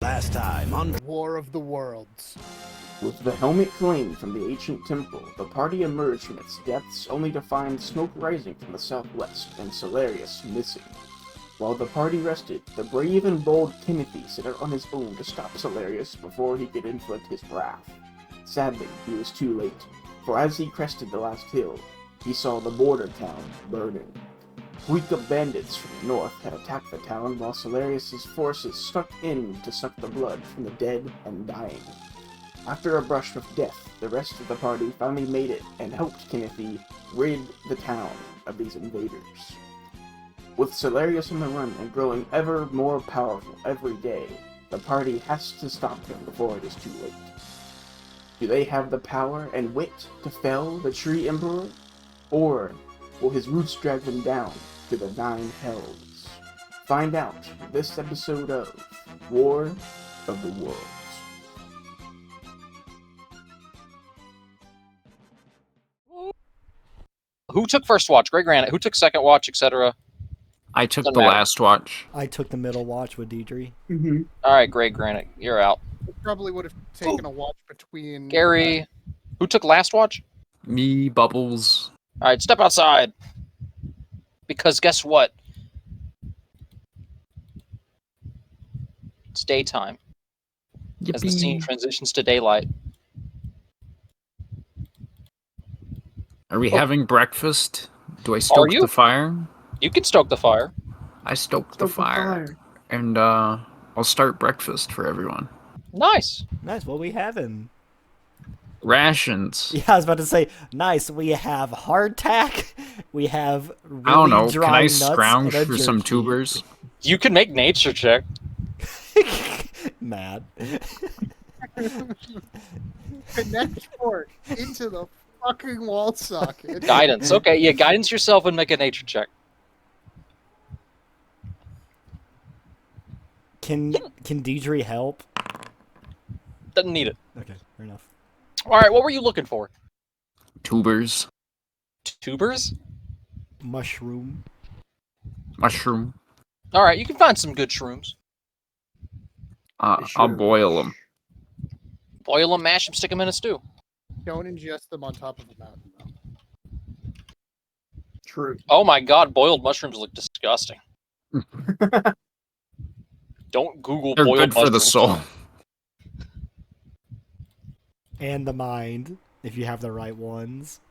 Last time on War of the Worlds. With the helmet flame from the ancient temple, the party emerged from its depths only to find smoke rising from the southwest and Sullerus missing. While the party rested, the brave and bold Kennothy set out on his own to stop Sullerus before he could inflict his wrath. Sadly, he was too late, for as he crested the last hill, he saw the border town burning. Huica bandits from the north had attacked the town while Sullerus' forces struck in to suck the blood from the dead and dying. After a brush with death, the rest of the party finally made it and helped Kennothy rid the town of these invaders. With Sullerus on the run and growing ever more powerful every day, the party has to stop him before it is too late. Do they have the power and wit to fell the Tree Emperor? Or will his roots drag them down to the Nine Hells? Find out this episode of War of the Worlds. Who took first watch? Grey Granite. Who took second watch, etc.? I took Doesn't the matter. last watch. I took the middle watch with Deirdre. Alright, Grey Granite, you're out. Probably would have taken a watch between... Garry. Who took last watch? Me, Bubbles. Alright, step outside. Because guess what? It's daytime. As the scene transitions to daylight. Are we having breakfast? Do I stoke you? the fire? You can stoke the fire. I stoked the fire. And I'll start breakfast for everyone. Nice. Nice, what we having? Rations. Yeah, I was about to say, nice, we have hardtack, we have really I don't know. dry Can I nuts scrounge and a for some jerky. tubers? You can make nature check. Mad. Connect fork into the fucking wall socket. Guidance. Okay, yeah, guidance yourself and make a nature check. Can Deirdre help? Doesn't need it. Okay, fair enough. Alright, what were you looking for? Tubers. Tubers? Mushroom. Mushroom. Alright, you can find some good shrooms. I'll boil them. Boil them, mash them, stick them in a stew. Don't ingest them on top of a mountain, though. True. Oh my god, boiled mushrooms look disgusting. Don't Google They're boiled good for the mushrooms. soul. And the mind, if you have the right ones.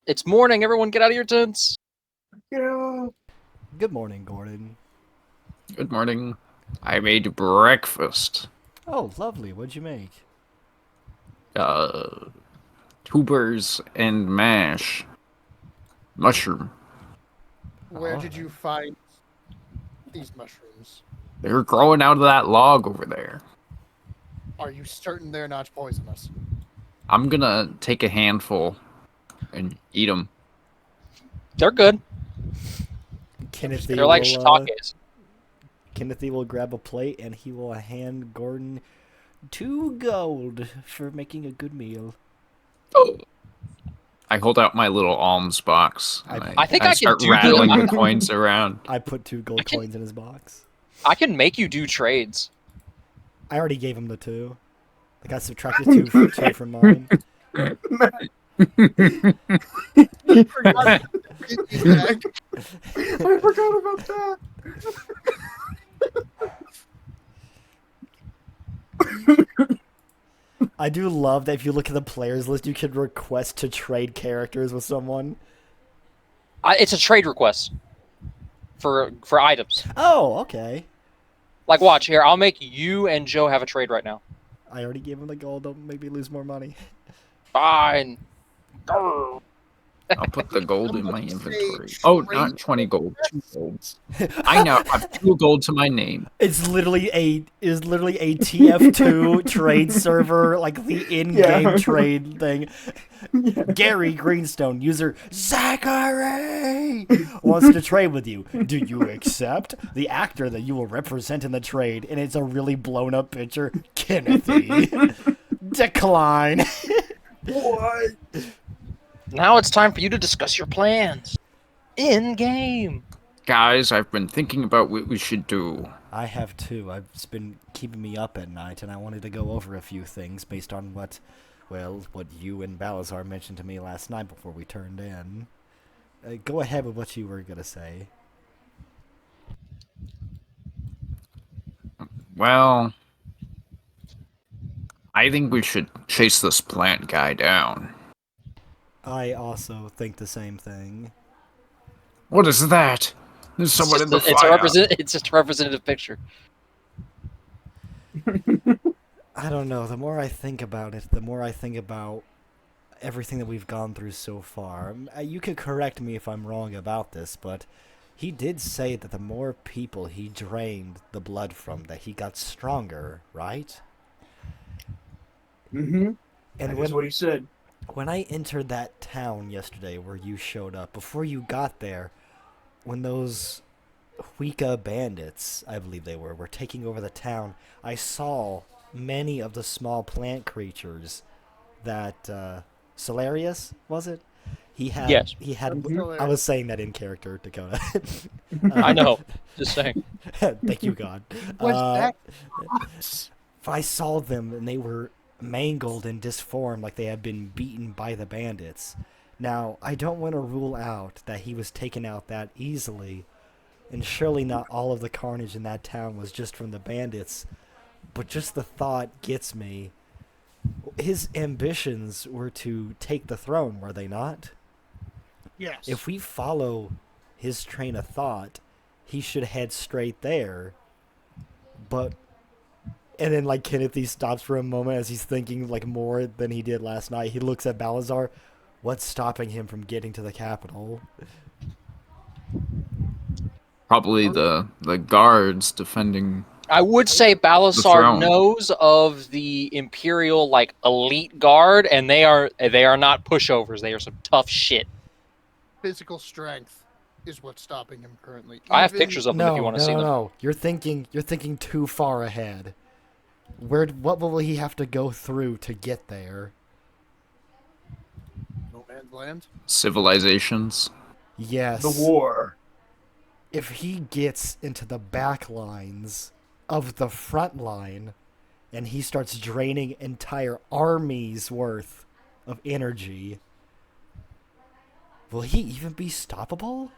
It's morning, everyone get out of your tents. Yeah. Good morning, Gordon. Good morning. I made breakfast. Oh, lovely. What'd you make? Tubers and mash. Mushroom. Where Oh. did you find these mushrooms? They're growing out of that log over there. Are you certain they're not poisonous? I'm gonna take a handful and eat them. They're good. Kennothy They're like will, shiitakes. Kennothy will grab a plate and he will hand Gordon 2 gold for making a good meal. I hold out my little alms box. And I think I can start do rattling that. the coins around. I put 2 gold coins in his box. I can make you do trades. I already gave him the 2. Like I subtracted 2 from mine. I forgot about that. I do love that if you look at the players list, you can request to trade characters with someone. It's a trade request for items. Oh, okay. Like, watch here. I'll make you and Joe have a trade right now. I already gave him the gold. Don't make me lose more money. Fine. I'll put the gold in my Say inventory. Oh, not 20 gold. 2 golds. I now have 2 gold to my name. It's literally a TF2 trade server, like the in-game trade thing. Garry Greenstone, user Zachary, wants to trade with you. Do you accept? The actor that you will represent in the trade, and it's a really blown up picture. Kennothy. Decline. What? Now it's time for you to discuss your plans. In game. Guys, I've been thinking about what we should do. I have too. It's been keeping me up at night, and I wanted to go over a few things based on what you and Balasar mentioned to me last night before we turned in. Go ahead with what you were gonna say. Well, I think we should chase this plant guy down. I also think the same thing. What is that? There's someone in the fire. It's just a representative picture. I don't know. The more I think about it, the more I think about everything that we've gone through so far. You could correct me if I'm wrong about this, but he did say that the more people he drained the blood from, that he got stronger, right? Mm-hmm. And That's what he said. when I entered that town yesterday where you showed up, before you got there, when those Huica bandits, I believe they were taking over the town, I saw many of the small plant creatures that Sullerus, was it? He had. Yes. He had. Mhm. I was saying that in character, Dakota. I know. Just saying. Thank you, God. Was that? I saw them and they were mangled and disformed like they had been beaten by the bandits. Now, I don't want to rule out that he was taken out that easily, and surely not all of the carnage in that town was just from the bandits, but just the thought gets me. His ambitions were to take the throne, were they not? Yes. If we follow his train of thought, he should head straight there. But, and then like Kennothy stops for a moment as he's thinking like more than he did last night. He looks at Balasar. What's stopping him from getting to the capital? Probably the guards defending. I would say Balasar throne. knows of the Imperial like elite guard, and they are not pushovers. They are some tough shit. Physical strength is what's stopping him currently. I have Even- pictures of them if you want to see them. No. You're thinking too far ahead. What will he have to go through to get there? No man's land. Civilizations. Yes. The war. If he gets into the back lines of the front line and he starts draining entire armies worth of energy, will he even be stoppable?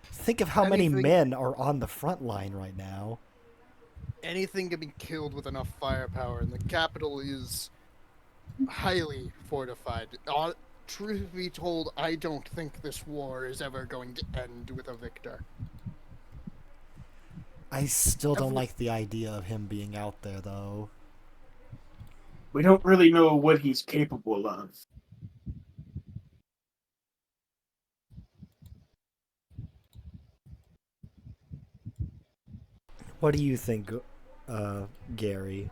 Think of how many Anything- men are on the front line right now. Anything can be killed with enough firepower, and the capital is highly fortified. Truth be told, I don't think this war is ever going to end with a victor. I still don't like the idea of him being out there, though. We don't really know what he's capable of. What do you think, Garry?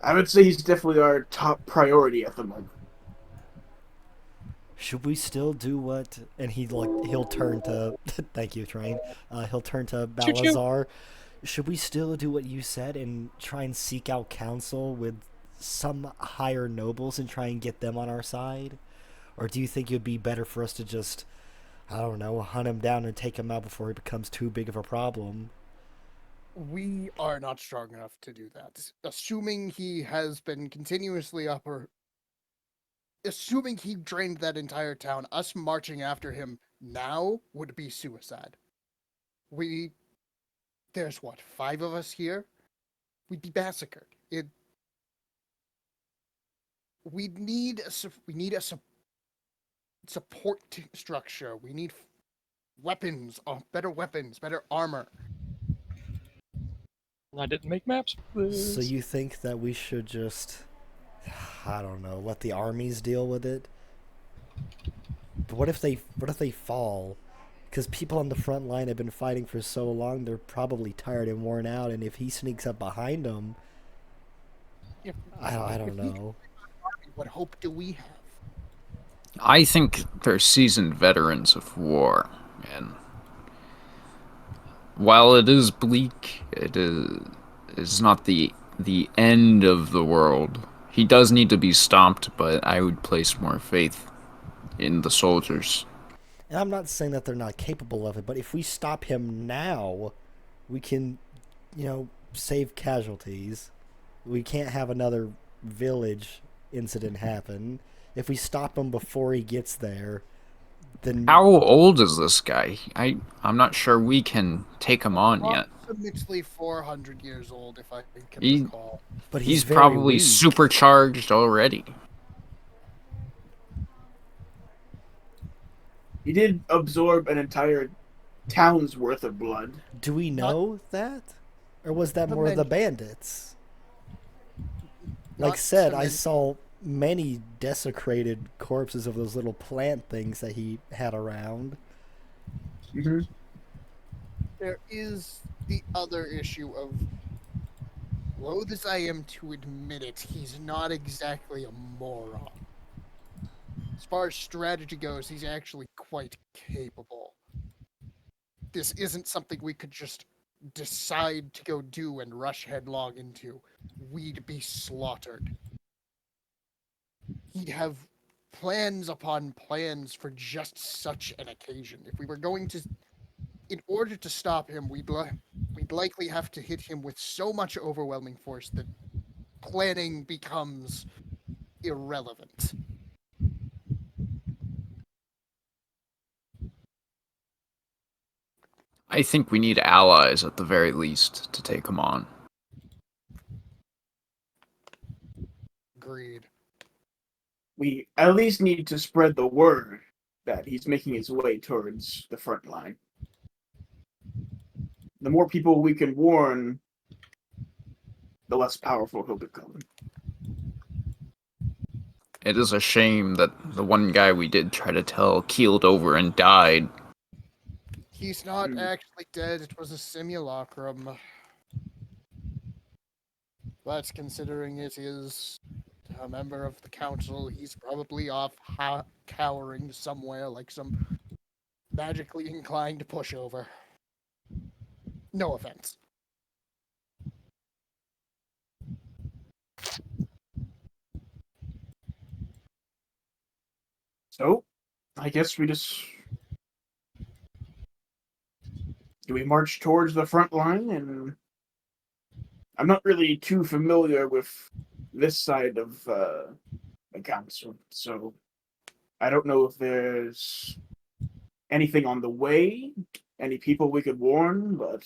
I would say he's definitely our top priority at the moment. Should we still do what? And he'll turn to. Thank you, Train. He'll turn to Choo-choo. Balasar. Should we still do what you said and try and seek out counsel with some higher nobles and try and get them on our side? Or do you think it would be better for us to just, I don't know, hunt him down and take him out before he becomes too big of a problem? We are not strong enough to do that. Assuming he has been continuously assuming he drained that entire town, us marching after him now would be suicide. There's what, 5 of us here? We'd be massacred. We need a support structure. We need weapons, better armor. I didn't make maps. So you think that we should just, I don't know, let the armies deal with it? But what if they fall? Because people on the front line have been fighting for so long, they're probably tired and worn out. And if he sneaks up behind them, I don't know. What hope do we have? I think they're seasoned veterans of war, and while it is bleak, it is not the end of the world. He does need to be stomped, but I would place more faith in the soldiers. And I'm not saying that they're not capable of it, but if we stop him now, we can, save casualties. We can't have another village incident happen. If we stop him before he gets there, then... How old is this guy? I'm not sure we can take him on yet. Approximately 400 years old, if I can recall. But He's very probably weak. supercharged already. He did absorb an entire town's worth of blood. Do we know that? Or was that more of the bandits? Like said, I saw many desecrated corpses of those little plant things that he had around. Mm-hmm. There is the other issue of, loath as I am to admit it, he's not exactly a moron. As far as strategy goes, he's actually quite capable. This isn't something we could just decide to go do and rush headlong into. We'd be slaughtered. He'd have plans upon plans for just such an occasion. If we were going to... In order to stop him, we'd likely have to hit him with so much overwhelming force that planning becomes irrelevant. I think we need allies at the very least to take him on. Agreed. We at least need to spread the word that he's making his way towards the front line. The more people we can warn, the less powerful he'll become. It is a shame that the one guy we did try to tell keeled over and died. He's not actually dead, it was a simulacrum. But considering it is a member of the council, he's probably off cowering somewhere like some magically inclined pushover. No offense. So, I guess we just... Do we march towards the front line? And I'm not really too familiar with this side of the council, so I don't know if there's anything on the way, any people we could warn, but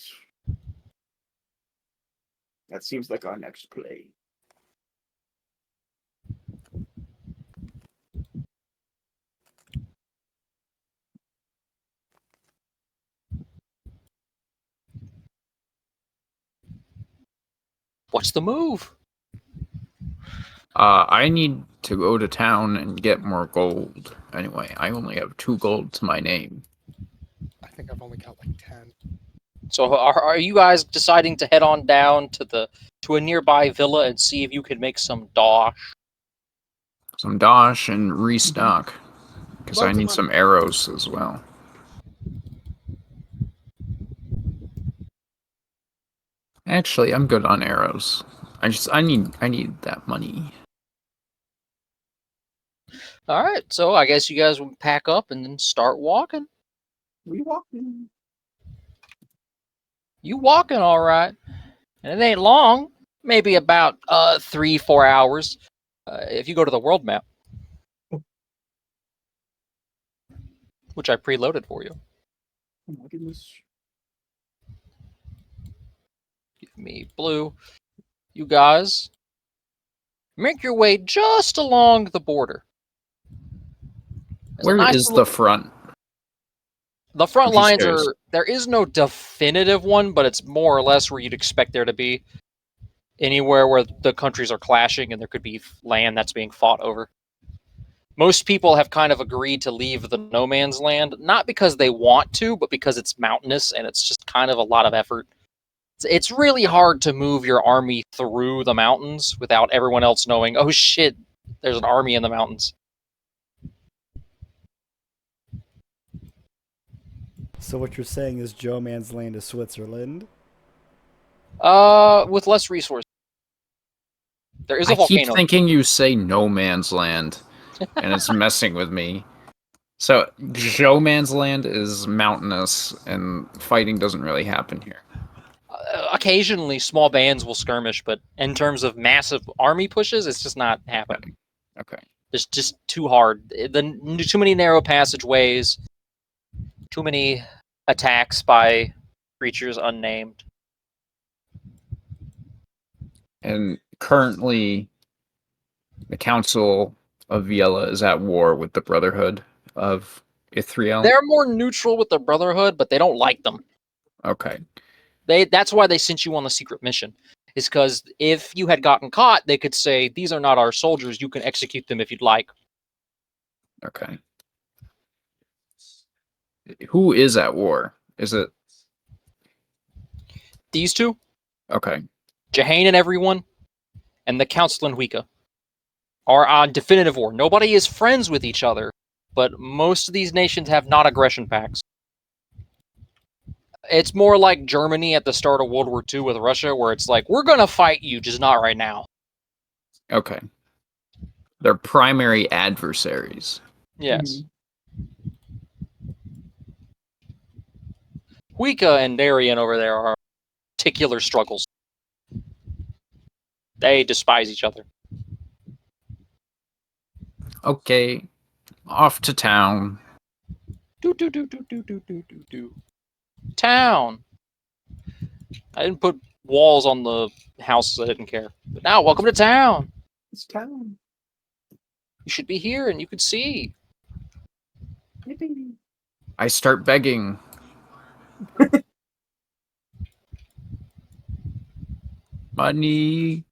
that seems like our next play. What's the move? I need to go to town and get more gold. Anyway, I only have 2 gold to my name. I think I've only got like 10. So are you guys deciding to head on down to a nearby villa and see if you can make some dosh? Some dosh and restock. Because I need some arrows as well. Actually, I'm good on arrows. I need that money. All right, so I guess you guys will pack up and then start walking. We walking. You walking all right, and it ain't long. Maybe about 3-4 hours if you go to the world map, which I preloaded for you. Oh my goodness. Give me blue. You guys make your way just along the border. Where is the front? The front I'm just lines curious. are... There is no definitive one, but it's more or less where you'd expect there to be. Anywhere where the countries are clashing and there could be land that's being fought over. Most people have kind of agreed to leave the no man's land, not because they want to, but because it's mountainous and it's just kind of a lot of effort. It's really hard to move your army through the mountains without everyone else knowing, oh shit, there's an army in the mountains. So what you're saying is Joe Man's land is Switzerland? With less resources. There is a I volcano. keep thinking you say no man's land, and it's messing with me. So, Joe Man's Land is mountainous, and fighting doesn't really happen here. Occasionally, small bands will skirmish, but in terms of massive army pushes, it's just not happening. Okay. It's just too hard. Too many narrow passageways, too many attacks by creatures unnamed. And currently, the Council of Viella is at war with the Brotherhood of Ithriel. They're more neutral with the Brotherhood, but they don't like them. Okay. That's why they sent you on the secret mission. Is because if you had gotten caught, they could say, these are not our soldiers, you can execute them if you'd like. Okay. Who is at war? Is it... These two, Okay. Jahane and everyone, and the Council in Huica, are on definitive war. Nobody is friends with each other, but most of these nations have non-aggression pacts. It's more like Germany at the start of World War II with Russia, where it's like, we're going to fight you, just not right now. Okay. They're primary adversaries. Yes. Huica and Darien over there are particular struggles. They despise each other. Okay. Off to town. Do. Town. I didn't put walls on the houses. I didn't care. But now, welcome to town. It's town. You should be here and you could see. I start begging. Money.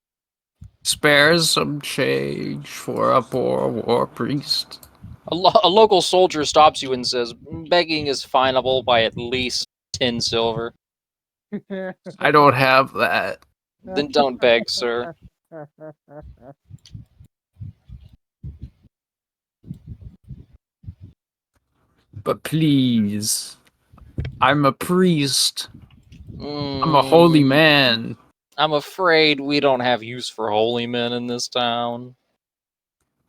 Spares some change for a poor war priest. A local soldier stops you and says, begging is finable by at least 10 silver. I don't have that. Then don't beg, sir. But please. I'm a priest. I'm a holy man. I'm afraid we don't have use for holy men in this town.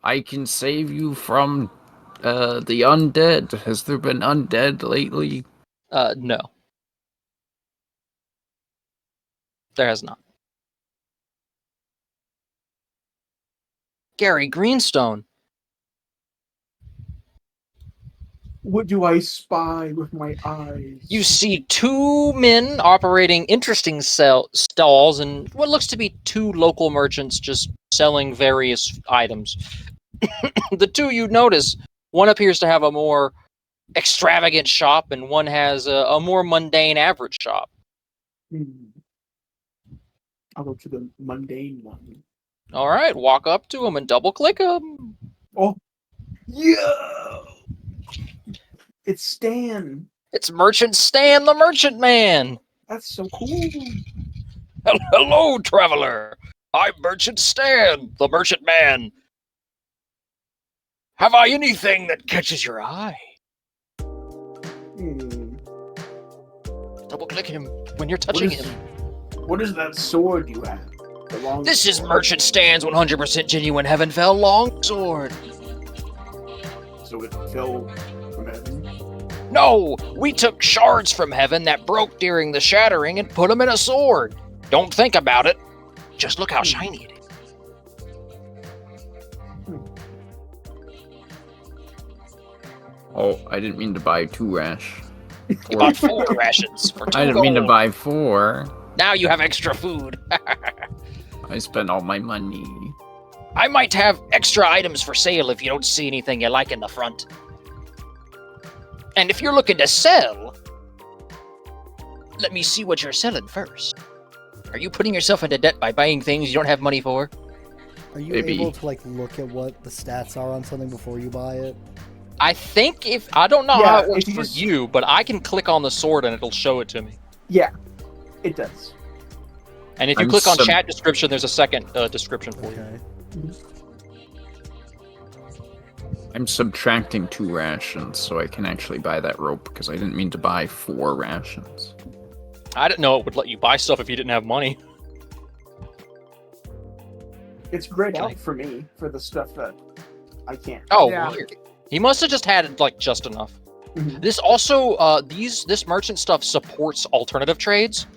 I can save you from the undead. Has there been undead lately? No. There has not. Garry, Greenstone. What do I spy with my eyes? You see two men operating interesting stalls and what looks to be two local merchants just selling various items. The two you notice, one appears to have a more extravagant shop and one has a more mundane average shop. I'll go to the mundane one. All right, walk up to him and double click him. Oh, yeah! It's Stan. It's Merchant Stan, the Merchant Man. That's so cool. Hello, traveler. I'm Merchant Stan, the Merchant Man. Have I anything that catches your eye? Double click him when you're touching him. What is that sword you have? This is Merchant Stan's 100% genuine Heavenfell longsword. So it fell from heaven? No, we took shards from heaven that broke during the shattering and put them in a sword. Don't think about it. Just look how shiny it is. Oh, I didn't mean to buy 2 rash. You bought 4 rations for 2 I didn't mean to gold. buy 4. Now you have extra food. I spent all my money. I might have extra items for sale if you don't see anything you like in the front. And if you're looking to sell, let me see what you're selling first. Are you putting yourself into debt by buying things you don't have money for? Are you Maybe. able to look at what the stats are on something before you buy it? I think I don't know Yeah, how it works if you for just- you, but I can click on the sword and it'll show it to me. Yeah, it does. And if you I'm click on sub- chat description, there's a second description for you. Okay. I'm subtracting 2 rations so I can actually buy that rope because I didn't mean to buy 4 rations. I didn't know it would let you buy stuff if you didn't have money. It's grayed Okay. out for me for the stuff that I can't. Oh, Yeah. weird. He must have just had like just enough. Mhm. This also, this merchant stuff supports alternative trades.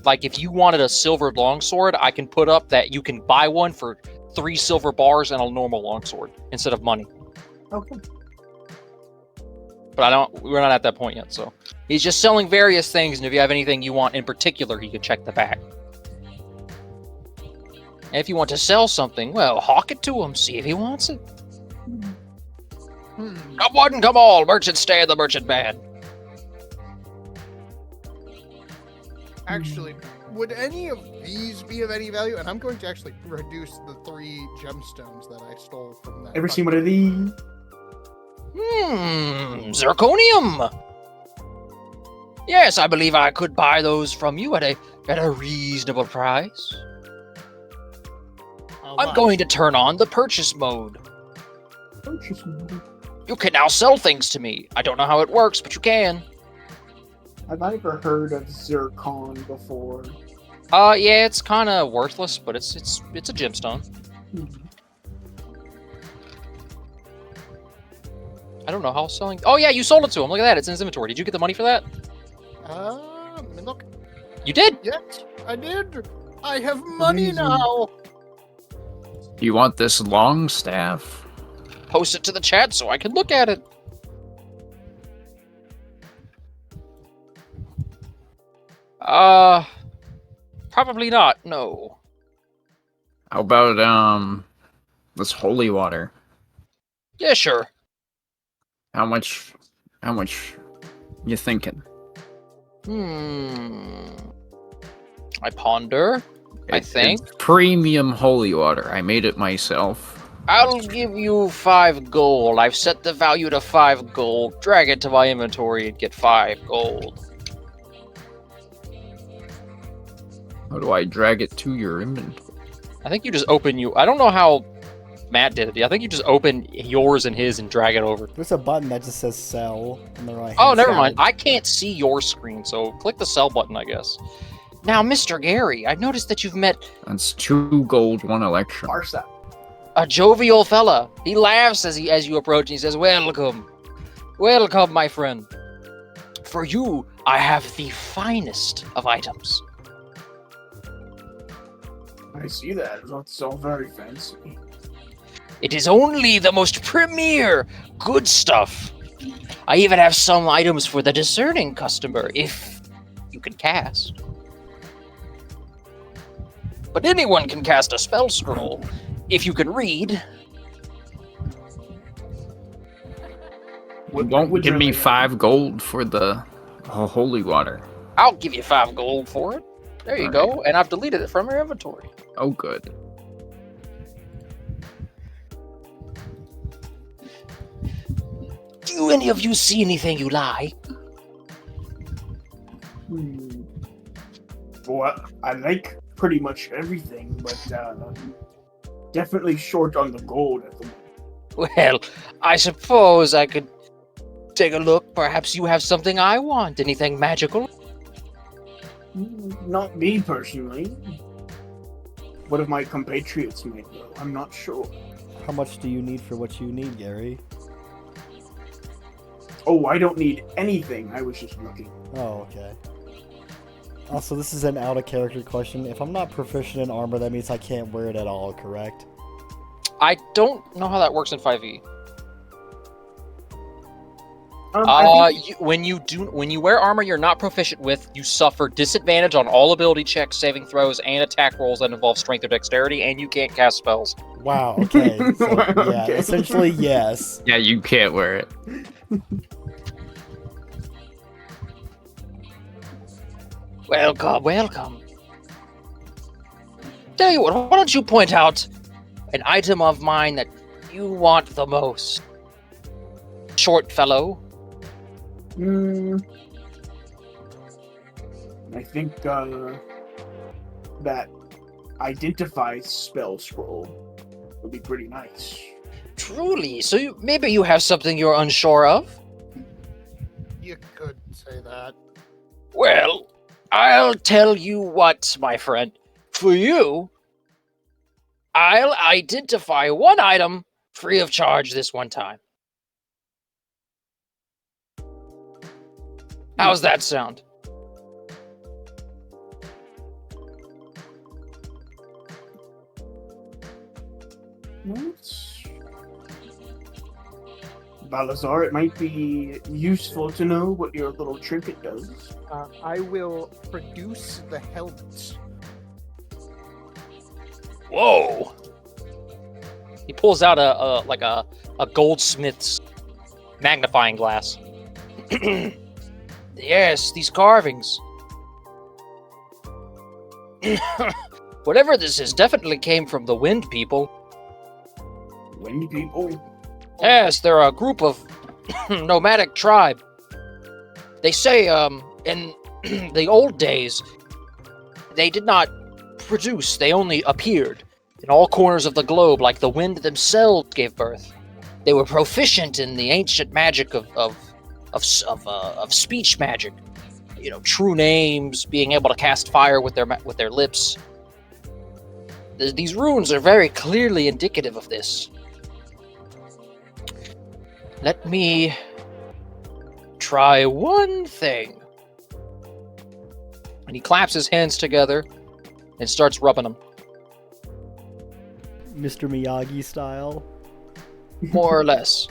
Like if you wanted a silver longsword, I can put up that you can buy one for 3 silver bars and a normal longsword instead of money. Okay. But we're not at that point yet, so. He's just selling various things, and if you have anything you want in particular, he could check the back. And if you want to sell something, well, hawk it to him, see if he wants it. Come one, come all, merchant stay in the merchant band. Actually, would any of these be of any value? And I'm going to actually reduce the 3 gemstones that I stole from that. Ever seen one of these? Zirconium. Yes, I believe I could buy those from you at a reasonable price. I'm going to turn on the purchase mode. Purchase mode. You can now sell things to me. I don't know how it works, but you can. Have I ever heard of zircon before? Yeah, it's kind of worthless, but it's a gemstone. I don't know how selling. Oh yeah, you sold it to him. Look at that. It's in his inventory. Did you get the money for that? Look. You did. Yes, I did. I have money now. You want this long staff? Post it to the chat so I can look at it. Probably not. No. How about this holy water? Yeah, sure. How much you thinking? I ponder. I think It's premium holy water. I made it myself. I'll give you 5 gold. I've set the value to 5 gold. Drag it to my inventory and get 5 gold. How do I drag it to your inventory? I think you just open I don't know how Matt did it. I think you just open yours and his and drag it over. There's a button that just says sell on the right. Oh, never mind. I can't see your screen, so click the sell button, I guess. Now, Mr. Garry, I've noticed that you've met That's 2 gold, 1 election. Barsa. a jovial fella. He laughs as you approach and he says, "Welcome. Welcome, my friend. For you, I have the finest of items." I see that. It's all very fancy. It is only the most premier good stuff. I even have some items for the discerning customer, if you can cast. But anyone can cast a spell scroll, if you can read. You won't give me 5 gold for the holy water. I'll give you 5 gold for it. There you All go, and I've deleted it from your inventory. Oh, good. Do any of you see anything you like? Well, I like pretty much everything, but definitely short on the gold at the moment. Well, I suppose I could take a look. Perhaps you have something I want. Anything magical? Not me personally. One of my compatriots might though. I'm not sure. How much do you need for what you need, Garry? Oh, I don't need anything. I was just looking. Oh, okay. Also, this is an out-of-character question. If I'm not proficient in armor, that means I can't wear it at all, correct? I don't know how that works in 5e. When you wear armor you're not proficient with, you suffer disadvantage on all ability checks, saving throws, and attack rolls that involve strength or dexterity, and you can't cast spells. Wow, okay. So, yeah, Okay. essentially, yes. Yeah, you can't wear it. Welcome, welcome. Tell you what, why don't you point out an item of mine that you want the most? Short fellow. I think that identify spell scroll would be pretty nice. Truly, so maybe you have something you're unsure of? You could say that. Well, I'll tell you what, my friend. For you, I'll identify one item free of charge this one time. How's that sound? Balasar, it might be useful to know what your little trinket does. I will produce the helmet. Whoa! He pulls out a goldsmith's magnifying glass. Yes, these carvings. Whatever this is definitely came from the Wind People. Wind people? Yes, they're a group of nomadic tribe. They say, in the old days, they did not produce, they only appeared in all corners of the globe like the wind themselves gave birth. They were proficient in the ancient magic of speech magic. You know, true names, being able to cast fire with their lips. These runes are very clearly indicative of this. Let me try one thing. And he claps his hands together and starts rubbing them. Mr. Miyagi style. More or less.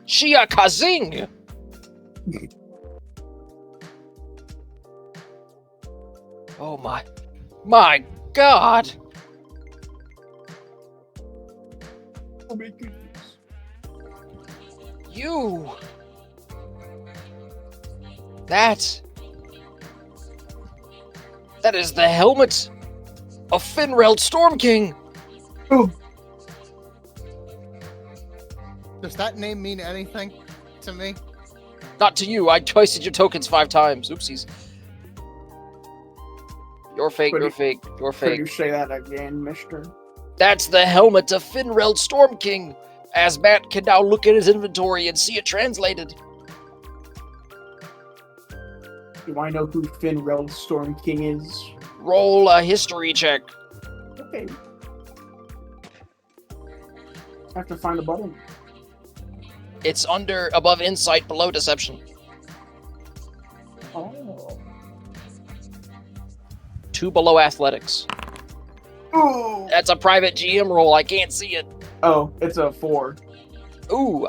Shia Kazing! Oh my god! Oh my goodness. You! That is the helmet of Finreld Storm King! Oh, Does that name mean anything to me? Not to you, I twisted your tokens 5 times. Oopsies. You're fake, Could you're you- fake, you're could you fake. say that again, mister? That's the helmet of Finreld Storm King! As Matt can now look at his inventory and see it translated. Do I know who Finreld Storm King is? Roll a history check. Okay. Have to find a button. It's above insight, below deception. Oh. 2 below athletics. Oh. That's a private GM roll, I can't see it. Oh, it's a 4. Ooh,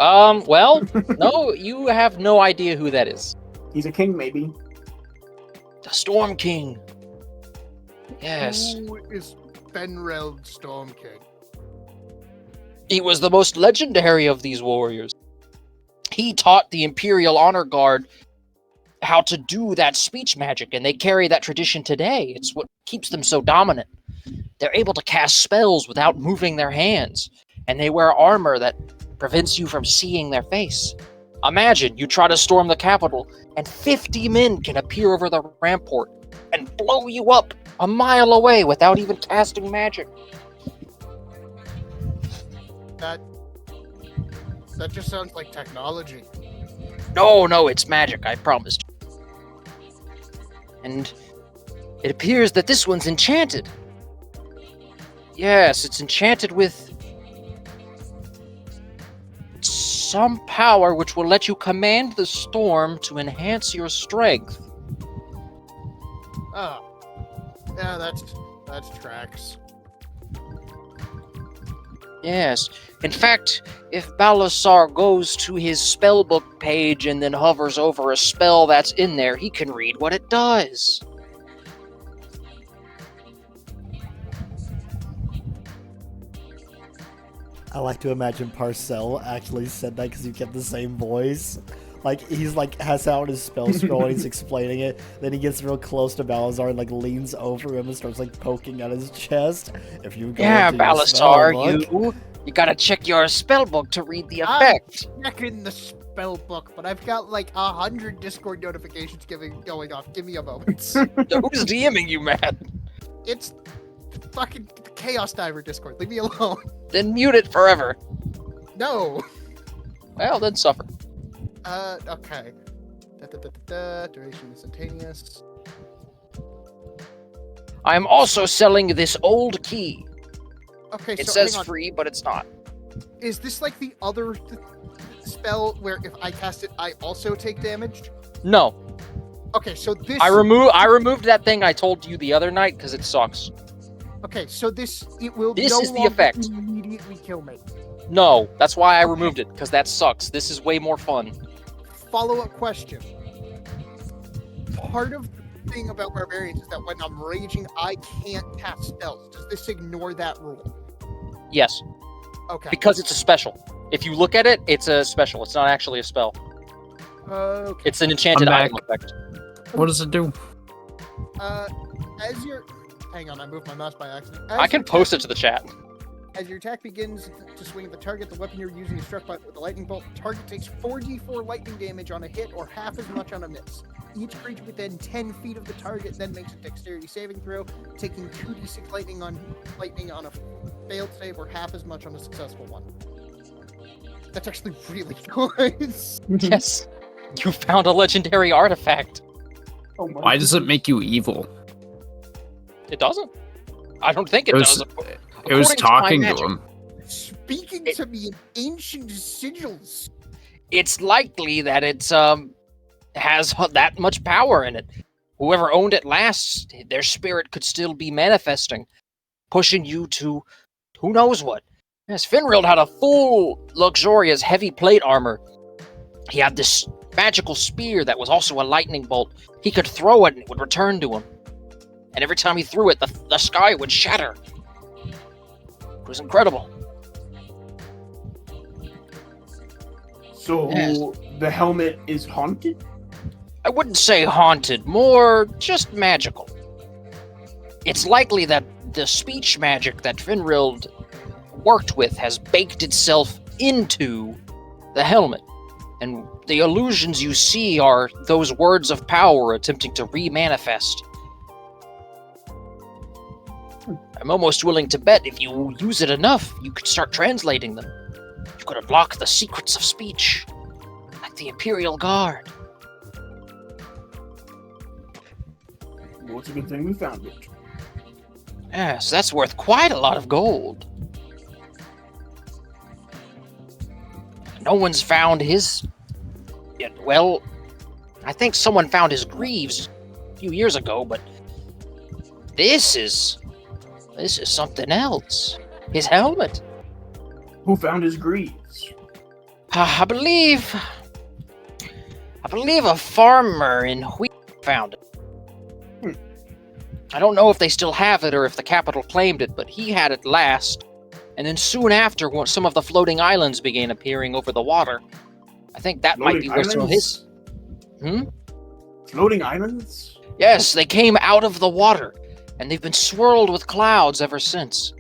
well, no, you have no idea who that is. He's a king, maybe. The Storm King. Yes. Who is Fenreld Storm King? He was the most legendary of these warriors. He taught the Imperial Honor Guard how to do that speech magic, and they carry that tradition today. It's what keeps them so dominant. They're able to cast spells without moving their hands, and they wear armor that prevents you from seeing their face. Imagine you try to storm the capital, and 50 men can appear over the rampart and blow you up a mile away without even casting magic. That just sounds like technology. No, it's magic, I promised. And it appears that this one's enchanted. Yes, it's enchanted with some power which will let you command the storm to enhance your strength. Oh. Yeah, that's tracks. Yes. In fact, if Balasar goes to his spellbook page and then hovers over a spell that's in there, he can read what it does. I like to imagine Parcell actually said that because you get the same voice. Like, he's like, has out his spell scroll and he's explaining it. Then he gets real close to Balasar and like leans over him and starts like poking at his chest. If you go Yeah, into your Balasar, spellbook- you gotta check your spellbook to read the effect. Checking the spell book, but I've got like 100 Discord notifications going off. Give me a moment. Who's DMing you, man? It's fucking Chaos Diver Discord. Leave me alone. Then mute it forever. No. Well, then suffer. Okay. Duration instantaneous. I'm also selling this old key. Okay, It so says hang on. free, but it's not. is this like the other spell where if I cast it, I also take damage? No. Okay, so this. I removed that thing I told you the other night because it sucks. Okay, so it will. This no is the longer effect. Immediately kill me. No, that's why I removed it, because that sucks. This is way more fun. Follow-up question. Part of the thing about barbarians is that when I'm raging, I can't cast spells. Does this ignore that rule? Yes, Okay. because it's a special. If you look at it, it's a special. It's not actually a spell. Okay. It's an enchanted I'm back. item effect. What does it do? As your... Hang on, I moved my mouse by accident. I can post it to the chat. As your attack begins to swing at the target, the weapon you're using is struck with a lightning bolt. The target takes 4d4 lightning damage on a hit or half as much on a miss. Each creature within 10 feet of the target then makes a dexterity saving throw, taking 2d6 lightning on a failed save or half as much on a successful one. That's actually really good. Yes, you found a legendary artifact. Oh my Why does it make you evil? It doesn't. I don't think it It was- does. It was According to my talking to magic. him. Speaking to me in ancient sigils. It's likely that it has that much power in it. Whoever owned it last, their spirit could still be manifesting, pushing you to who knows what. Yes, Finrild had a full, luxurious, heavy plate armor. He had this magical spear that was also a lightning bolt. He could throw it and it would return to him. And every time he threw it, the sky would shatter. It was incredible. So Yes. the helmet is haunted? I wouldn't say haunted, more just magical. It's likely that the speech magic that Finrild worked with has baked itself into the helmet, and the illusions you see are those words of power attempting to re-manifest. I'm almost willing to bet if you use it enough, you could start translating them. You could unlock the secrets of speech, like the Imperial Guard. Well, it's a good thing we found it. Yes, that's worth quite a lot of gold. No one's found his... Well, I think someone found his greaves a few years ago, but this is something else. His helmet. Who found his greaves? I believe a farmer in Huica found it. I don't know if they still have it or if the capital claimed it, but he had it last. And then soon after, when some of the floating islands began appearing over the water. I think that might be where some of his... Floating islands? Yes, they came out of the water, and they've been swirled with clouds ever since.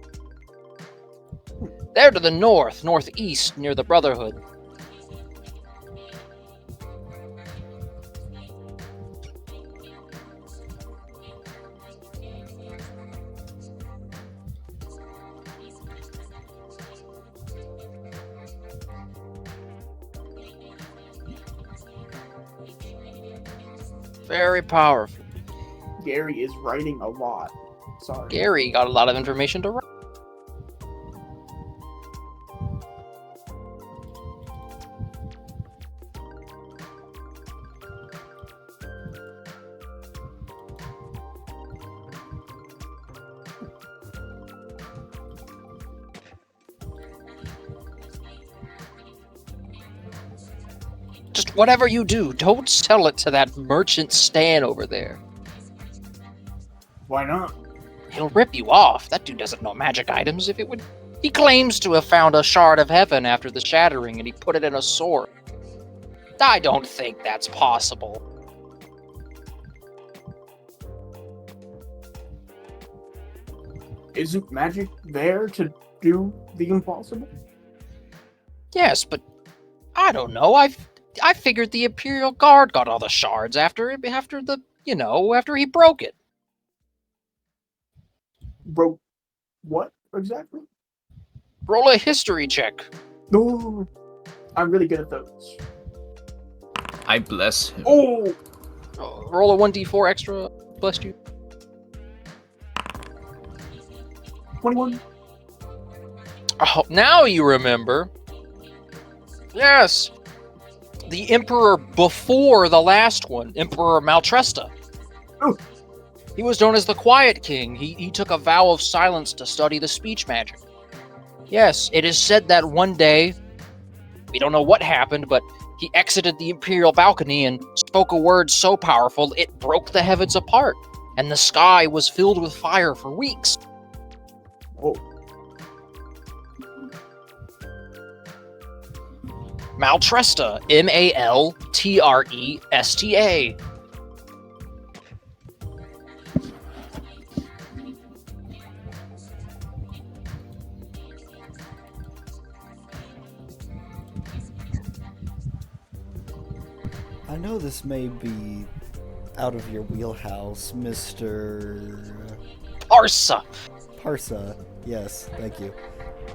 They're to the northeast, near the Brotherhood. Very powerful. Garry is writing a lot. Sorry. Garry got a lot of information to write. Just whatever you do, don't sell it to that merchant Stan over there. Why not? He'll rip you off. That dude doesn't know magic items. If it would, he claims to have found a shard of heaven after the shattering, and he put it in a sword. I don't think that's possible. Isn't magic there to do the impossible? Yes, but I don't know. I figured the Imperial Guard got all the shards after he broke it. Broke what exactly? Roll a history check. No, I'm really good at those. I bless him. Oh, Roll a 1d4 extra. Bless you. 21. Oh, now you remember. Yes. The emperor before the last one, Emperor Maltresta. Oh. He was known as the Quiet King. He took a vow of silence to study the speech magic. Yes, it is said that one day, we don't know what happened, but he exited the imperial balcony and spoke a word so powerful it broke the heavens apart, and the sky was filled with fire for weeks. Oh. Maltresta, Maltresta. I know this may be out of your wheelhouse, Mr. Arsa. Parsa. Yes, thank you.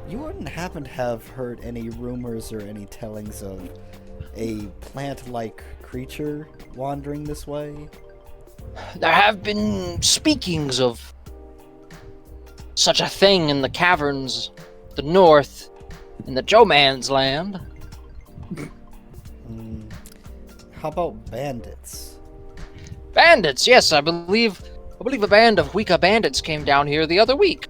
You wouldn't happen to have heard any rumors or any tellings of a plant-like creature wandering this way? There have been speakings of such a thing in the caverns, the north, in the Joe-Man's land. How about bandits? Bandits, yes, I believe a band of Huica bandits came down here the other week.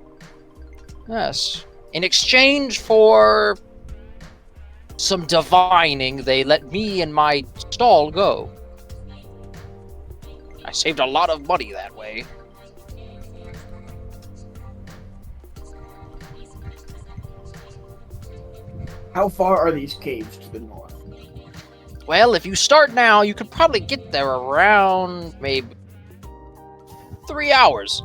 Yes. In exchange for some divining, they let me and my stall go. I saved a lot of money that way. How far are these caves to the north? Well, if you start now, you could probably get there around maybe 3 hours.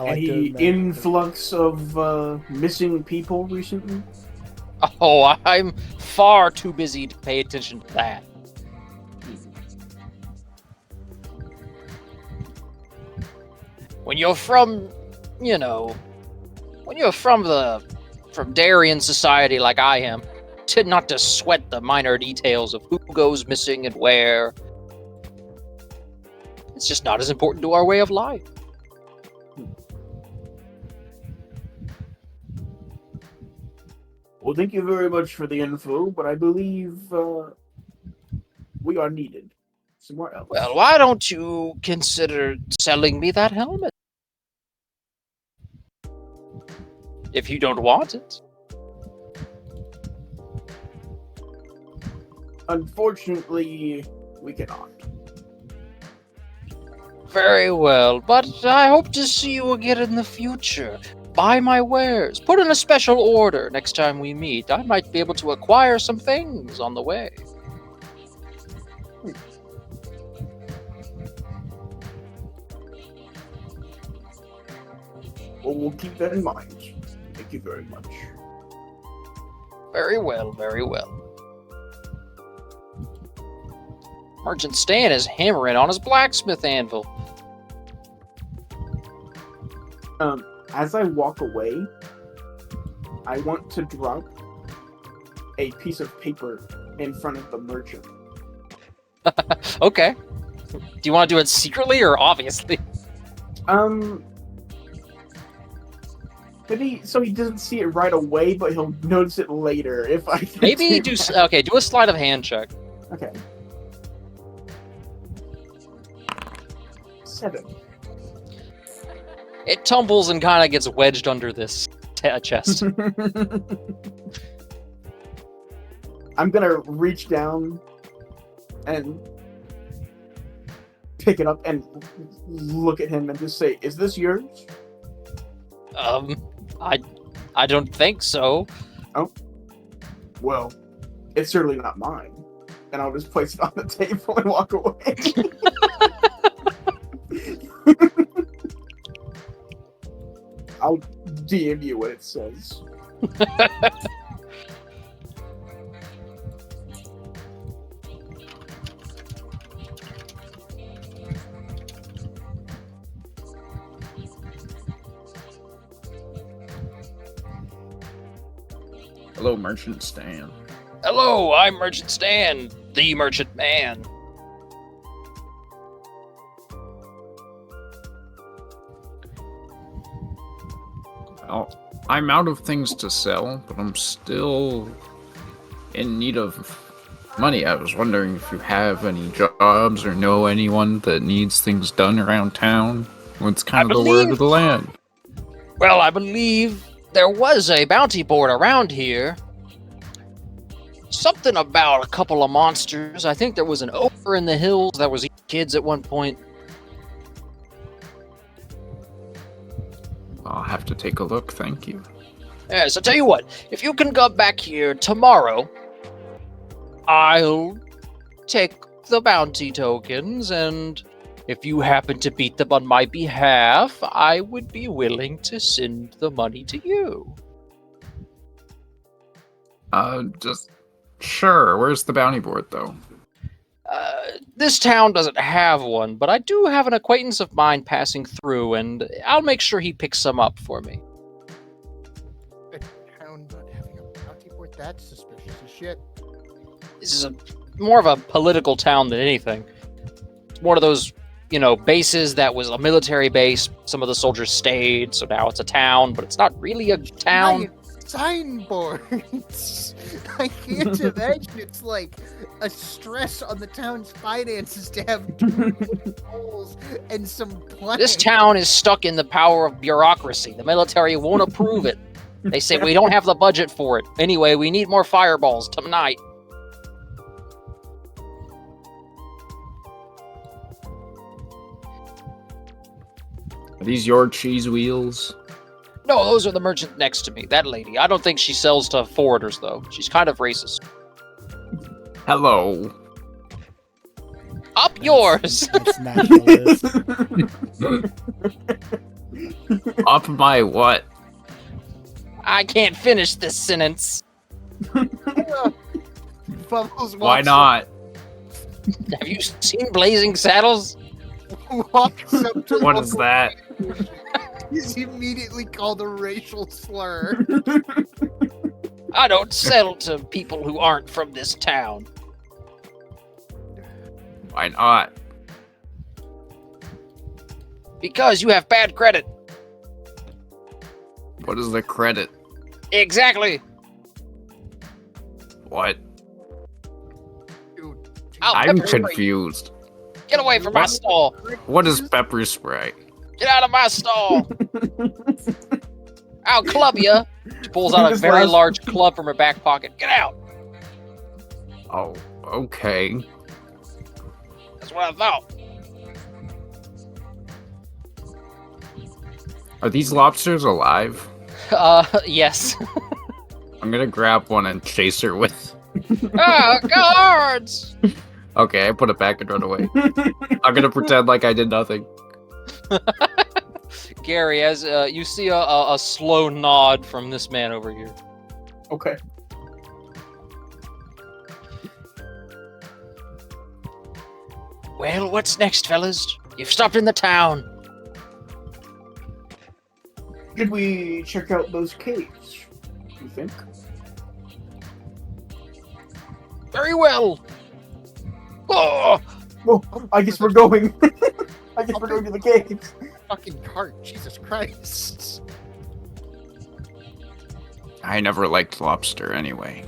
I like to Any imagine- influx of missing people recently? Oh, I'm far too busy to pay attention to that. When you're from, from Darien society like I am, tend not to sweat the minor details of who goes missing and where. It's just not as important to our way of life. Well, thank you very much for the info, but I believe we are needed somewhere else. Well, why don't you consider selling me that helmet? If you don't want it. Unfortunately, we cannot. Very well, but I hope to see you again in the future. Buy my wares. Put in a special order next time we meet. I might be able to acquire some things on the way. Well, we'll keep that in mind. Thank you very much. Very well, very well. Merchant Stan is hammering on his blacksmith anvil. As I walk away, I want to drop a piece of paper in front of the merchant. Okay. Do you want to do it secretly or obviously? Maybe so he doesn't see it right away, but he'll notice it later if I can Maybe do a sleight of hand check. Okay. 7. It tumbles and kind of gets wedged under this chest. I'm gonna reach down and pick it up and look at him and just say, "Is this yours?" I don't think so. Oh. Well, it's certainly not mine. And I'll just place it on the table and walk away. I'll DM you what it says. Hello, Merchant Stan. Hello, I'm Merchant Stan, the Merchant Man. Well, I'm out of things to sell, but I'm still in need of money. I was wondering if you have any jobs or know anyone that needs things done around town. What's kind of the word of the land? Well, I believe there was a bounty board around here. Something about a couple of monsters. I think there was an ogre in the hills that was eating kids at one point. I'll have to take a look, thank you. Yes, I'll tell you what. If you can come back here tomorrow, I'll take the bounty tokens, and if you happen to beat them on my behalf, I would be willing to send the money to you. Just... Sure, where's the bounty board, though? This town doesn't have one, but I do have an acquaintance of mine passing through, and I'll make sure he picks some up for me. A town not having a bounty board? That's suspicious as shit. This is more of a political town than anything. It's one of those, bases that was a military base. Some of the soldiers stayed, so now it's a town, but it's not really a town. Giant signboards. I can't imagine it's like a stress on the town's finances to have 2 poles and some planks. This town is stuck in the power of bureaucracy. The military won't approve it. They say we don't have the budget for it. Anyway, we need more fireballs tonight. Are these your cheese wheels? No, those are the merchant next to me. That lady. I don't think she sells to forwarders, though. She's kind of racist. Hello. Up yours! That's nationalist. Up my what? I can't finish this sentence. Bubbles Why not? Have you seen Blazing Saddles? Walks up to What is that? He's immediately called a racial slur. I don't sell to people who aren't from this town. Why not? Because you have bad credit. What is the credit? Exactly. What? Dude, I'm pepper spray you. confused. Get away from my stall. What is pepper spray? Get out of my stall. I'll club you. She pulls out a very large club from her back pocket. Get out. Oh, okay. That's what I thought. Are these lobsters alive? Yes. I'm gonna grab one and chase her with. Guards! Okay, I put it back and run away. I'm gonna pretend like I did nothing. Garry, as you see a slow nod from this man over here. Okay. Well, what's next, fellas? You've stopped in the town. Should we check out those caves? You think? Very well. Oh, Well, I guess we're going. I guess we're going to the caves. fucking cart, Jesus Christ. I never liked lobster anyway.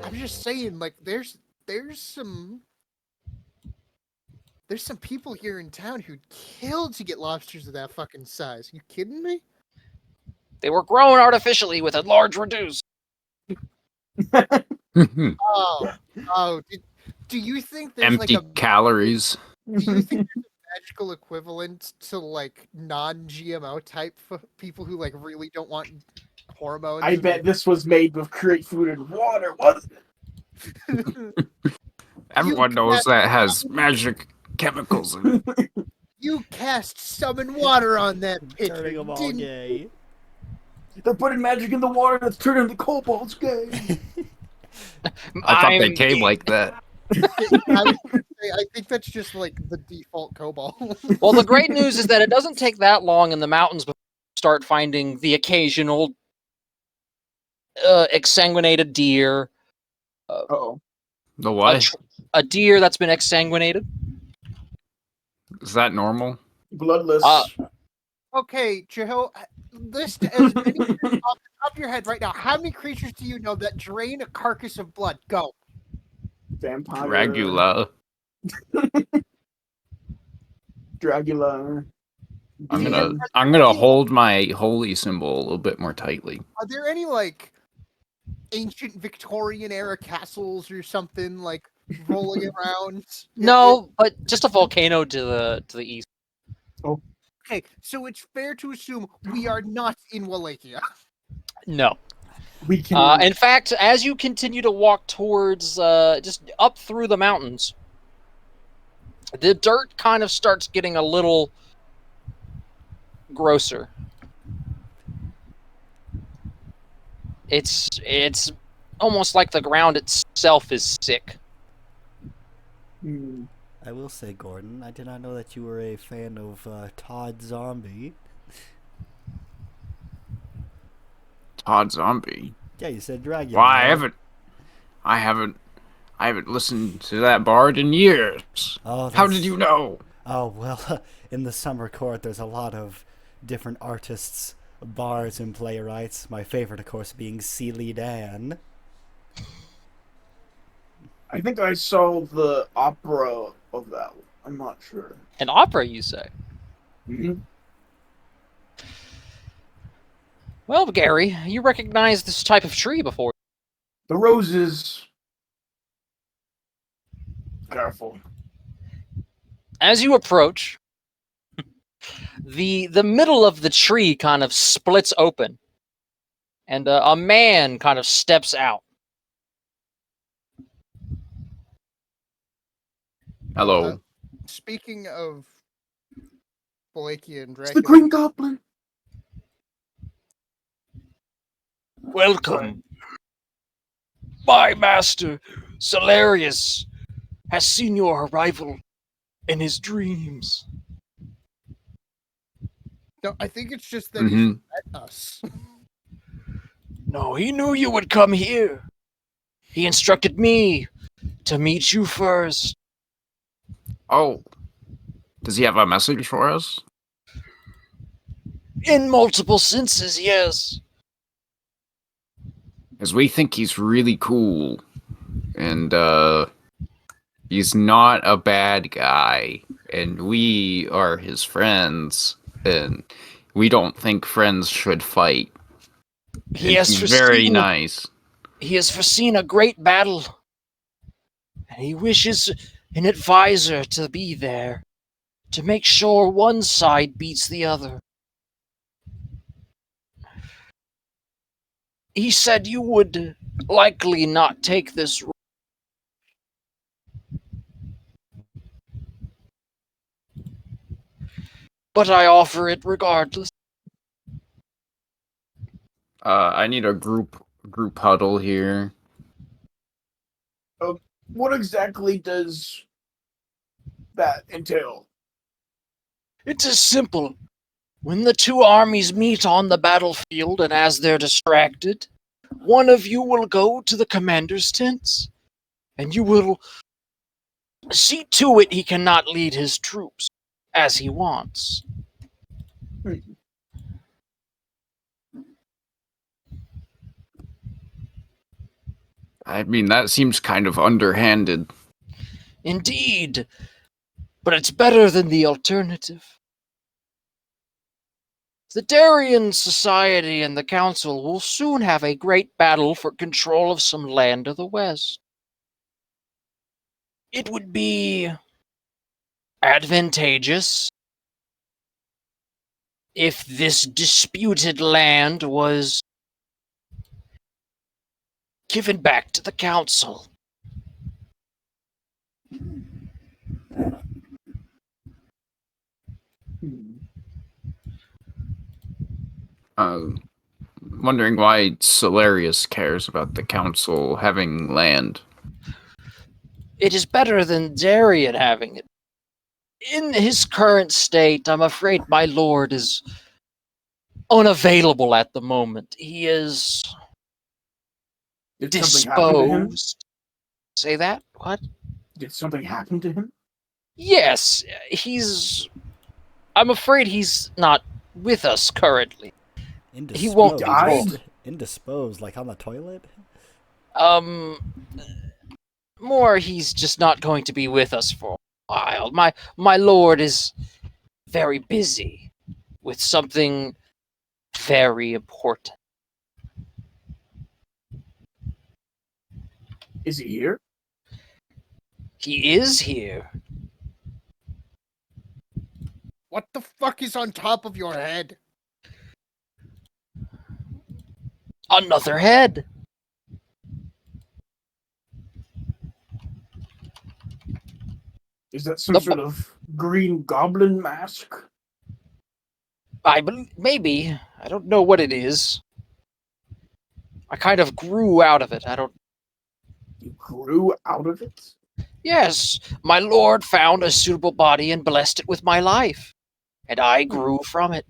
I'm just saying, like, there's some people here in town who'd kill to get lobsters of that fucking size. You kidding me? they were grown artificially with a large reduce. Oh, do you think there's Empty like a calories. do you think there's a magical equivalent to like non-GMO type people who like really don't want hormones? I bet this was made with great food and water, wasn't it? Everyone knows that has magic chemicals in it. You cast summon water on that pitcher, Turning them all didn't gay. They're putting magic in the water that's turning the kobolds gay. I thought they came like that. I think that's just like the default cobalt. Well, the great news is that it doesn't take that long in the mountains before you start finding the occasional exsanguinated deer, Uh-oh. The what? a deer that's been exsanguinated. Is that normal? Bloodless. Okay, Jeho, list as many creatures off the top of your head right now. How many creatures do you know that drain a carcass of blood? Go. Vampire. Dragula. Dragula. I'm demon. gonna hold my holy symbol a little bit more tightly. Are there any like ancient Victorian era castles or something like rolling around? No, but just a volcano to the east. Okay, so it's fair to assume we are not in Wallachia. No. We can. In fact, as you continue to walk towards, just up through the mountains, the dirt kind of starts getting a little grosser. It's almost like the ground itself is sick. Hmm. I will say, Gordon, I did not know that you were a fan of Todd Zombie. Todd Zombie. Yeah, you said Dragula. Well, I haven't listened to that bard in years. Oh, How did you know? Oh, well, in the summer court, there's a lot of different artists, bards, and playwrights. My favorite, of course, being Sealy Dan. I think I saw the opera of that one. I'm not sure. An opera, you say? Mm-hmm. Well, Garry, you recognize this type of tree before. The roses. Careful. As you approach, the middle of the tree kind of splits open, and a man kind of steps out. Hello. Speaking of Wallachia and It's the Dracula, Green Goblin. Welcome. My master, Sullerus, has seen your arrival in his dreams. no, I think it's just that Mhm. he's met us. No, he knew you would come here. He instructed me to meet you first. Oh. Does he have a message for us? In multiple senses, yes. Because we think he's really cool. And, he's not a bad guy. And we are his friends. And we don't think friends should fight. He And has he's very foreseen- nice. He has foreseen a great battle, and he wishes an advisor to be there to make sure one side beats the other. He said you would likely not take this role. But I offer it regardless. I need a group huddle here. What exactly does that entail? It is simple. When the two armies meet on the battlefield and as they're distracted, one of you will go to the commander's tents, and you will see to it he cannot lead his troops as he wants. I mean, that seems kind of underhanded. Indeed, but it's better than the alternative. The Darien Society and the Council will soon have a great battle for control of some land to the west. It would be advantageous if this disputed land was given back to the Council. Wondering why Sullerus cares about the council having land. It is better than Darien having it. In his current state, I'm afraid my lord is unavailable at the moment. He is Did something happen to him? disposed. Say that? What? Did something happen to him? Yes, I'm afraid he's not with us currently. He won't be died? Indisposed, like on the toilet? More he's just not going to be with us for a while. My lord is very busy with something very important. Is he here? He is here. What the fuck is on top of your head? Another head. Is that some sort of green goblin mask? Maybe. I don't know what it is. I kind of grew out of it. You grew out of it? Yes, my lord found a suitable body and blessed it with my life, and I grew from it.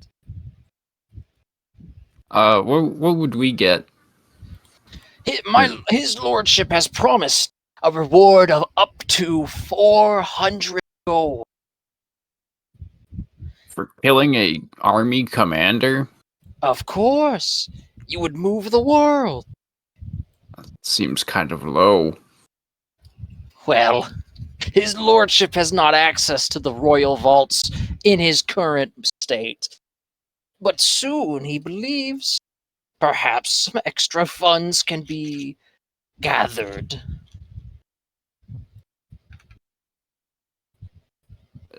What would we get? His lordship has promised a reward of up to 400 gold. For killing a army commander? Of course, you would move the world. Seems kind of low. Well, his lordship has not access to the royal vaults in his current state. But soon, he believes, perhaps some extra funds can be gathered.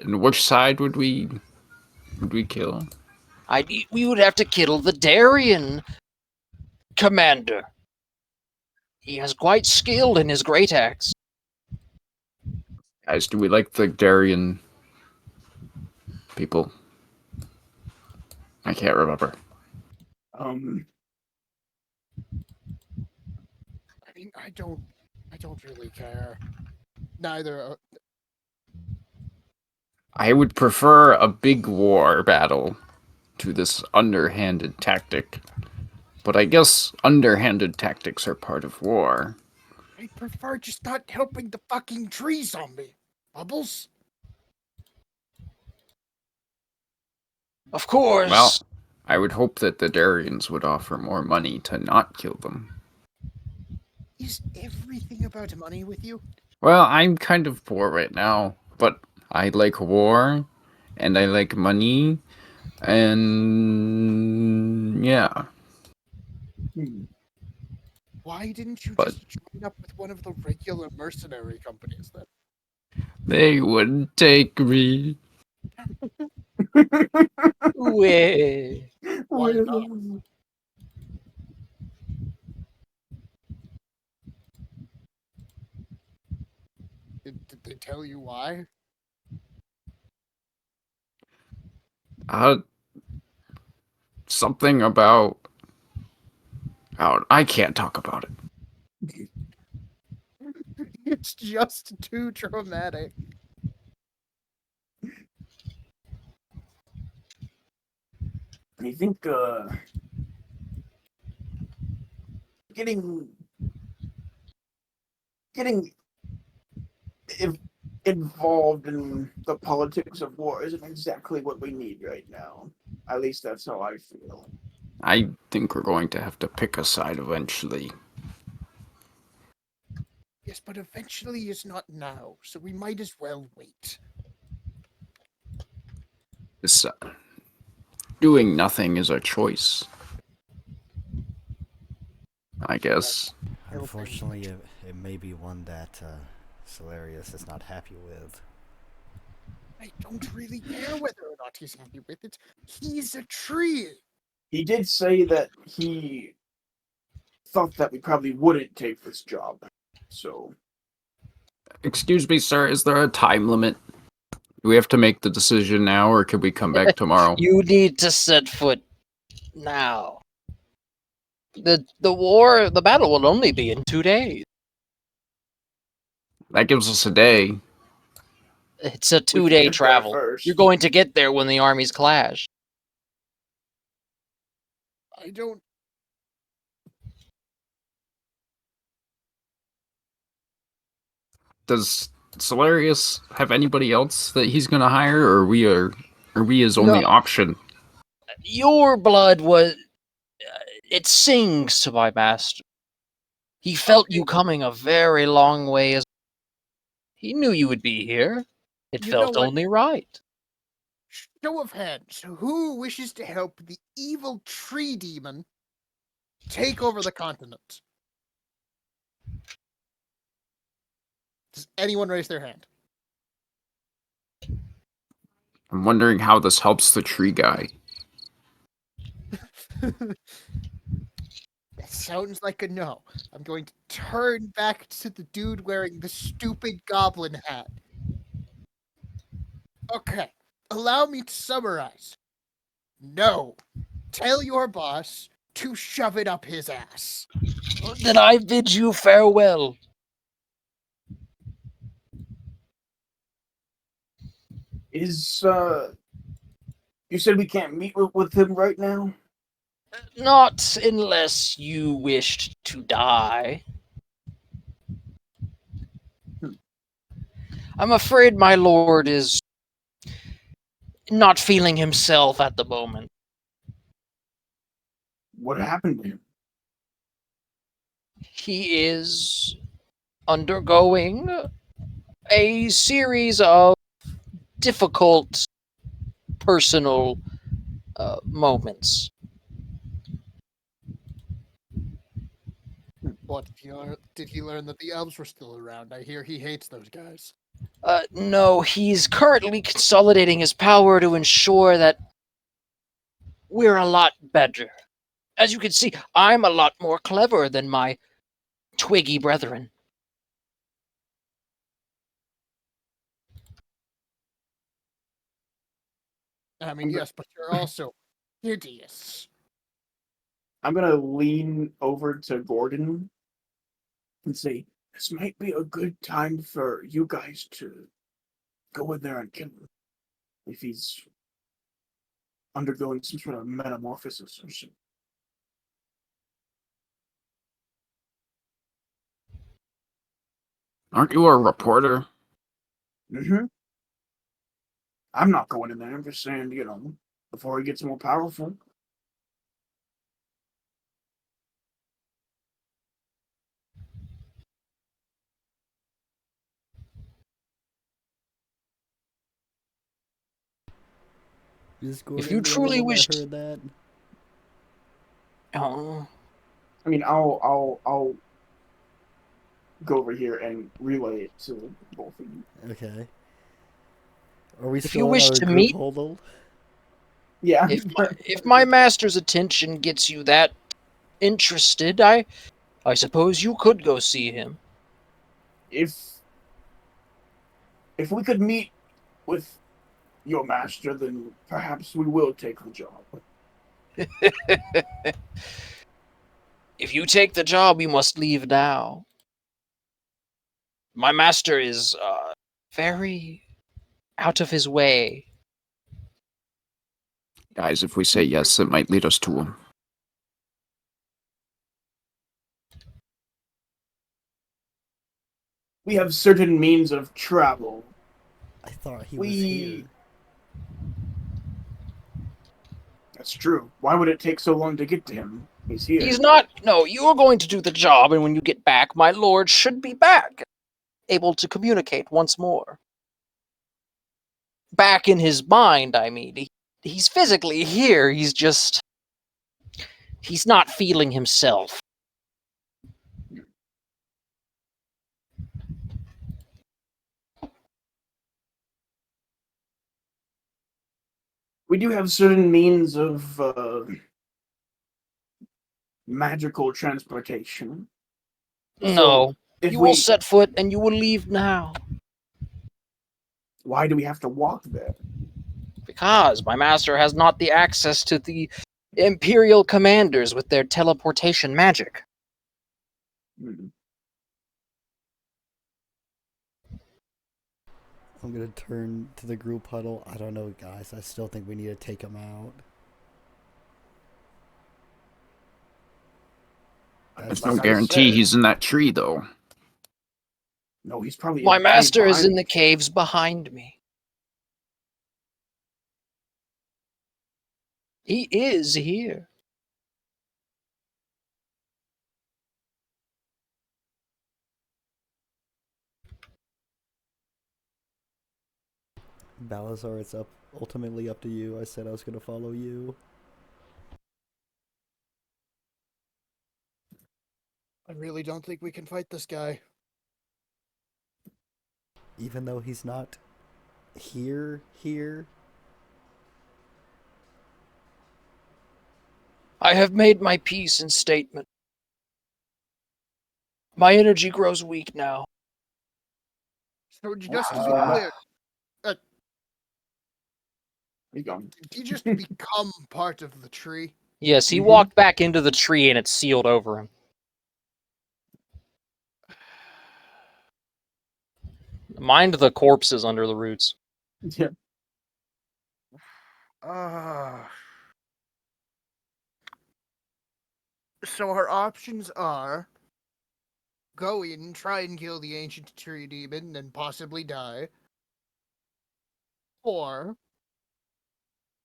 And which side would we kill? We would have to kill the Darien commander. He is quite skilled in his great axe. Guys, do we like the Darien people? I can't remember. I mean, I don't really care. Neither. I would prefer a big war battle to this underhanded tactic. But I guess underhanded tactics are part of war. I prefer just not helping the fucking tree zombie. Bubbles? Of course. Well, I would hope that the Darians would offer more money to not kill them. Is everything about money with you? Well, I'm kind of poor right now, but I like war, and I like money, and yeah. Why didn't you But- just join up with one of the regular mercenary companies then? They wouldn't take me. Wait. Why not? Did they tell you why? Something about... Oh, I can't talk about it. It's just too dramatic. I think, getting involved in the politics of war isn't exactly what we need right now. At least that's how I feel. I think we're going to have to pick a side eventually. Yes, but eventually is not now, so we might as well wait. This, doing nothing is a choice. I guess. Unfortunately, it may be one that Sullerus is not happy with. I don't really care whether or not he's happy with it. He's a tree. He did say that he thought that we probably wouldn't take this job. So, Excuse me, sir, is there a time limit? Do we have to make the decision now, or could we come back tomorrow? You need to set foot now. The battle will only be in 2 days. That gives us a day. It's a we can 2-day get there travel. first. You're going to get there when the armies clash. I don't. Does Sullerus have anybody else that he's gonna hire, or are we his only No. option? Your blood was... it sings to my master. He felt you coming a very long way. He knew you would be here. It You know felt what? only right. Show of hands. Who wishes to help the evil tree demon take over the continent? Does anyone raise their hand? I'm wondering how this helps the tree guy. That sounds like a no. I'm going to turn back to the dude wearing the stupid goblin hat. Okay, allow me to summarize. No. Tell your boss to shove it up his ass. Then I bid you farewell. Is, you said we can't meet with him right now? Not unless you wished to die. I'm afraid my lord is not feeling himself at the moment. What happened to him? He is undergoing a series of difficult personal moments. What did he learn that the elves were still around? I hear he hates those guys. No, he's currently consolidating his power to ensure that we're a lot better. As you can see, I'm a lot more clever than my twiggy brethren. I mean, yes, but you're also hideous. I'm gonna lean over to Gordon and say, this might be a good time for you guys to go in there and kill him. If he's undergoing some sort of metamorphosis or something. Aren't you a reporter? Mm-hmm. I'm not going in there. I'm just saying, before he gets more powerful. Is If Gordon you the only truly one wish that heard that? Oh, I mean, I'll go over here and relay it to both of you. Okay. Are we if still you in wish our to group meet, hold? Yeah. if my master's attention gets you that interested, I suppose you could go see him. if we could meet with your master, then perhaps we will take the job. If you take the job, you must leave now. My master is very out of his way. Guys, if we say yes, it might lead us to him. We have certain means of travel. I thought he was here. That's true. Why would it take so long to get to him? He's here. He's not. No, you're going to do the job, and when you get back, my lord should be back, able to communicate once more. Back in his mind, I mean. He's physically here, he's just... he's not feeling himself. We do have certain means of magical transportation. No. If You we will set foot, and you will leave now. Why do we have to walk there? Because my master has not the access to the Imperial commanders with their teleportation magic. Hmm. I'm gonna turn to the group huddle. I don't know, guys. I still think we need to take him out. There's Like no I guarantee said, he's in that tree, though. No, he's probably My in the cave master is behind in the caves behind me. He is here. Balasar, it's ultimately up to you. I said I was gonna follow you. I really don't think we can fight this guy. Even though he's not here. I have made my peace and statement. My energy grows weak now. So just to be clear, He's gone. did he just become part of the tree? Yes, he Mhm. walked back into the tree and it sealed over him. Mind the corpses under the roots. Yeah. So our options are go in, try and kill the ancient tree demon, and possibly die. Or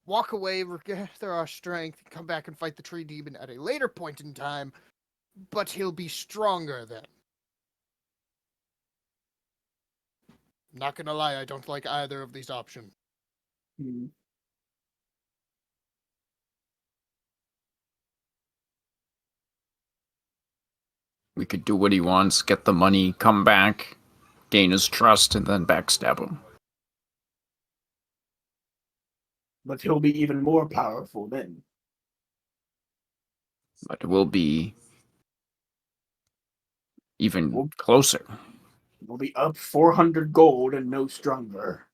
walk away, regather our strength, and come back and fight the tree demon at a later point in time, but he'll be stronger then. Not gonna lie, I don't like either of these options. Hmm. We could do what he wants, get the money, come back, gain his trust, and then backstab him. But he'll be even more powerful then. But it will be even Well- closer. We'll be up 400 gold and no stronger.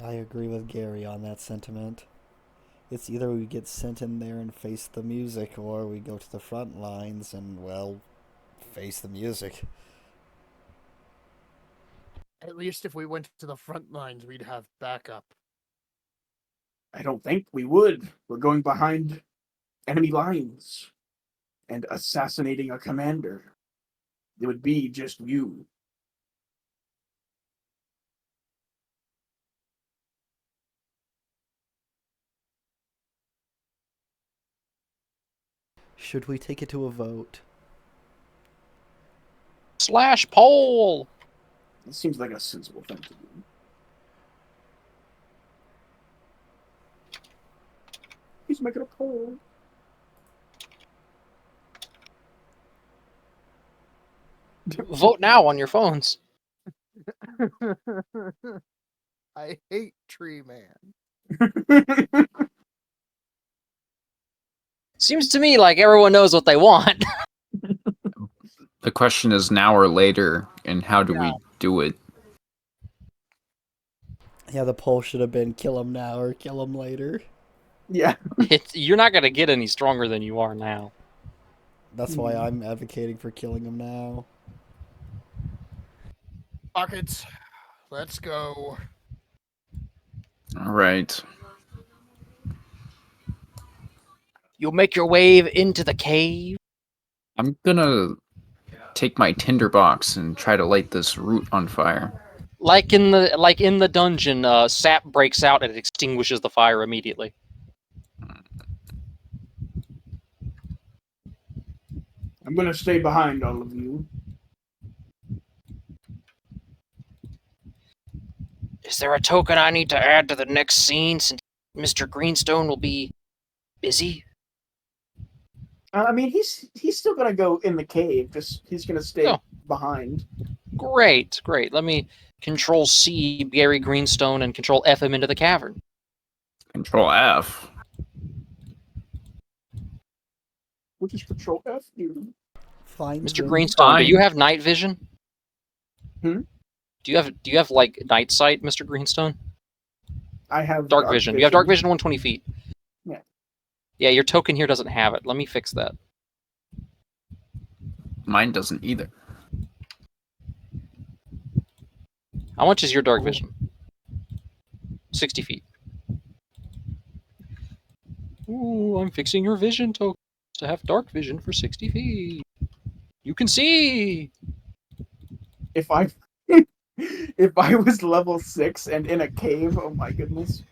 I agree with Garry on that sentiment. It's either we get sent in there and face the music, or we go to the front lines and, well, face the music. At least if we went to the front lines, we'd have backup. I don't think we would. We're going behind enemy lines and assassinating a commander. It would be just you. Should we take it to a vote? Slash pole! It seems like a sensible thing to do. He's making a poll. Vote now on your phones. I hate Tree Man. Seems to me like everyone knows what they want. The question is now or later, and how do we do it? Yeah, the poll should have been kill him now or kill him later. Yeah. You're not going to get any stronger than you are now. That's why I'm advocating for killing him now. Pockets, let's go. All right. You'll make your way into the cave. I'm gonna take my tinderbox and try to light this root on fire. Like in the dungeon, sap breaks out and it extinguishes the fire immediately. I'm gonna stay behind all of you. Is there a token I need to add to the next scene since Mr. Greenstone will be busy? I mean, he's still gonna go in the cave. Just he's gonna stay Oh. behind. Great. Let me Control C Garry Greenstone and Control F him into the cavern. Control F. What does Control F do? Find Mr. them. Greenstone, do Fine. you have night vision? Hmm? Do you have like night sight, Mr. Greenstone? I have Dark vision. You have dark vision 120 feet. Yeah. Yeah, your token here doesn't have it. Let me fix that. Mine doesn't either. How much is your dark vision? 60 feet. Ooh, I'm fixing your vision token to have dark vision for 60 feet. You can see! if I if I was level 6 and in a cave, oh my goodness.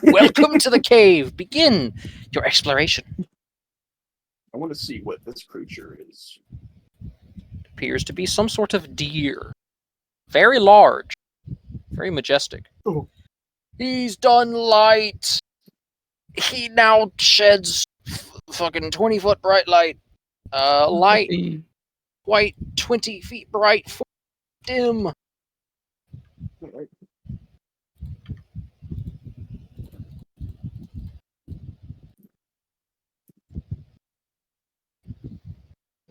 Welcome to the cave. Begin your exploration. I want to see what this creature is. Appears to be some sort of deer. Very large. Very majestic. Oh. He's done light. He now sheds fucking 20-foot bright light. Light, white, 20 feet bright, dim.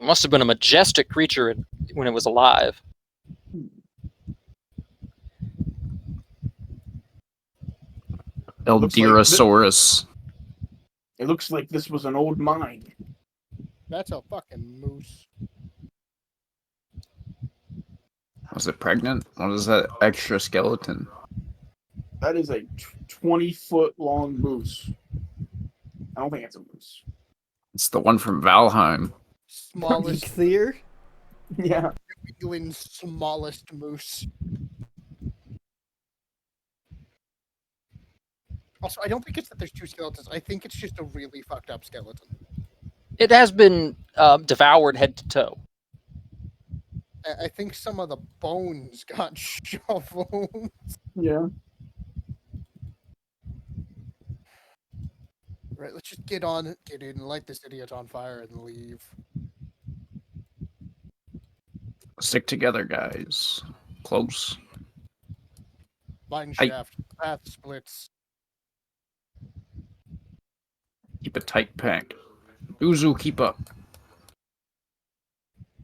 It must have been a majestic creature when it was alive. Elderosaurus. It looks like this was an old mine. That's a fucking moose. Was it pregnant? What is that extra skeleton? That is a 20-foot long moose. I don't think it's a moose. It's the one from Valheim. Smallest, Clear? Yeah. New England's smallest moose. Also, I don't think it's that there's two skeletons. I think it's just a really fucked up skeleton. It has been devoured head to toe. I think some of the bones got shoveled. Yeah. Right, let's just get in, light this idiot on fire, and leave. Stick together, guys. Close. Mine I- shaft, path splits. Keep it tight packed. Dúsù, keep up.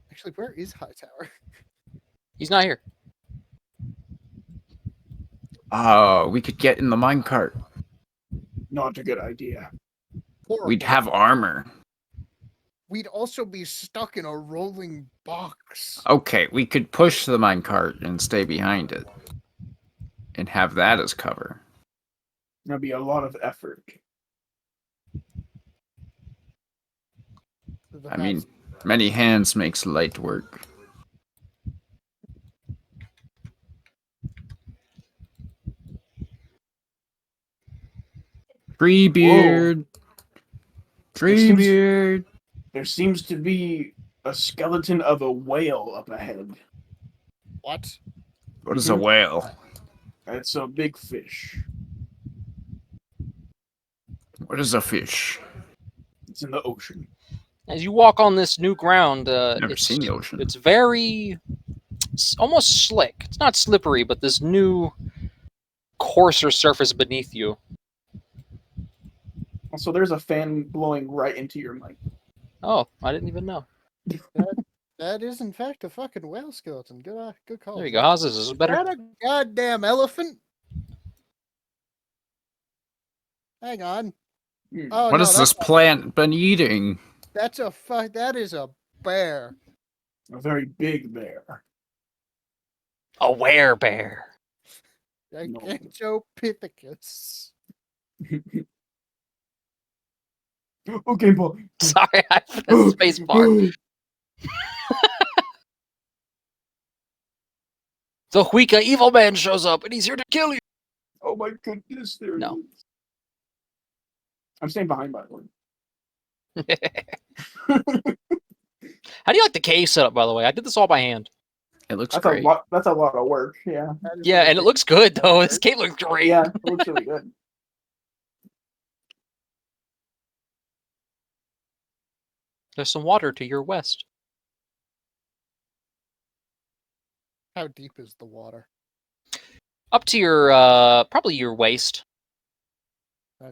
Actually, where is Hightower? He's not here. Oh, we could get in the minecart. Not a good idea. Horrible. We'd have armor. We'd also be stuck in a rolling box. Okay, we could push the minecart and stay behind it. And have that as cover. That'd be a lot of effort. I mean, many hands makes light work. Treebeard. Treebeard. There seems to be a skeleton of a whale up ahead. What? What is a whale? It's a big fish. What is a fish? It's in the ocean. As you walk on this new ground, Never seen the ocean. It's very, almost slick. It's not slippery, but this new, coarser surface beneath you. Also, there's a fan blowing right into your mic. Oh, I didn't even know. That is, in fact, a fucking whale skeleton. Good call. There you go. How's this? Is this better? Is that a goddamn elephant? Hang on. Oh, What no, has this plant been eating? That is a bear. A very big bear. A werebear. Gigantopithecus. Okay, Paul. Sorry, I put a space bar. The Huica evil man shows up and he's here to kill you. Oh my goodness, there No. it is. I'm staying behind, by the way. How do you like the cave setup, by the way? I did this all by hand. It looks That's great. a lot of work, yeah. Yeah, and it looks good, though. This cave looks great. Yeah, it looks really good. There's some water to your west. How deep is the water? Up to your, probably your waist.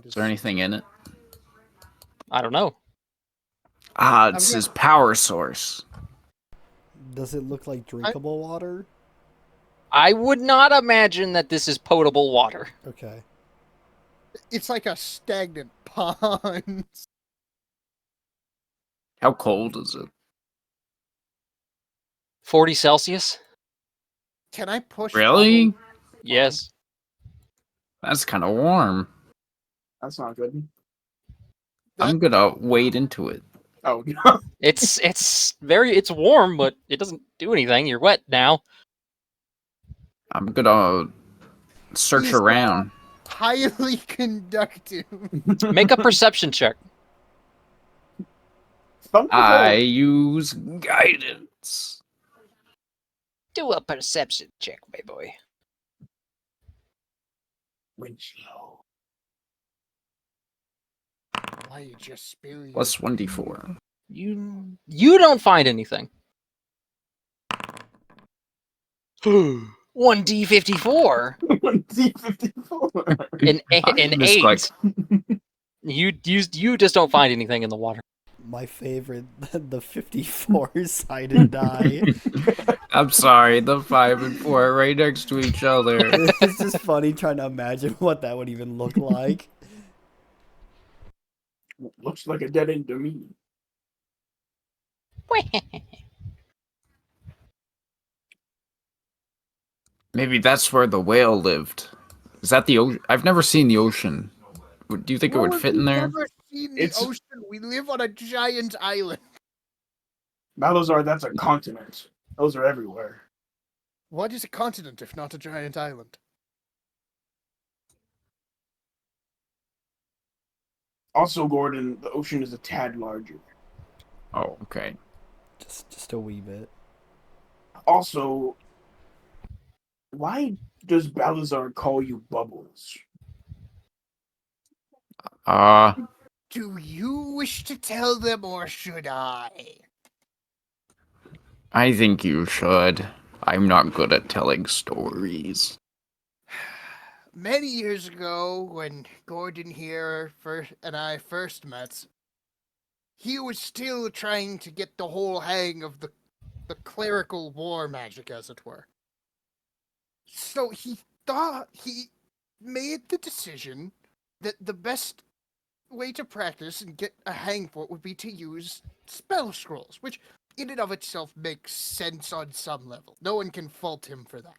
Is there anything in it? I don't know. Ah, it's his power source. Does it look like drinkable water? I would not imagine that this is potable water. Okay. It's like a stagnant pond. How cold is it? 40 Celsius? Can I push? Really? bubble? Yes. That's kind of warm. That's not good. I'm gonna wade into it. Oh no. It's warm, but it doesn't do anything. You're wet now. I'm gonna search He's around. highly conductive. Make a perception check. I use guidance. Do a perception check, my boy. Winslow. Why you just spill your Plus 1d4. You don't find anything. 1d54. 1d54. An Misclick. 8. You just don't find anything in the water. My favorite, the 54-sided die. I'm sorry, the 5 and 4 are right next to each other. It's just funny trying to imagine what that would even look like. Looks like a dead end to me. Maybe that's where the whale lived. Is that the ocean? I've never seen the ocean. Do you think it would fit in there? Never seen the ocean. We live on a giant island. Balasar, that's a continent. Those are everywhere. What is a continent if not a giant island? Also, Gordon, the ocean is a tad larger. Oh, okay. Just a wee bit. Also, why does Balasar call you Bubbles? Do you wish to tell them or should I? I think you should. I'm not good at telling stories. Many years ago, when Gordon here and I first met, he was still trying to get the whole hang of the clerical war magic, as it were. So he made the decision that the best way to practice and get a hang for it would be to use spell scrolls, which in and of itself makes sense on some level. No one can fault him for that.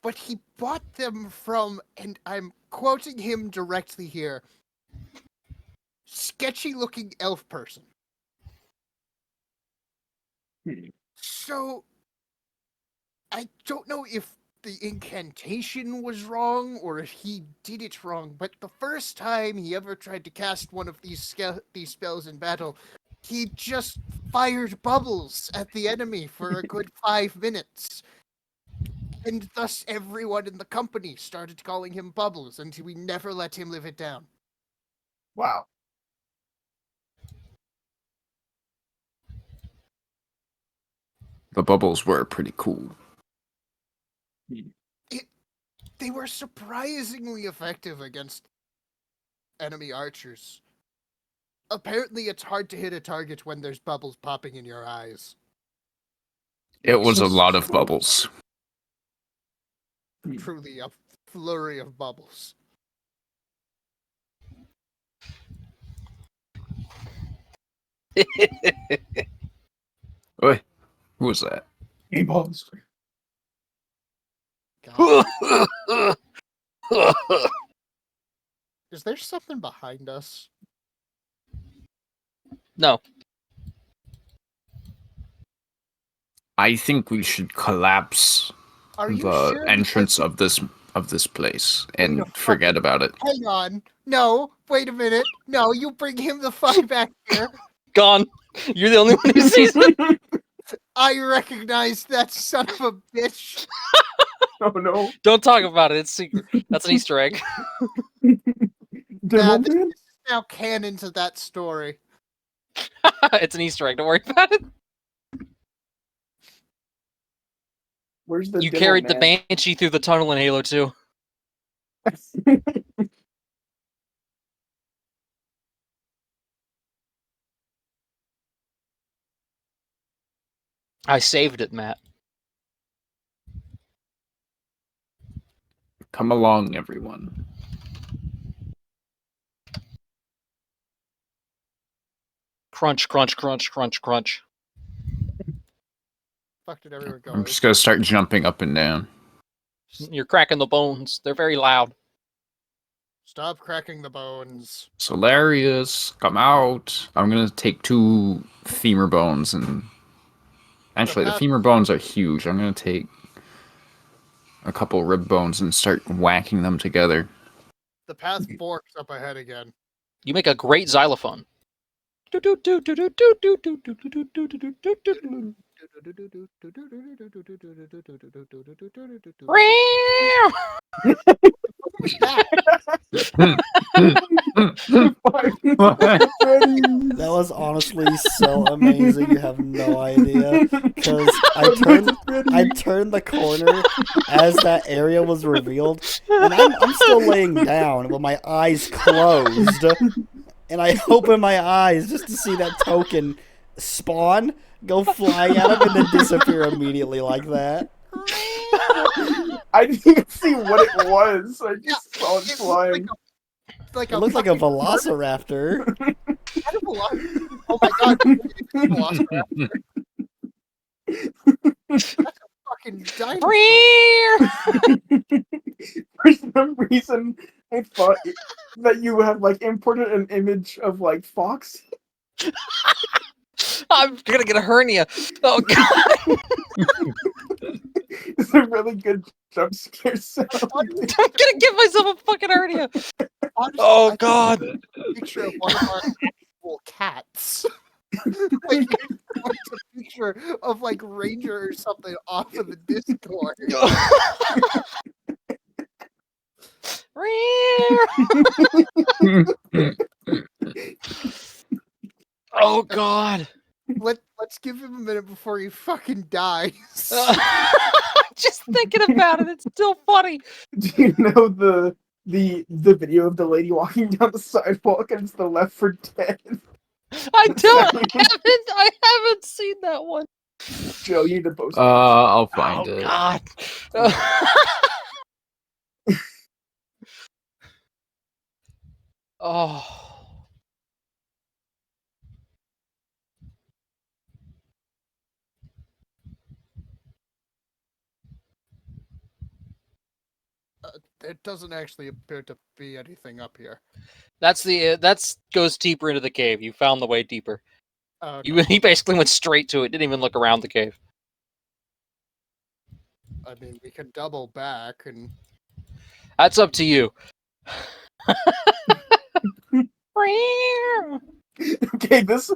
But he bought them from, and I'm quoting him directly here, sketchy-looking elf person. So, I don't know if the incantation was wrong or if he did it wrong, but the first time he ever tried to cast one of these spells in battle, he just fired bubbles at the enemy for a good 5 minutes. And thus everyone in the company started calling him Bubbles, and we never let him live it down. Wow. The bubbles were pretty cool. They were surprisingly effective against enemy archers. Apparently it's hard to hit a target when there's bubbles popping in your eyes. It was a lot of bubbles. Truly a flurry of bubbles. Wait, who was that? Hey, balls. God. Is there something behind us? No. I think we should collapse Are you the sure? entrance of this place and Wait a forget about it. Hang on. No, wait a minute. No, you bring him the fuck back here. Gone. You're the only one who sees it. I recognize that son of a bitch. Oh no. Don't talk about it. It's secret. That's an Easter egg. Nah, this is now canon to that story. It's an Easter egg. Don't worry about it. Where's the You devil carried the man? Banshee through the tunnel in Halo 2. I saved it, Matt. Come along, everyone. Crunch, crunch, crunch, crunch, crunch. Fuck did everyone go? I'm just gonna start jumping up and down. You're cracking the bones. They're very loud. Stop cracking the bones. Sullerus, come out. I'm gonna take 2 femur bones and... Actually, the femur bones are huge. I'm gonna take a couple rib bones and start whacking them together. The path forks up ahead again. You make a great xylophone. That was honestly so amazing. You have no idea. Because I turned the corner as that area was revealed, and I'm still laying down, but my eyes closed, and I open my eyes just to see that token spawn, go flying at him, and then disappear immediately like that. I didn't even see what it was. I just saw it flying. It looked like a velociraptor. Oh my god! Velociraptor. That's a fucking dinosaur. For some reason, I thought that you have like imported an image of like fox. I'm gonna get a hernia. Oh god! It's a really good jump scare sound. I'm gonna give myself a fucking hernia. Honestly, Oh I god! think a picture of one of our actual cats. Like, it's a picture of like Ranger or something off of the Discord. Oh god! Let's give him a minute before he fucking dies. Just thinking about it, it's still funny. Do you know the video of the lady walking down the sidewalk and it's the Left 4 Dead? I don't. I haven't seen that one. Joe, you need to post it. I'll find Oh it. god. Oh. There doesn't actually appear to be anything up here. That's goes deeper into the cave. You found the way deeper. Okay. He basically went straight to it. Didn't even look around the cave. I mean, we could double back and. That's up to you. Okay, this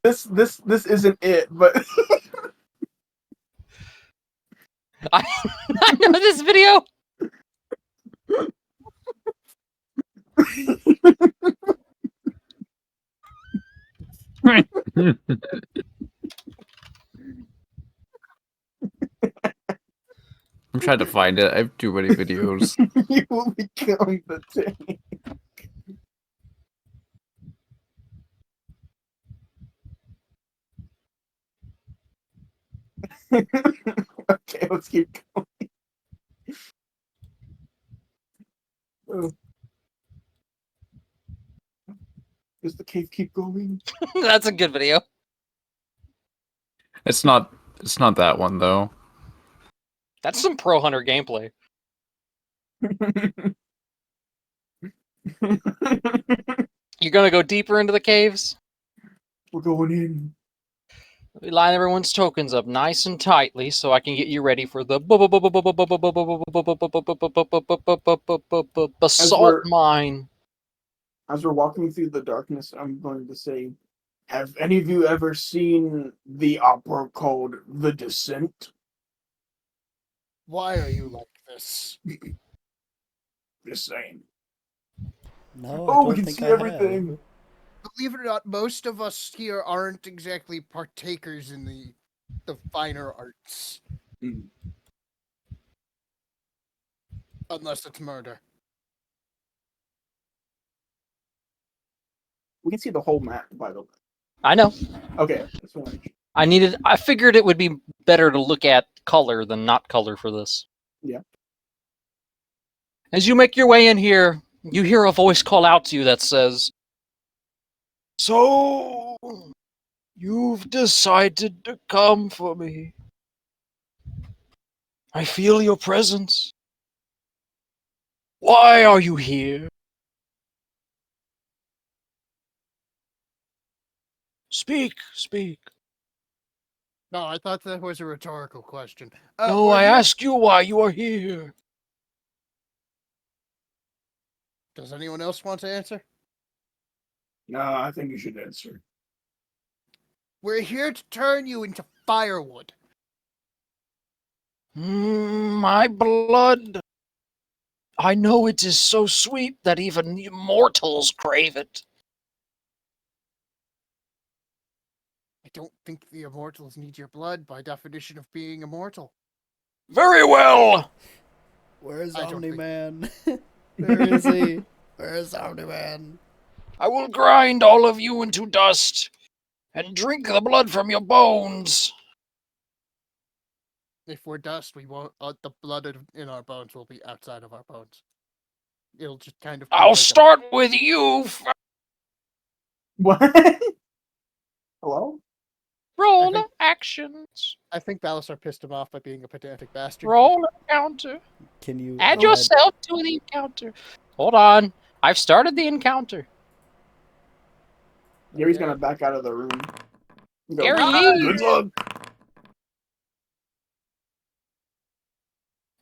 isn't it, but I know this video. I'm trying to find it. I have too many videos. you will become the tank. Okay, let's keep going. Oh. Does the cave keep going? That's a good video. It's not that one though. That's some Pro Hunter gameplay. You're gonna go deeper into the caves? We're going in. Let me line everyone's tokens up nice and tightly so I can get you ready for the basalt mine. As we're walking through the darkness, I'm going to say, have any of you ever seen the opera called The Descent? Why are you like this? Just saying. No, Oh, I we don't can think see I everything. have. Believe it or not, most of us here aren't exactly partakers in the finer arts. Mm. Unless it's murder. We can see the whole map, by the way. I know. Okay, that's one. I figured it would be better to look at color than not color for this. Yeah. As you make your way in here, you hear a voice call out to you that says, "So, you've decided to come for me. I feel your presence. Why are you here? Speak, speak. No, I thought that was a rhetorical question. No, we're I here- ask you why you are here. Does anyone else want to answer? No, I think you should answer. We're here to turn you into firewood. My blood. I know it is so sweet that even mortals crave it. I don't think the immortals need your blood by definition of being immortal. Very well. Where's I don't Omni-Man? Where is he? Where's Omni-Man? I will grind all of you into dust and drink the blood from your bones. If we're dust, we won't. The in our bones will be outside of our bones. It'll just kind of. I'll start with you. What? Hello? Roll think- actions. I think Balasar pissed him off by being a pedantic bastard. Roll encounter. Can you Add yourself to the encounter. Hold on. I've started the encounter. Gary's gonna back out of the room. Go, Garry, good luck.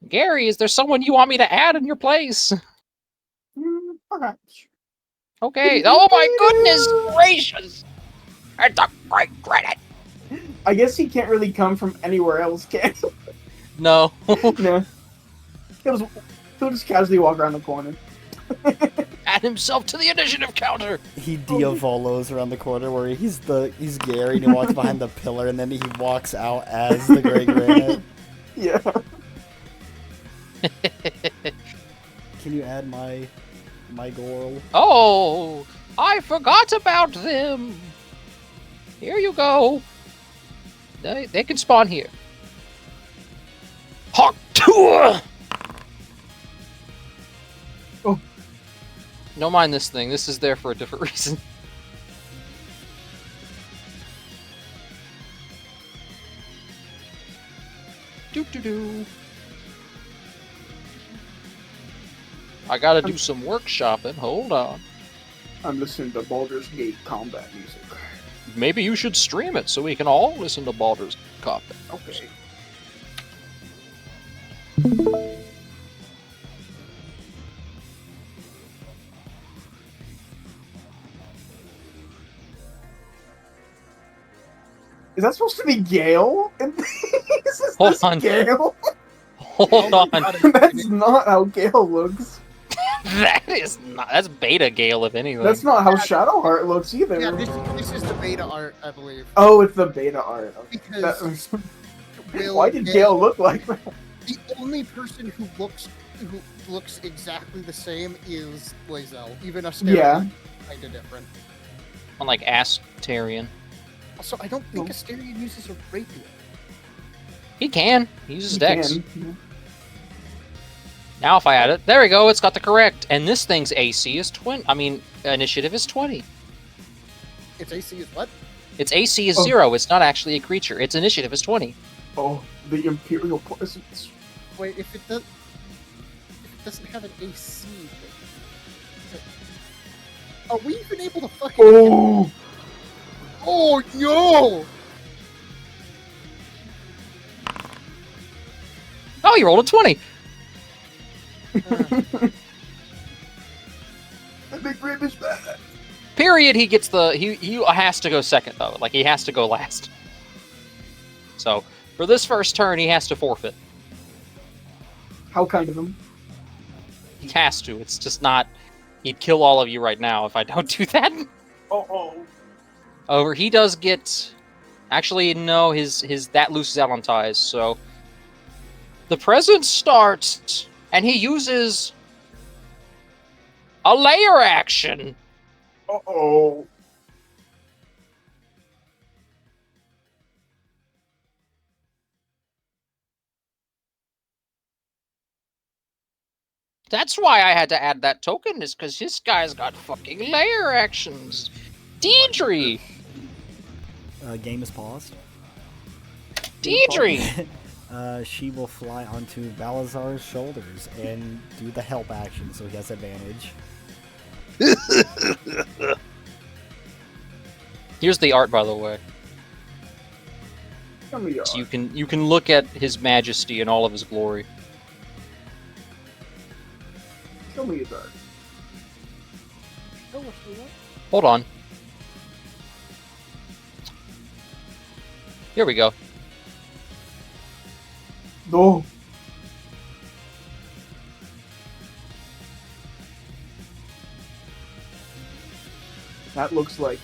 Garry, is there someone you want me to add in your place? Perhaps. Okay. Oh my goodness gracious! It's a Grey Granite. I guess he can't really come from anywhere else, can he? No. No. He'll just casually walk around the corner. Add himself to the initiative counter. He Diavolos around the corner where he's Garry and he walks behind the pillar and then he walks out as the Grey Granite. Yeah. Can you add my girl? Oh, I forgot about them. Here you go. They can spawn here. Hawthorn! Oh. Don't mind this thing. This is there for a different reason. Doo-doo-doo. I gotta do some workshopping. Hold on. I'm listening to Baldur's Gate combat music. Maybe you should stream it so we can all listen to Baldur's combat. Okay. Is that supposed to be Gale? Is Hold this on. Gale? Hold on. That's not how Gale looks. That's beta Gale, if anything. That's not how Shadowheart looks either. Yeah, this is the beta art, I believe. Oh, it's the beta art. Because Why did Gale look like that? The only person who looks exactly the same is Blazel. Even Asterion Yeah. is kind of different. Unlike Asterion. Also, I don't think Asterion uses a rapier. He can. He uses You Dex. can. Now if I add it, there we go, it's got the correct. And this thing's AC is 20. I mean, initiative is 20. Its AC is what? Its AC is Oh. 0. It's not actually a creature. Its initiative is 20. Oh, the Imperial presence. Wait, if it doesn't have an AC, are we even able to fucking? Oh! Oh no! Oh, you rolled a 20. The big rib is bad. Period. He gets he has to go second though. Like he has to go last. So for this first turn, he has to forfeit. How kind of him. He has to. It's just not. He'd kill all of you right now if I don't do that. Oh. Over. He does get. Actually, no. His that loses out on ties. So the present starts, and he uses a layer action. Oh. That's why I had to add that token, is because this guy's got fucking layer actions. Deirdre! Game is paused. Deirdre! She will fly onto Balasar's shoulders and do the help action, so he has advantage. Here's the art, by the way. Show me your So art. you can look at his majesty in all of his glory. Show me your art. Hold on. Here we go. Oh. That looks like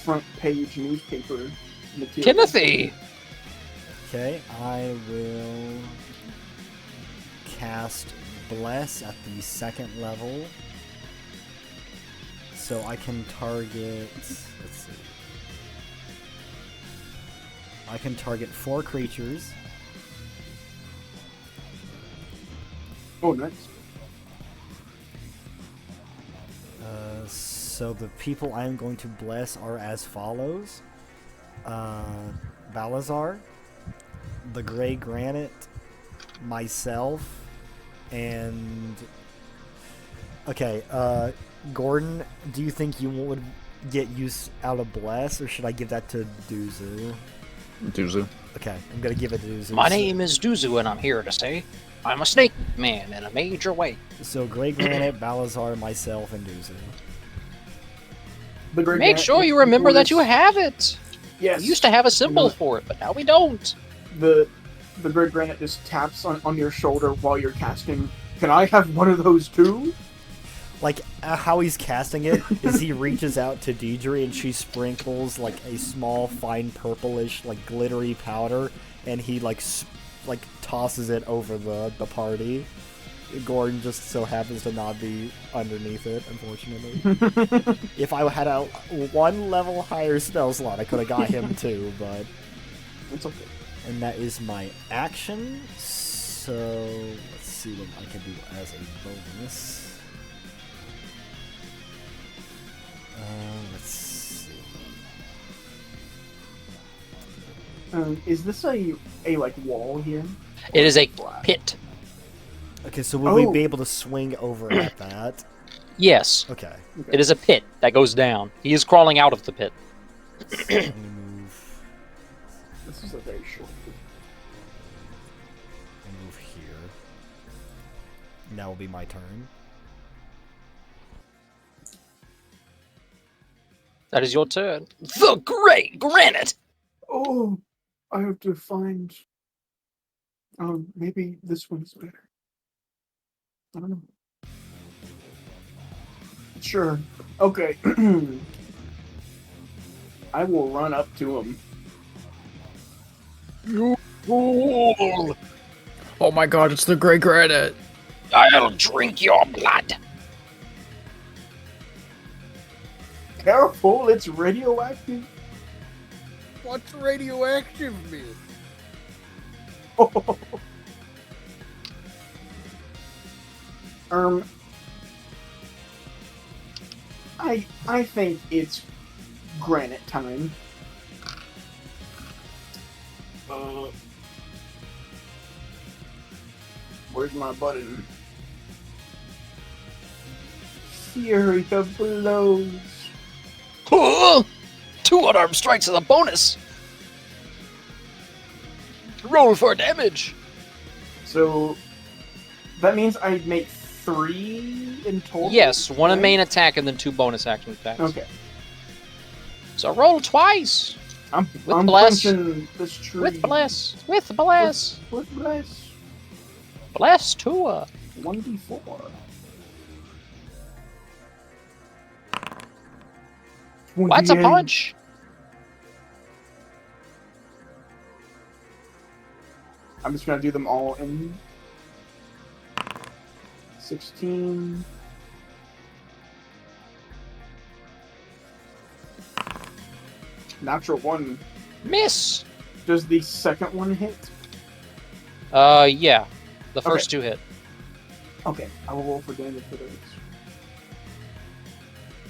front page newspaper material. Kennothy! Okay, I will cast Bless at the 2nd level. So I can target, let's see. I can target 4 creatures. Oh, nice. So the people I am going to bless are as follows. Balasar, the Grey Granite, myself, and... Okay, Gordon, do you think you would get use out of Bless, or should I give that to Dúsù? Dúsù. Okay, I'm gonna give it to Dúsù. My name is Dúsù, and I'm here to say I'm a snake man in a major way. So Grey Granite, Balasar, myself, and Dúsù. The Grey Make Granite sure you is remember that you equals- have it. Yes. We used to have a symbol for it, but now we don't. The Grey Granite just taps on your shoulder while you're casting. Can I have one of those too? Like, how he's casting it is he reaches out to Deirdre and she sprinkles, like, a small, fine purplish, like, glittery powder, and he, like, tosses it over the party. Gordon just so happens to not be underneath it, unfortunately. If I had a 1 level higher spell slot, I could have got him too, but... It's okay. And that is my action, so let's see what I can do as a bonus. Let's see. Is this a like wall here? It is a pit. Okay, so will we Oh. be able to swing over at that? Yes, Okay. it is a pit that goes down. He is crawling out of the pit. So I'm gonna move. This is a very short. I'll move here. Now will be my turn. That is your turn. The Grey Granite! Oh, I have to find. Maybe this one's better. I don't know. Sure. Okay. I will run up to him. You fool! Oh my god, it's the Grey Granite! I'll drink your blood. Careful, it's radioactive. What's radioactive mean? I think it's granite time. Where's my button? Fury of blows. Oh, 2 unarmed strikes as a bonus. Roll for damage. So that means I make 3 in total. Yes, 1 a right? main attack and then 2 bonus action attacks. Okay. So roll twice. I'm bless. punching this tree. With bless. With bless. With bless. Bless Tua. 1d4. What's a 28. punch? I'm just gonna do them all in 16. Natural 1. Miss. Does the second one hit? Yeah. The first 2 hit. Okay, I will roll for damage for those.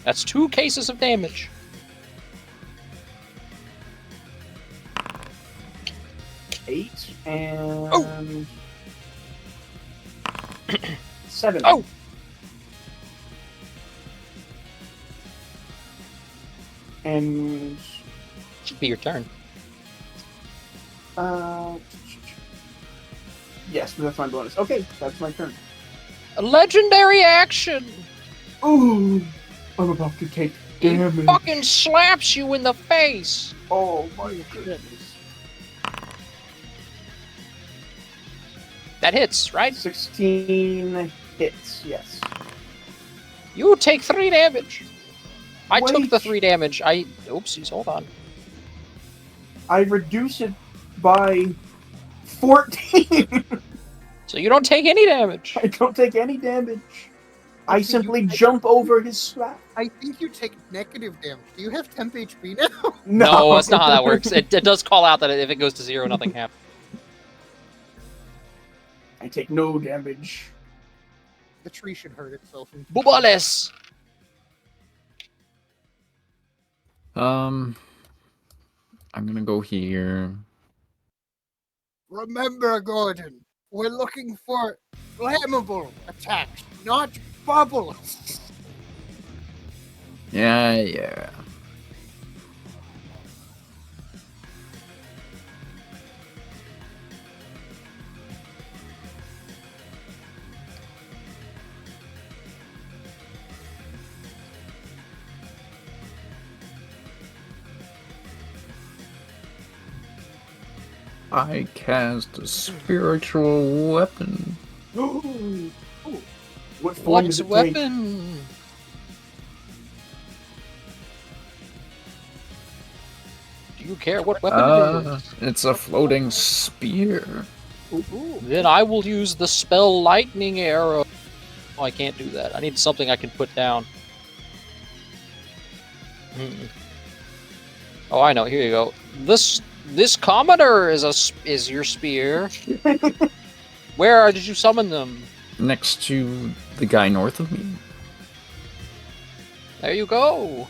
That's 2 cases of damage. 8 and 7. Oh! And Should be your turn. yes, that's my bonus. Okay, that's my turn. A legendary action. Ooh, I'm about to take He damage. fucking slaps you in the face. Oh my goodness. That hits, right? 16 hits, yes. You take 3 damage. I took Wait. the 3 damage. Oopsies, hold on. I reduce it by 14. So you don't take any damage. I don't take any damage. I Okay, simply you- jump over his slap. I think you take negative damage. Do you have temp HP now? No, that's not how that works. It does call out that if it goes to 0, nothing happens. I take no damage. The tree should hurt itself. Bubales! I'm gonna go here. Remember, Gordon, we're looking for flammable attacks, not bubbles. Yeah. I cast a spiritual weapon. Ooh. What form does What's it take? weapon? Do you care what weapon it is? It's a floating spear. Ooh. Then I will use the spell lightning arrow. Oh, I can't do that. I need something I can put down. Oh, I know. Here you go. This commoner is your spear. Where did you summon them? Next to the guy north of me. There you go.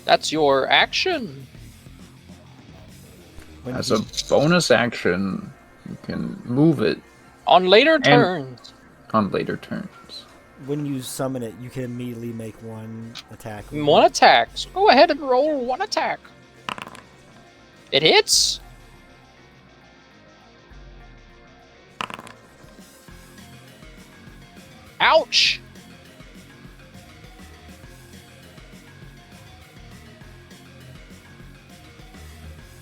That's your action. When As you, a bonus action, you can move it On later turns. on later turns. when you summon it, you can immediately make one attack. with One it. attack. So go ahead and roll one attack. It hits. Ouch.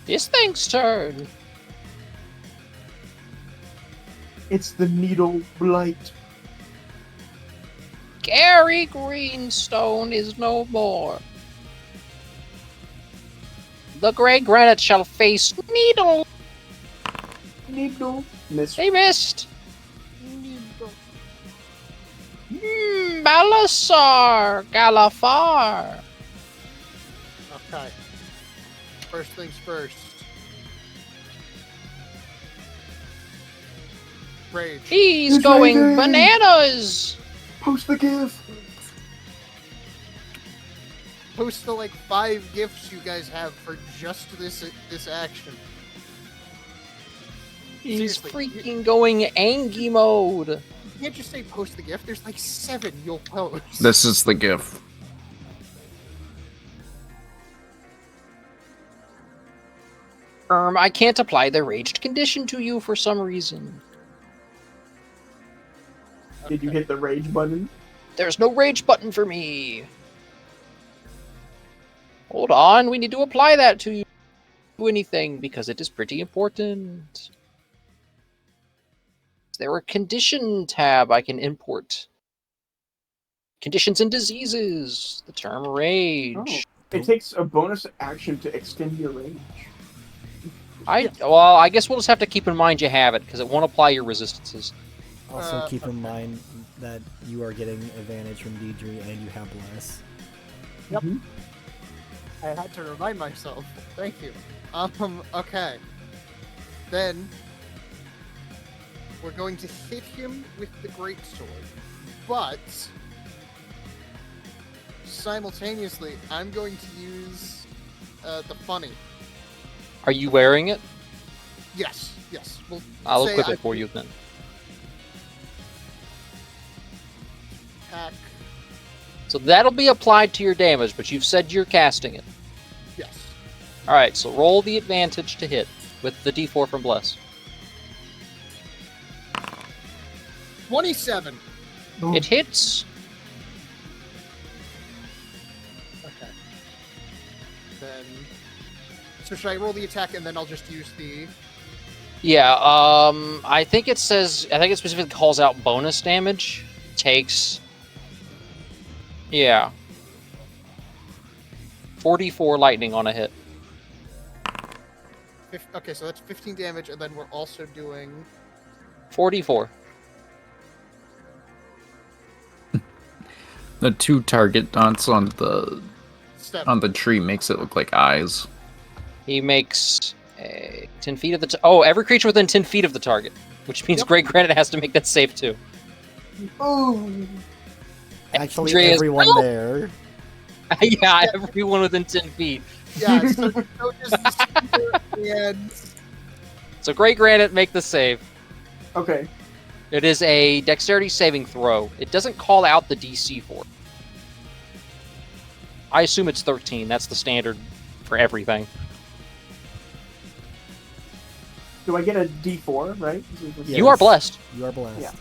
This thing's turn. It's the needle blight. Garry Greenstone is no more. The Grey Granite shall face Needle. Needle. Miss. They missed. Balasar, Galafar. Okay. First things first. Rage. He's It's going raining. bananas. Post the gift. Post the like 5 gifts you guys have for just this action. He's Seriously, freaking going Angie mode. You can't just say post the gift. There's like 7 you'll post. This is the gift. I can't apply the raged condition to you for some reason. Did you hit the rage button? There's no rage button for me. Hold on, we need to apply that to you. Do anything because it is pretty important. Is there a condition tab I can import? Conditions and diseases. The term rage. Oh. It takes a bonus action to extend your range. Well, I guess we'll just have to keep in mind you have it because it won't apply your resistances. Also, keep in mind that you are getting advantage from Deirdre and you have less. Yep. I had to remind myself. Thank you. Okay. Then we're going to hit him with the greatsword, but simultaneously, I'm going to use the funny. Are you wearing it? Yes. We'll I'll say equip I- it for you then. attack. So that'll be applied to your damage, but you've said you're casting it. Yes. Alright, so roll the advantage to hit with the d4 from Bless. 27. It hits. Okay. Then. So should I roll the attack and then I'll just use the. Yeah, I think it specifically calls out bonus damage. Takes. Yeah. 44 lightning on a hit. Okay, so that's 15 damage, and then we're also doing. 44. The 2 target dots on the 7. tree makes it look like eyes. He makes 10 feet of the. Every creature within 10 feet of the target, which means Yep. Grey Granite has to make that save too. Oh. Actually, Andreas- everyone No! there. Yeah, everyone within 10 feet. Yeah, so just and So Grey Granite, make the save. Okay. It is a dexterity saving throw. It doesn't call out the DC for it. I assume it's 13. That's the standard for everything. Do I get a D4, right? Yes. You are blessed. You are blessed. Yeah.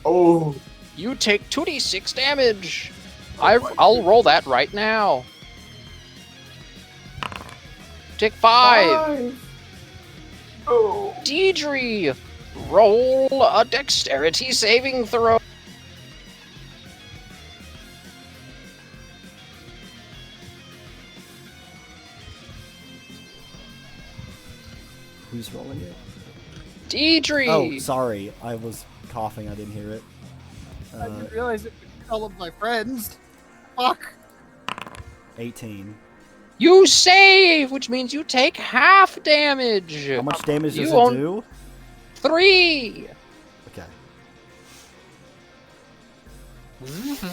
Oh. You take 2d6 damage. I'll roll that right now. Take 5. Oh. Deirdre, roll a dexterity saving throw. Who's rolling it? Deirdre. Oh, sorry. I was coughing. I didn't hear it. I didn't realize it was all of my friends. Fuck. 18. You save, which means you take half damage. How much damage does You it own- do? 3. Okay.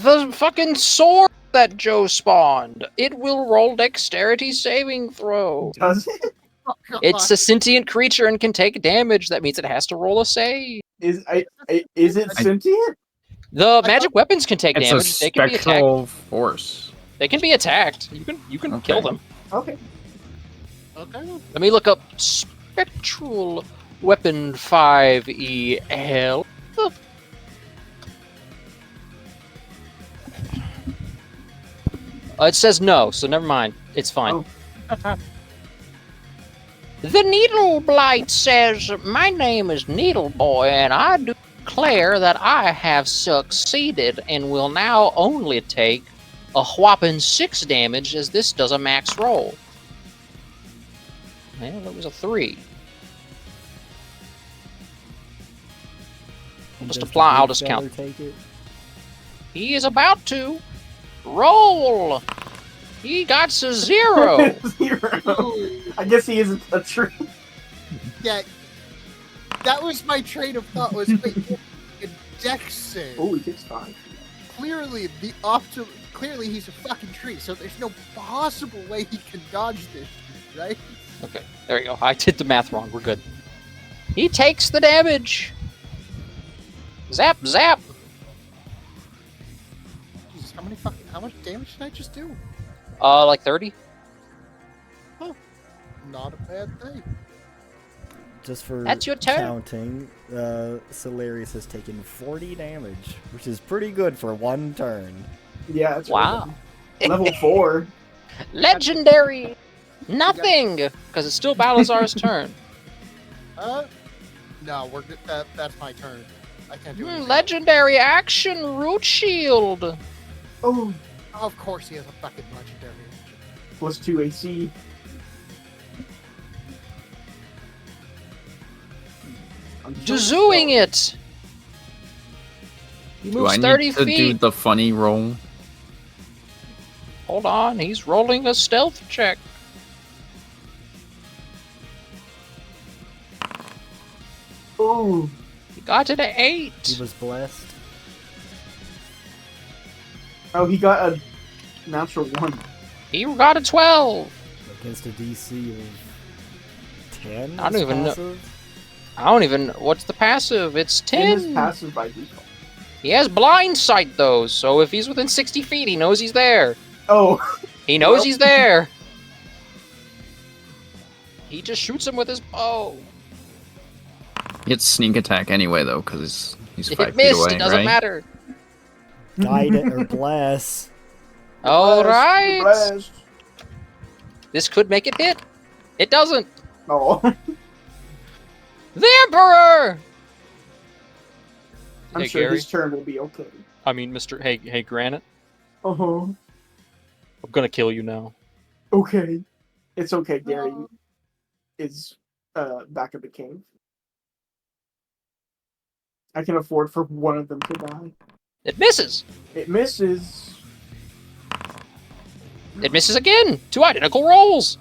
The fucking sword that Joe spawned. It will roll dexterity saving throw. Does it? Oh, God. It's a sentient creature and can take damage. That means it has to roll a save. Is it sentient? The magic weapons can take It's damage. a They can be attacked. spectral force. They can be attacked. You can Okay. kill them. Okay. Okay. Let me look up spectral weapon 5EL. It says no, so never mind. It's fine. Oh. The Needle Blight says, "My name is Needle Boy, and I declare that I have succeeded and will now only take a whopping 6 damage, as this does a max roll." Well, that was a 3. Does the I'll big just feller count. Take it? He is about to roll. He got a 0. 0. I guess he isn't a tree. Yeah. That was my train of thought. Was wait, a dex save. Oh, he takes 5. Clearly, clearly he's a fucking tree. So there's no possible way he can dodge this shit, right? Okay, there you go. I did the math wrong. We're good. He takes the damage. Zap, zap. Jesus, how much damage did I just do? Like 30. Not a bad thing. Just for That's your turn. counting, Sullerus has taken 40 damage, which is pretty good for one turn. Yeah, that's Wow. right. Level 4. Legendary. Nothing, because it's still Balasar's turn. No, that's my turn. I can't do anything. Legendary action, root shield. Oh, Of course he has a fucking legendary action. plus 2 AC. Dúsùing it. He Do moves I 30 need to do feet. the funny roll? Hold on, he's rolling a stealth check. Oh, He got it at He 8. was blessed. oh, he got a natural 1. He got a 12. Against a DC of 10? I don't is even know. passive? I don't even. What's the passive? It's 10 is 10. passive by default. He has blind sight, though, so if he's within 60 feet, he knows he's there. Oh. He knows he's there. He just shoots him with his bow. It's sneak attack anyway, though, because he's 5 It feet missed, away, it doesn't right? matter. Guide it or bless. Alright. Blast. This could make it hit. It doesn't. Oh. The Emperor! I'm Hey, sure Garry. his turn will be okay. I mean, Mr. Hey, Granite. Uh-huh. I'm gonna kill you now. Okay. It's okay, Gary is back at the cave. I can afford for one of them to die. It misses. It misses. It misses again. 2 identical rolls.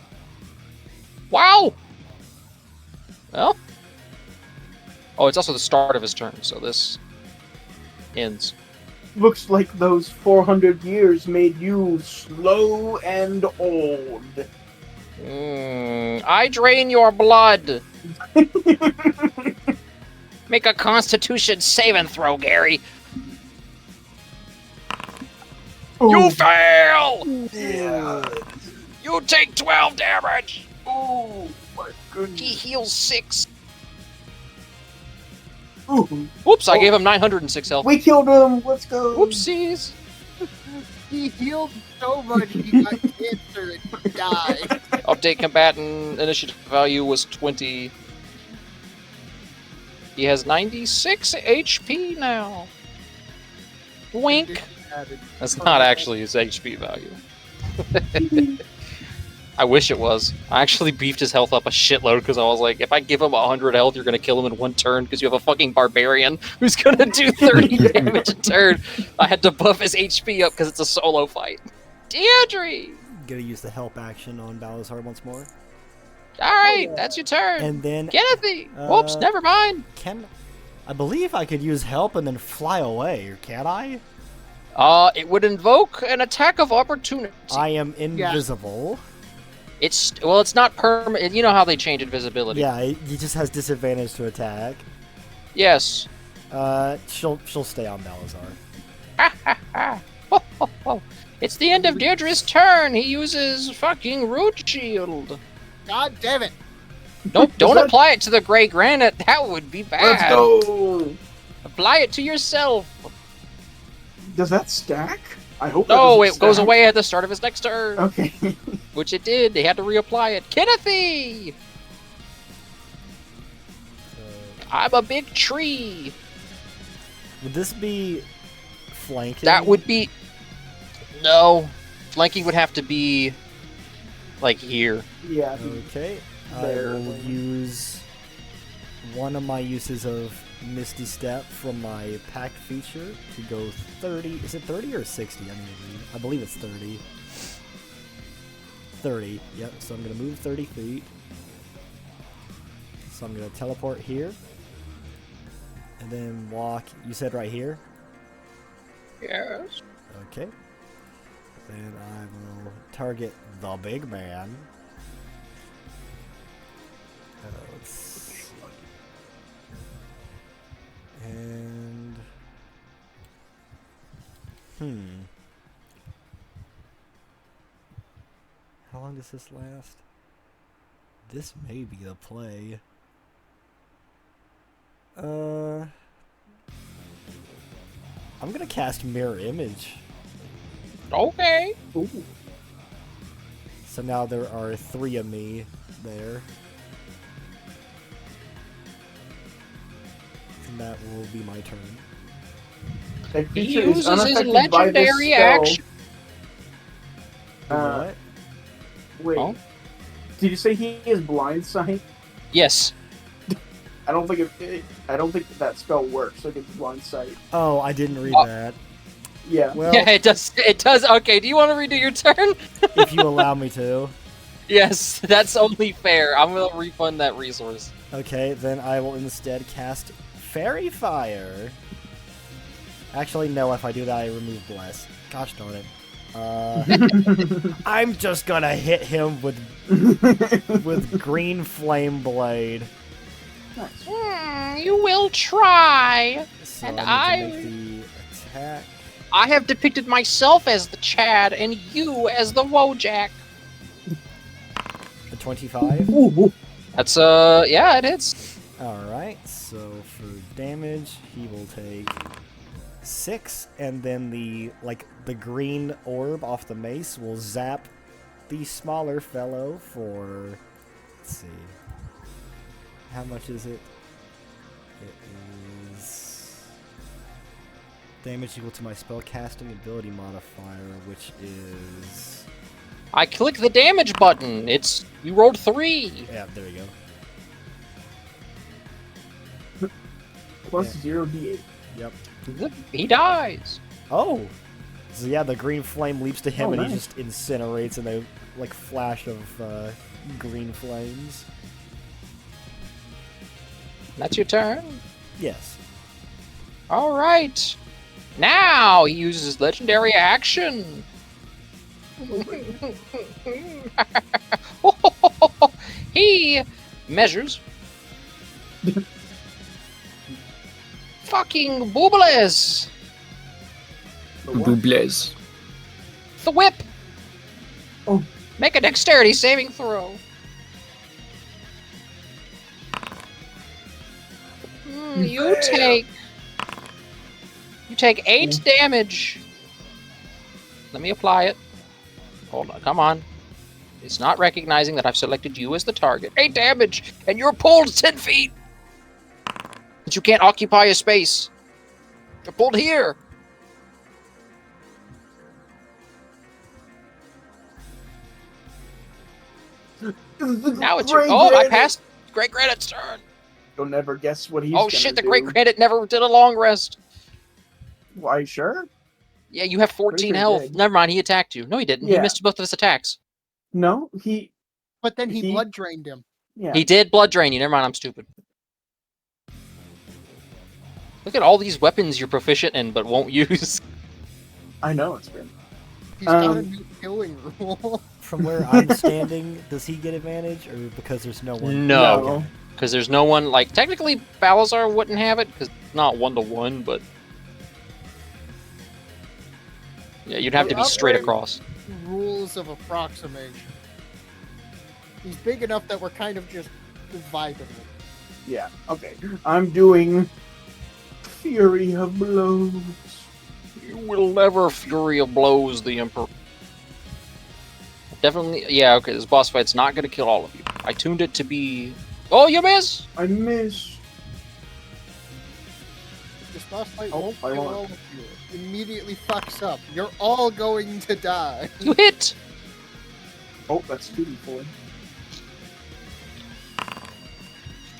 Wow. Well. Oh, it's also the start of his turn, so this ends. Looks like those 400 years made you slow and old. I drain your blood. Make a Constitution saving throw, Garry. You fail! Yeah. You take 12 damage! Oh my He goodness. heals 6. Ooh. Whoops, I Oh. gave him 906 health. We killed him. Let's go. Whoopsies. He healed so much he got cancer and died. Update combatant initiative value was 20. He has 96 HP now. Wink. That's not actually his HP value. I wish it was. I actually beefed his health up a shitload because I was like, if I give him 100 health, you're going to kill him in one turn because you have a fucking barbarian who's going to do 30 damage a turn. I had to buff his HP up because it's a solo fight. Deirdre! Gonna use the help action on Balasar once more. Alright, that's your turn. And then Kennothy! Whoops, never mind. I believe I could use help and then fly away, or can I? It would invoke an attack of opportunity. I am invisible. It's not permanent. You know how they change invisibility. Yeah, he just has disadvantage to attack. Yes. She'll stay on Balasar. It's the end of Deirdre's turn. He uses fucking root shield. God damn it! Nope, don't that- apply it to the Grey Granite. That would be bad. Let's go. Apply it to yourself. Does that stack? I hope. that No, doesn't it goes stack. away at the start of his next turn. Okay. Which it did. They had to reapply it. Kennothy! I'm a big tree. Would this be flanking? That would be... No. Flanking would have to be... like here. Yeah. Okay. I There. will use one of my uses of Misty Step from my pack feature to go 30. Is it 30 or 60? I believe it's 30. 30. Yep. So I'm gonna move 30 feet. So I'm gonna teleport here, and then walk. You said right here. Yes. Okay. Then I will target the big man. Let's see. And how long does this last? This may be the play. I'm gonna cast Mirror Image. Okay. Ooh. So now there are 3 of me there. And that will be my turn. That He creature is uses his unaffected by this legendary spell. action. What? Wait. Oh? Did you say he is blind sight? Yes. I don't think I don't think that spell works against blind sight. Oh, I didn't read that. Yeah. Well, Yeah, it does. It does. Okay, do you want to redo your turn? if you allow me to. Yes, that's only fair. I'm going to refund that resource. Okay, then I will instead cast Fairy Fire. Actually, no, if I do that, I remove Bless. Gosh darn it. I'm just gonna hit him with Green Flame Blade. You will try. So And I need to I- make the I have depicted myself as the Chad and you as the Wojak. A 25. Ooh. That's yeah, it is. Alright, so for damage, he will take 6, and then the green orb off the mace will zap the smaller fellow for, let's see, how much is it? It is damage equal to my spellcasting ability modifier, which is, I click the damage button. You rolled 3. yeah, there you go. Plus 0d8. Yep. He dies. Oh! So yeah, the green flame leaps to him Oh, and he nice. just incinerates in a flash of green flames. That's your turn. Yes. All right. Now he uses his legendary action. He measures. Fucking boobles. Boobles. The whip. Oh. Make a dexterity saving throw. You take 8 damage. Let me apply it. Hold on, come on. It's not recognizing that I've selected you as the target. 8 damage, and you're pulled 10 feet. But you can't occupy a space. You're pulled here. Now it's your... Grey Oh, I Granite. passed Grey Granite's turn. You'll never guess what he's Oh gonna shit, the do. Grey Granite never did a long rest. Why, sure? Yeah, you have 14 Pretty health. good. Never mind, he attacked you. No, he didn't. He Yeah. missed both of his attacks. No, But then he He- blood drained him. yeah. He did blood drain you. Never mind, I'm stupid. Look at all these weapons you're proficient in but won't use. I know, it's good. He's got a Um, new killing rule. From where I'm standing, does he get advantage, or because there's no one? No. Because there's no one, like, technically Balasar wouldn't have it, because not 1-to-1, but... Yeah, you'd have to be straight across. Rules of approximation. He's big enough that we're kind of just vibing. Yeah, okay. I'm doing Fury of Blows. You will never Fury of Blows the Emperor. Definitely, yeah, okay, this boss fight's not going to kill all of you. I tuned it to be... Oh, you miss! I miss. This boss fight Oh, won't I kill won. all of you. Immediately fucks up. You're all going to die. You hit! Oh, that's 2d4. You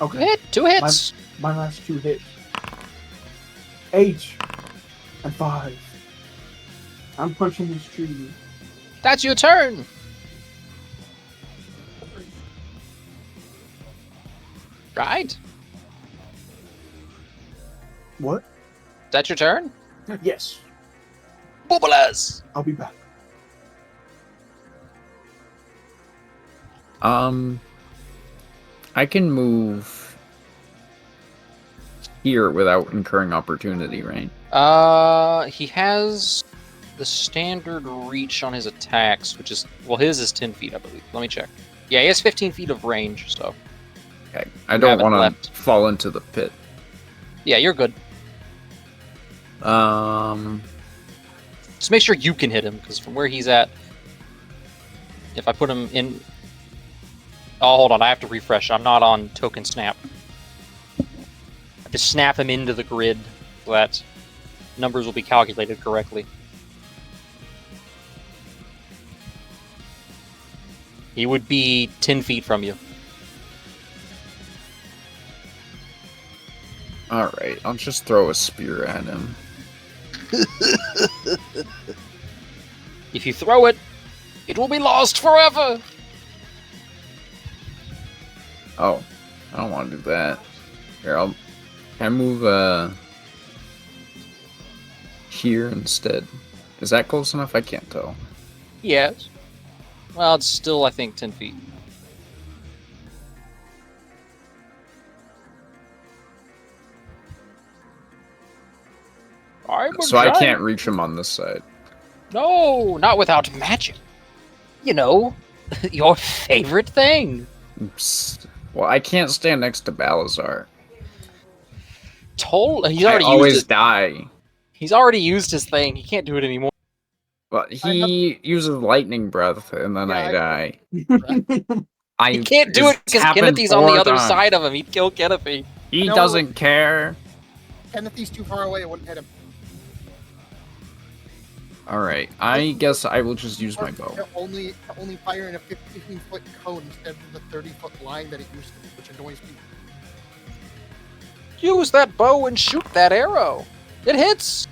Okay, hit! 2 hits! my last 2 hits. 8 and 5. I'm punching this tree. That's your turn! Right? What? That's your turn? Yes, Boobalas! I'll be back. I can move here without incurring opportunity, right? He has the standard reach on his attacks, which is, well, his is 10 feet, I believe. Let me check. Yeah, he has 15 feet of range, so. Okay. I You don't haven't want left. to fall into the pit. Yeah, you're good. Just make sure you can hit him, because from where he's at, if I put him in... Oh, hold on, I have to refresh. I'm not on token snap. I have to snap him into the grid so that numbers will be calculated correctly. He would be 10 feet from you. Alright, I'll just throw a spear at him. If you throw it, it will be lost forever! Oh, I don't want to do that. Here, can I move, here instead? Is that close enough? I can't tell. Yes. Well, it's still, I think, 10 feet. I'm So I can't reach him on this side. No, not without magic. You know, your favorite thing. Psst. Well, I can't stand next to Balasar. He's I already always used it. die. He's already used his thing. He can't do it anymore. Well, he uses lightning breath, and then I die. He can't do it because Kennothy's on the other side of him. He'd kill Kennothy. He doesn't care. Kennothy's too far away. It wouldn't hit him. Alright, I guess I will just use my bow. To only fire in a 15-foot cone instead of the 30-foot line that it used to, which annoys people. Use that bow and shoot that arrow. It hits.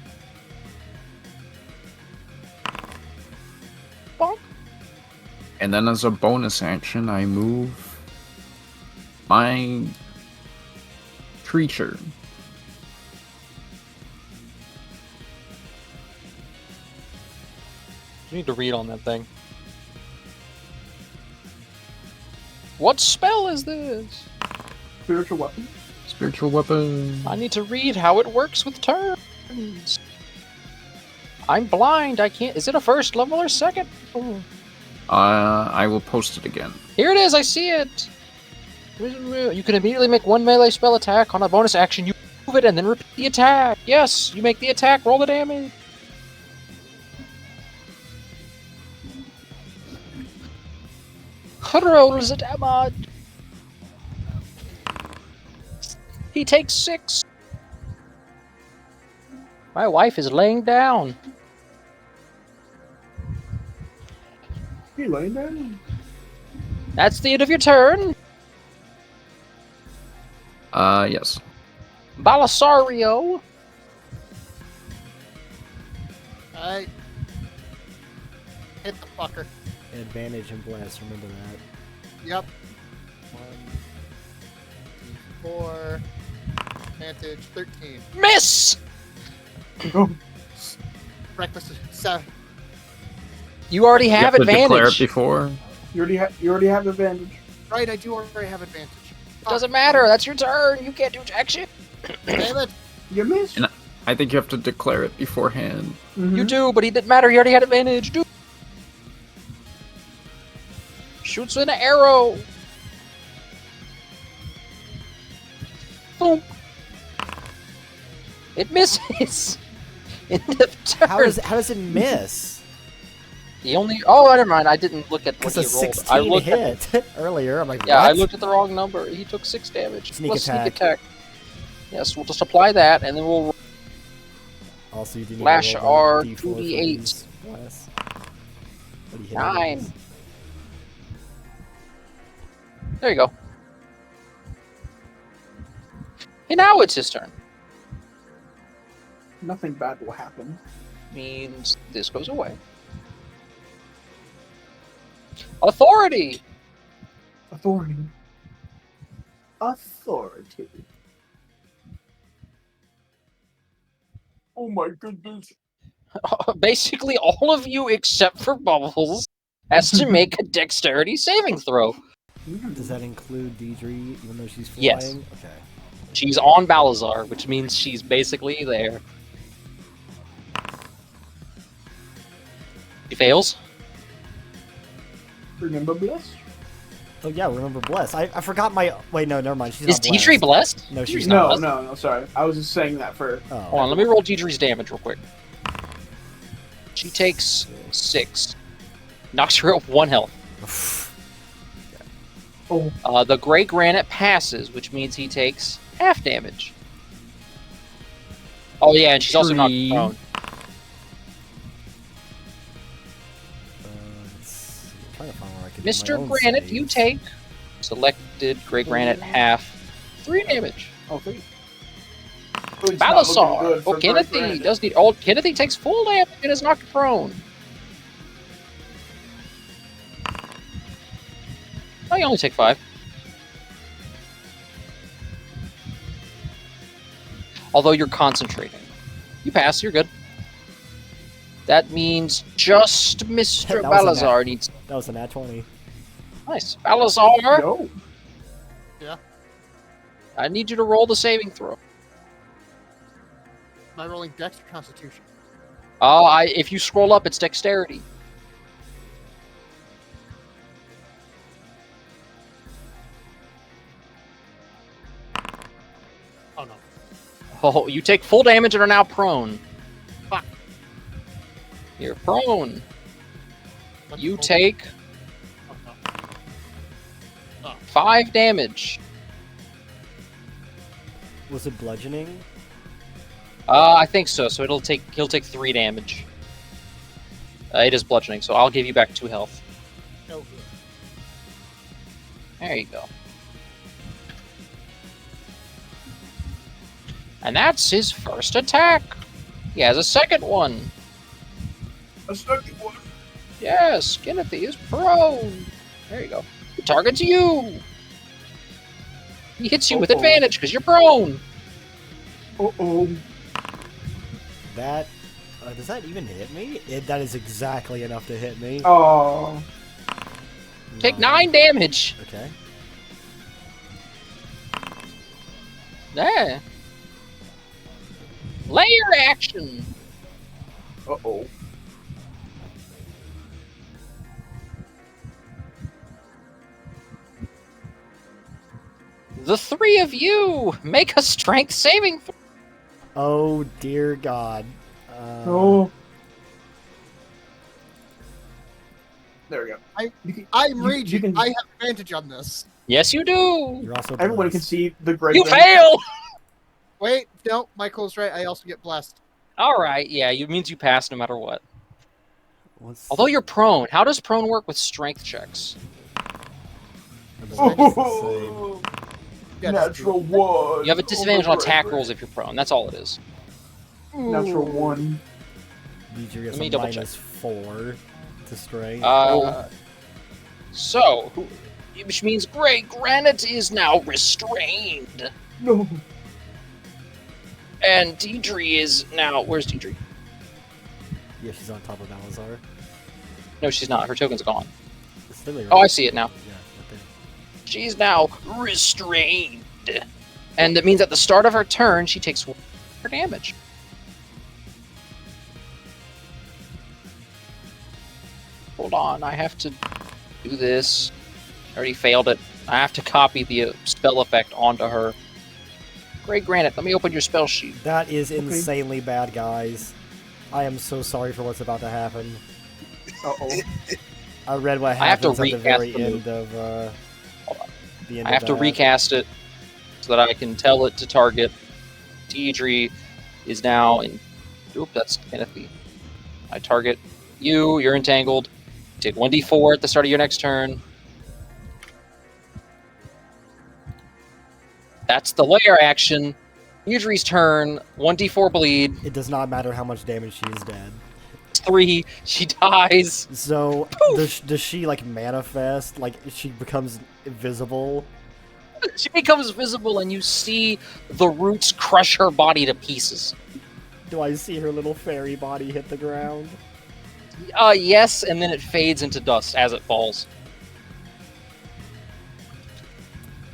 Bonk. And then as a bonus action, I move my creature. You need to read on that thing. What spell is this? Spiritual weapon. Spiritual weapon. I need to read how it works with turns. I'm blind. I can't. Is it a first level or second? Oh. I will post it again. Here it is. I see it. You can immediately make one melee spell attack. On a bonus action, you move it and then repeat the attack. Yes, you make the attack. Roll the damage. Rolls the damage. He takes 6. My wife is laying down. You laying down? That's the end of your turn. Yes. Balasario. I hit the fucker. Advantage and bless, remember that. Yep. 1, 4, advantage 13. Miss! Breakfast 7. You already have you have to declare it advantage. before. You already have advantage. Right, I do already have advantage. Doesn't matter. That's your turn. You can't do jack shit. Damn it. You missed. And I think you have to declare it beforehand. You do, but he didn't matter. He already had advantage. Do. Shoots with an arrow. Boom. It misses. End of turn. How does it miss? He only. Oh, never mind. I didn't look at what Because he a rolled. 16 I looked at. hit earlier. I'm like, Yeah, what? I looked at the wrong number. He took 6 damage. Sneak plus attack. Sneak attack. Yes, we'll just apply that, and then we'll. Also, you do need Flash to roll R, the D4 for 2d8. these. Bless. What do you hit 9. these? There you go. And now it's his turn. Nothing bad will happen. Means this goes away. Authority! Authority. Authority. Oh my goodness. Basically, all of you except for Bubbles has to make a dexterity saving throw. Does that include Deirdre, even though she's flying? Yes. Okay. She's on Balasar, which means she's basically there. She fails. Remember Bliss? Oh yeah, remember bless. I forgot my. Wait, no, never mind. She's Is not Deirdre blessed? No, she's No, not. no, sorry. I was just saying that for... Oh. Hold on, let me roll Deirdre's damage real quick. She takes 6. Knocks her up 1 health. Oh. The Grey Granite passes, which means he takes half damage. Oh yeah, and she's also knocked Tree. prone. I'm trying to find where I can do my Mr. own Granite, saves. you take selected Grey Granite half 3 damage. Oh, three. Oh, it's not looking Balasar. good Oh, for Kennothy Granite. does need. Oh, Kennothy takes full damage and is knocked prone. Oh, you only take 5. Although you're concentrating. You pass, you're good. That means just Mr. That was a nat- Balasar needs. That was a nat 20. Nice. Balasar, Go. I need you to roll the saving throw. Am I rolling Dex or Constitution? If you scroll up, it's dexterity. Oh no. Oh, you take full damage and are now prone. Fuck. You're prone. Let's You roll. take Oh, 5 damage. Was it bludgeoning? I think so. So he'll take 3 damage. It is bludgeoning, so I'll give you back 2 health. no. There you go. And that's his first attack. He has a second one. A second one. Yes, Kennothy is prone. There you go. He targets you. He hits you with advantage because you're prone. Uh-oh. That does that even hit me? That is exactly enough to hit me. Oh. Take 9 damage. Okay. There. Layer action. Uh-oh. The 3 of you make a strength saving throw. Oh dear God. Oh. There we go. I'm you raging. can- I have advantage on this. Yes, you do. You're also Everyone can blessed. see the Grey You Granite. fail. Wait, no, Michael's right. I also get blessed. All right. Yeah, it means you pass no matter what. What's Although you're prone, how does prone work with strength checks? Oh. Yeah, Natural 1. You have a disadvantage on Over attack Grey rolls if you're prone. That's all it is. Granite. Natural 1. Deirdre gets Let me a double -4 to strength. So, which means Grey Granite is now restrained. No. And Deirdre is now... Where's Deirdre? Yeah, she's on top of Balasar. No, she's not. Her token's gone. It's literally Oh, right- I see it now. Yeah, right there. She's now restrained. And that means at the start of her turn, she takes 1 damage. Hold on, I have to do this. I already failed it. I have to copy the spell effect onto her. Grey Granite, let me open your spell sheet. That is insanely bad, guys. I am so sorry for what's about to happen. Uh-oh. I read what I have to happens at the recast very the end move. of the end. I have to recast it so that I can tell it to target. Deirdre is now in... Oop, that's Kennothy. I target you, you're entangled. Take 1d4 at the start of your next turn. That's the layer action. Deirdre's turn, 1d4 bleed. It does not matter how much damage she is dead. 3, she dies. So does she like manifest? Like she becomes invisible? She becomes visible and you see the roots crush her body to pieces. Do I see her little fairy body hit the ground? Yes, and then it fades into dust as it falls.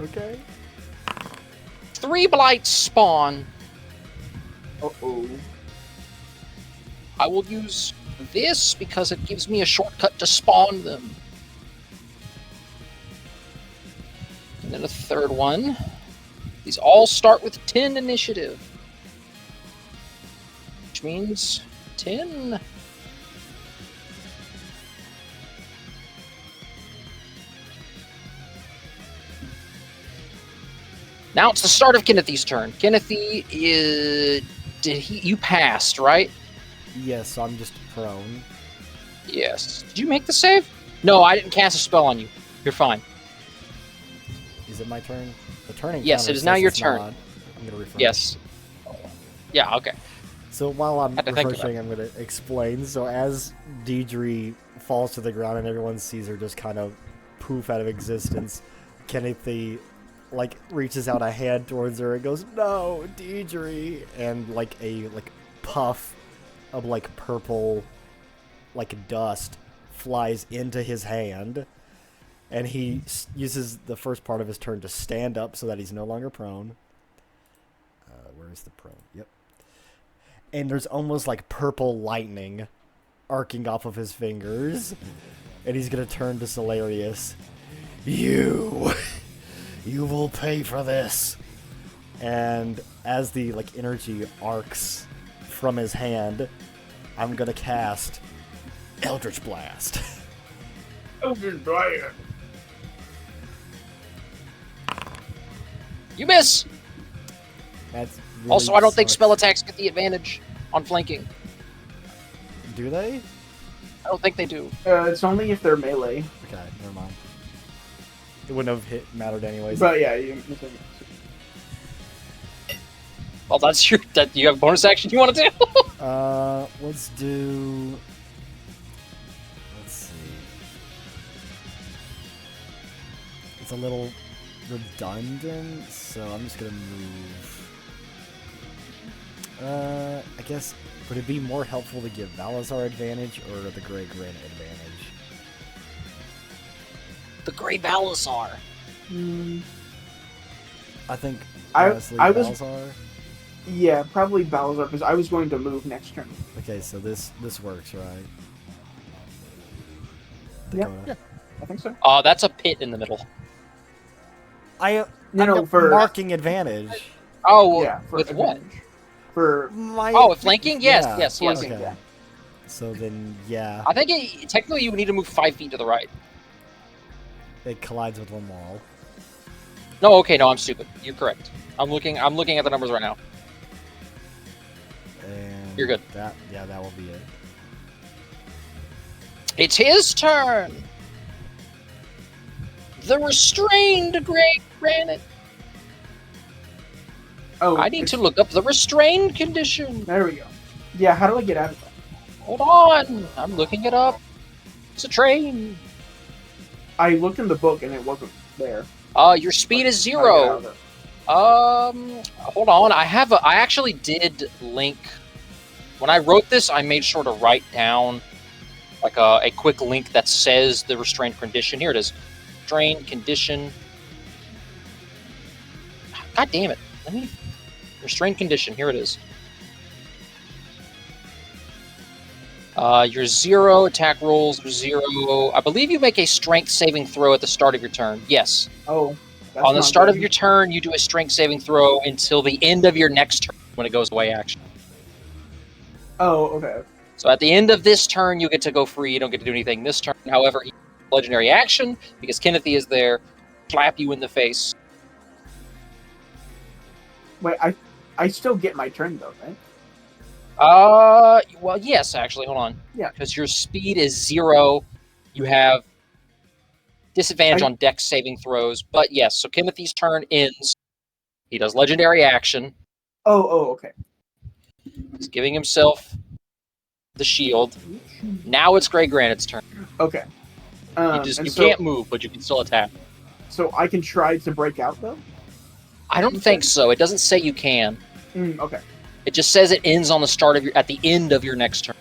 Okay. 3 blights spawn. Uh-oh. I will use this because it gives me a shortcut to spawn them. And then a third one. These all start with 10 initiative. Which means 10. Now it's the start of Kennothy's turn. Kennothy is... You passed, right? Yes, so I'm just prone. Yes. Did you make the save? No, I didn't cast a spell on you. You're fine. Is it my turn? The turning. Yes, counter it is now says your it's turn. not. I'm gonna refresh. Yes. Yeah, okay. So while I'm Had to think refreshing, I'm gonna explain. So as Deirdre falls to the ground and everyone sees her just kind of poof out of existence, Kennothy like reaches out a hand towards her and goes, "No, Deirdre!" And like a puff of like purple like dust flies into his hand, and he uses the first part of his turn to stand up so that he's no longer prone. Where is the prone? Yep. and there's almost like purple lightning arcing off of his fingers. And he's gonna turn to Sullerus. You will pay for this. And as the like energy arcs from his hand, I'm gonna cast Eldritch Blast. Eldritch Blast. You miss. That's really Also, I don't think sucks. spell attacks get the advantage on flanking. Do they? I don't think they do. It's only if they're melee. Okay, never mind. It wouldn't have mattered anyways. But yeah, Well, that's your. That you have a bonus action you want to do. Let's do. Let's see. It's a little redundant, so I'm just gonna move. I guess would it be more helpful to give Balasar advantage or the Grey Granite advantage? The Grey Balasar. I think I honestly was- Balasar. Yeah, probably Balasar, because I was going to move next turn. Okay, so this works, right? Yeah, Dakota. yeah, I think so. That's a pit in the middle. I No, got for marking advantage. Oh, yeah, for with what? advantage. For Oh, with flanking? Yes, Yeah, yes, yes. flanking. Okay. Yeah. So then, yeah, I think technically you would need to move 5 feet to the right. it collides with one wall. No, okay, no, I'm stupid. You're correct. I'm looking at the numbers right now. And You're good. That will be it. It's his turn. The restrained Grey Granite. Oh, I need to look up the restrained condition. There we go. Yeah, how do I get out of that? Hold on, I'm looking it up. It's a train. I looked in the book and it wasn't there. Your speed is How do I get out 0. of it? Hold on. I actually did link. When I wrote this, I made sure to write down like a quick link that says the restrained condition. Here it is. Restrained condition. God damn it. Restrained condition. Here it is. Your 0 attack rolls are 0. I believe you make a strength saving throw at the start of your turn. Yes. Oh, that's On the not start of good. your turn, you do a strength saving throw until the end of your next turn when it goes away action. Oh, okay. So at the end of this turn, you get to go free. You don't get to do anything this turn. However, he legendary action, because Kennothy is there, slap you in the face. Wait, I still get my turn though, right? Well, yes, actually, hold on. Yeah. Because your speed is 0. You have disadvantage on dex saving throws. But yes, so Kennothy's turn ends. He does legendary action. Oh, okay. He's giving himself the shield. Now it's Grey Granite's turn. Okay. You can't move, but you can still attack. So I can try to break out though? I don't think so. It doesn't say you can. Okay. It just says it ends on the start of at the end of your next turn.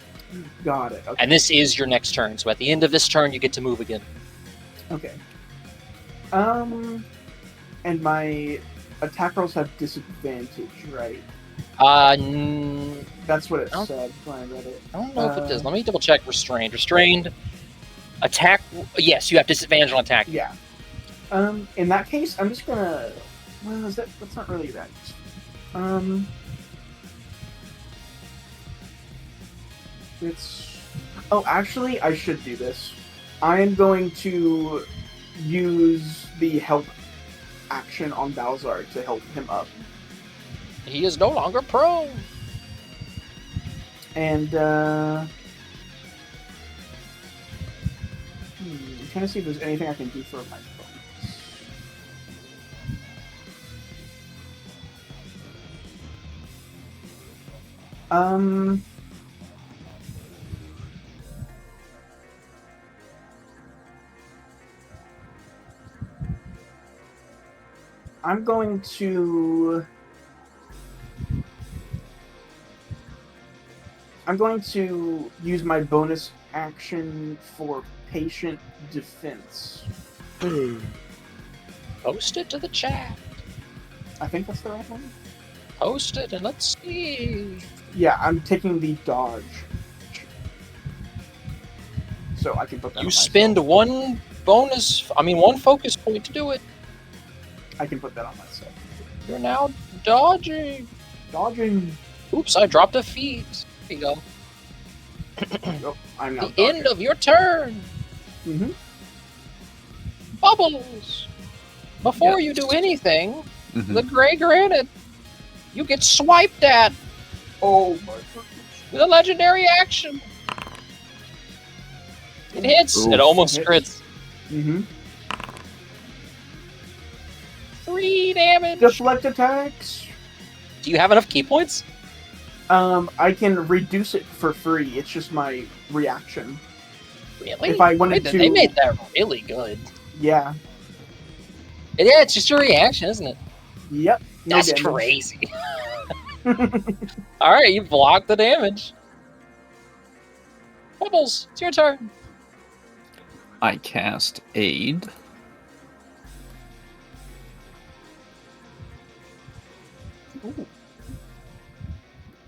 Got it. Okay. And this is your next turn. So at the end of this turn, you get to move again. Okay. And my attack rolls have disadvantage, right? That's what it Oh. said when I read it. I don't know if it does. Let me double check restrained. Restrained attack. Yes, you have disadvantage on attack. Yeah. In that case, I'm just gonna. Well, that's not really that. It's. Oh, actually, I should do this. I am going to use the help action on Balasar to help him up. He is no longer prone. And, I'm trying to see if there's anything I can do for my bonus. I'm going to use my bonus action for patient defense. Post it to the chat. I think that's the right one. Post it and let's see. Yeah, I'm taking the dodge. So I can put that on You myself. spend one focus point to do it. I can put that on myself. You're now dodging. Dodging. Oops, I dropped a feat. There you go. Oh, I'm now The dodging. end of your turn. Mm-hmm. Bubbles. Before Yes. you do anything, Mhm. the Grey Granite, you get swiped at Oh my goodness. with a legendary action. It hits. Oof. It almost Hits. crits. Mm-hmm. 3 damage. Deflect attacks. Do you have enough key points? I can reduce it for free. It's just my reaction. Really? If I wanted They to- made that really good. Yeah. Yeah, it's just your reaction, isn't it? Yep. No That's damage. crazy. Alright, you blocked the damage. Bubbles, it's your turn. I cast Aid.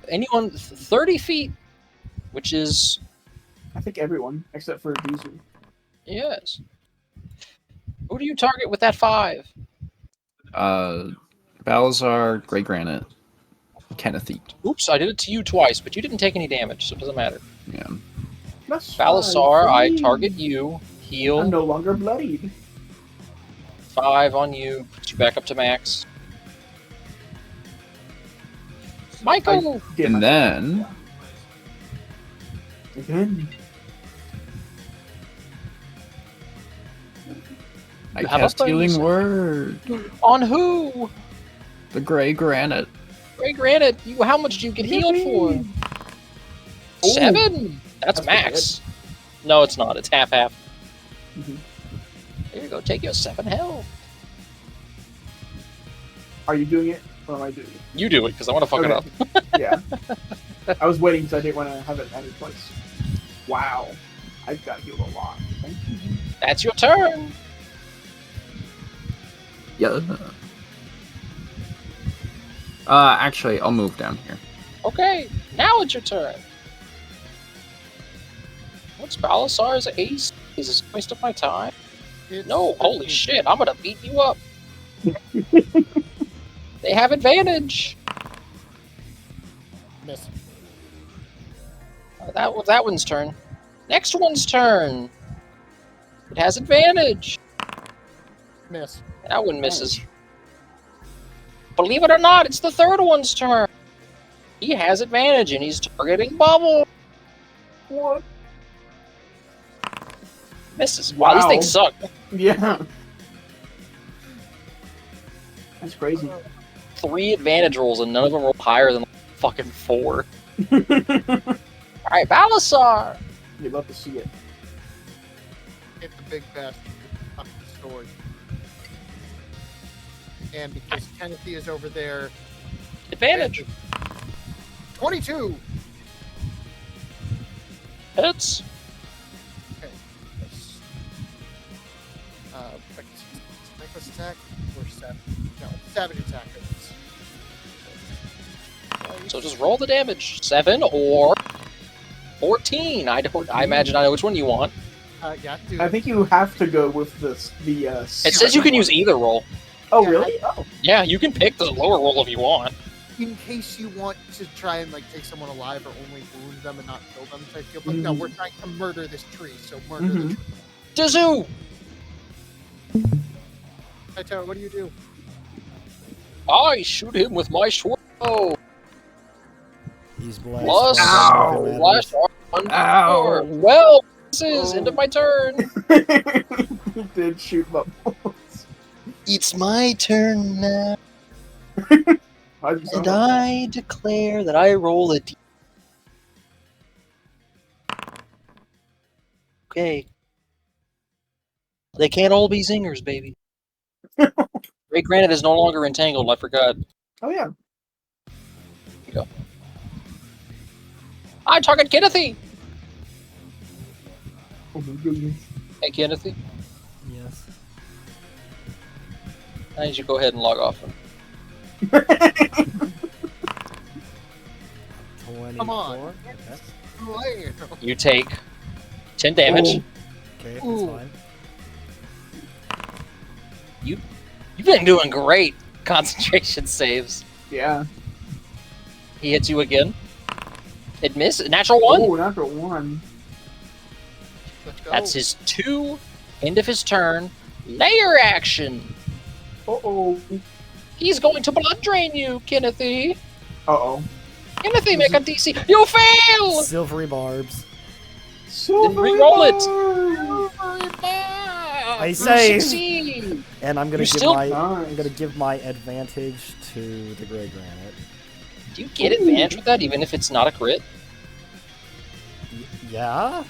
Anyone 30 feet, which is, I think everyone except for Dúsù. yes. Who do you target with that 5? Balasar, Grey Granite, Kennothy. Oops, I did it to you twice, but you didn't take any damage, so it doesn't matter. Yeah. That's Balasar, fine. I Free. target you, heal, I'm no longer bloodied. 5 on you, puts you back up to max. Michael! Get And my- then Again. I You have a cast bonus. Healing Word. On who? The Grey Granite. Grey Granite, how much do you get healed for? Ooh. 7? That's That's max. No, it's not. It's half-half. Mhm. Here you go. Take your 7 health. Are you doing it? Or am I doing it? You do it, because I want to fuck it up. Okay. Yeah. I was waiting because I didn't want to have it added twice. Wow. I've got healed a lot. Thank you. That's your turn. Yeah. Actually, I'll move down here. Okay, now it's your turn. What's Balasar's ace? Is this a waste of my time? It's No, holy 13. shit, I'm gonna beat you up. They have advantage. Miss. That was that one's turn. Next one's turn. It has advantage. Miss. That one misses. Believe it or not, it's the third one's turn. He has advantage and he's targeting Bubble. What? Misses. Wow, these Wow. things suck. Yeah. That's crazy. 3 advantage rolls and none of them roll higher than fucking 4. Alright, Balasar. You'd love to see it. Hit the big bastard up the sword. And because Kennothy is over there, Advantage. 22. Hits. Okay. Reckless attack or savage? No, savage attack. So just roll the damage. 7 or 14. I imagine I know which one you want. Yeah, do I it. think you have to go with the It says you can use either roll. Oh, Yeah, really? Oh. Yeah, you can pick the lower roll if you want. In case you want to try and like take someone alive or only wound them and not kill them type deal. But no, we're trying to murder this tree, so murder the tree. Dúsù! Hightower, what do you do? I shoot him with my short bow. He's blessed. Plus, Ow. slash on Ow. 4. Well, this is Oh. end of my turn. He did shoot bubbles. It's my turn now, How'd you sound? and I declare that I roll a d. Okay. They can't all be zingers, baby. Grey Granite is no longer entangled, I forgot. Oh, yeah. I target Kennothy! Oh, my goodness. Hey, Kennothy, Yes. I need you to go ahead and log off. 24. Come on. Okay. You take 10 damage. Okay, that's Ooh. fine. You've been doing great. Concentration saves. Yeah. He hits you again. It missed. Natural 1. Oh, natural 1. Let's go. That's his 2. End of his turn. Layer action. Uh-oh. He's going to blood drain you, Kennothy. Uh-oh. Kennothy, make a DC. You fail! Silvery barbs. Silver re-roll it. I You save. succeed. And I'm gonna You give still- my Nice. I'm gonna give my advantage to the Grey Granite. Do you get advantage with that, even if it's not a crit? Yeah.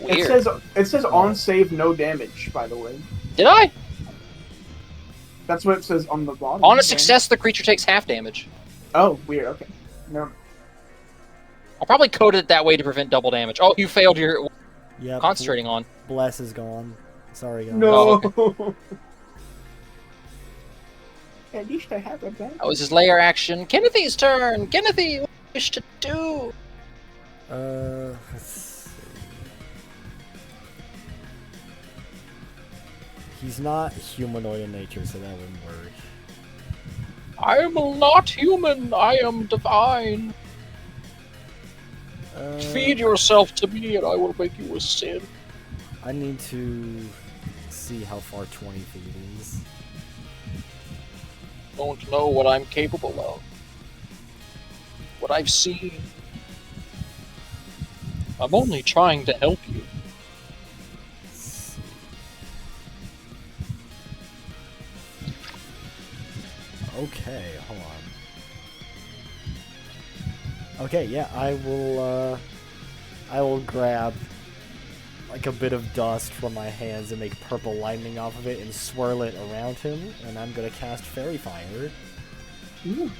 Weird. It says on save no damage, by the way. Did I? That's what it says on the bottom. On a Okay. success, the creature takes half damage. Oh, weird. Okay. No. I'll probably code it that way to prevent double damage. Oh, you failed your Yeah. concentrating on. Bless is gone. Sorry, guys. No. Oh, At least I have a back. That was his layer action. Kennothy's turn. Kennothy, what do you wish to do? Let's see. He's not humanoid in nature, so that wouldn't work. I am not human. I am divine. Feed yourself to me, and I will make you a sin. I need to see how far 20 feet is. Don't know what I'm capable of. What I've seen. I'm only trying to help you. Let's see. Okay, hold on. Okay, yeah, I will grab like a bit of dust from my hands and make purple lightning off of it and swirl it around him, and I'm gonna cast Fairy Fire. Ooh.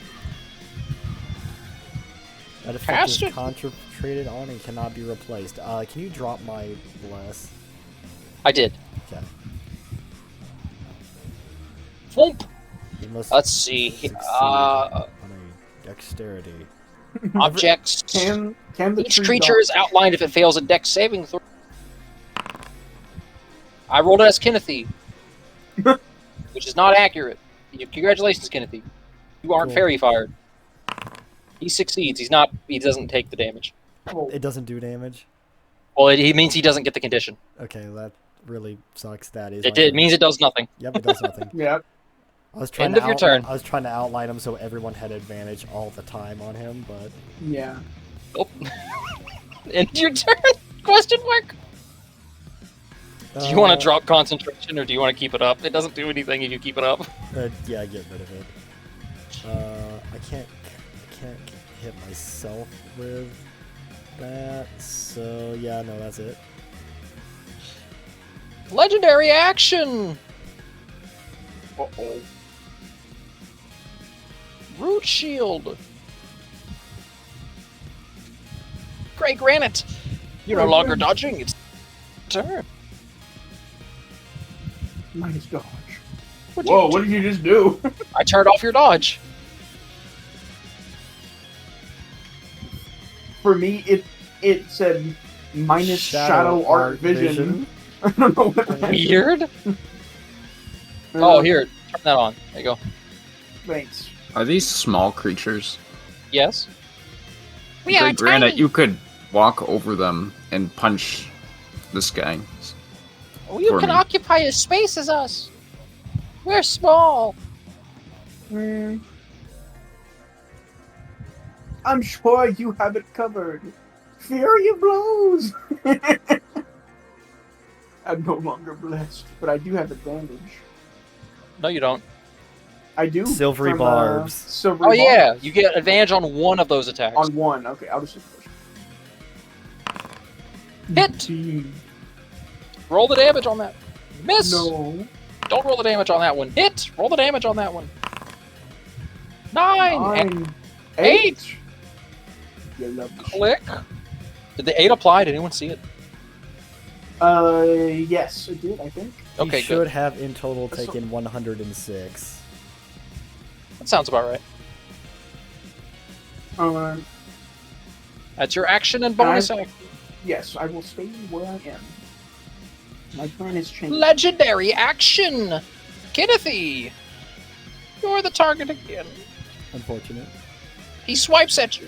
That effect Cast is it. concentrated on and cannot be replaced. Can you drop my bless? I did. Okay. Thwomp. You must Let's see. succeed on a dexterity. Objects. Can the Each tree creature dog- is outlined if it fails a dex saving throw. I rolled it as Kennothy, which is not accurate. Congratulations, Kennothy. You aren't Cool. fairy fired. He succeeds. He doesn't take the damage. Oh, It doesn't do damage? Well, he means he doesn't get the condition. Okay, that really sucks. That is. It my did. turn. Means it does nothing. Yep, it does nothing. yeah. I was trying End to of your turn. I was trying to outline him so everyone had advantage all the time on him, but Yeah. Oh. End your turn? Question mark. Do you want to drop concentration or do you want to keep it up? It doesn't do anything if you keep it up. Yeah, get rid of it. I can't hit myself with that. So yeah, no, that's it. Legendary action. Uh-oh. Root shield. Grey Granite. You're no longer dodging. It's turn. Nice dodge. What'd Whoa, you what did you just do? I turned off your dodge. For me, it said minus shadow art vision. I don't know what that is. Weird. Oh, here. Turn that on. There you go. Thanks. Are these small creatures? Yes. We Grey are Granite, tiny. you could walk over them and punch this guy. You for can me. occupy as space as us. We're small. I'm sure you have it covered. Fury blows! I'm no longer blessed, but I do have advantage. No, you don't. I do. Silvery from, barbs. Silvery Oh barbs. yeah, you get advantage on one of those attacks. On one. Okay, I'll just Hit. 15. Roll the damage on that. Miss. No. Don't roll the damage on that one. Hit. Roll the damage on that one. 9. 9. 8. 8. You love this. Click. Did the 8 apply? Did anyone see it? Yes, it did, I think. Okay, he should good. have in total That's taken 106. That sounds about right. That's your action and bonus action. Yes, I will stay where I am. My plan is changing. Legendary action! Kennothy! You're the target again. Unfortunate. He swipes at you.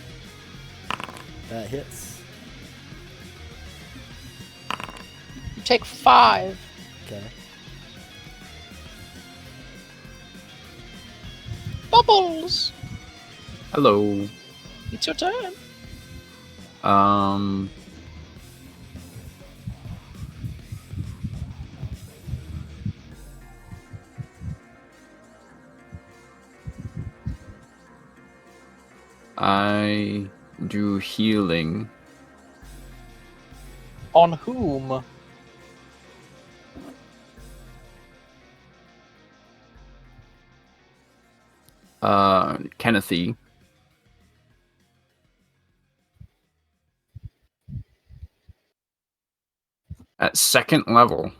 That hits. You take 5. Okay. Bubbles! Hello. It's your turn. I do healing. On whom? Kennothy. At 2nd level.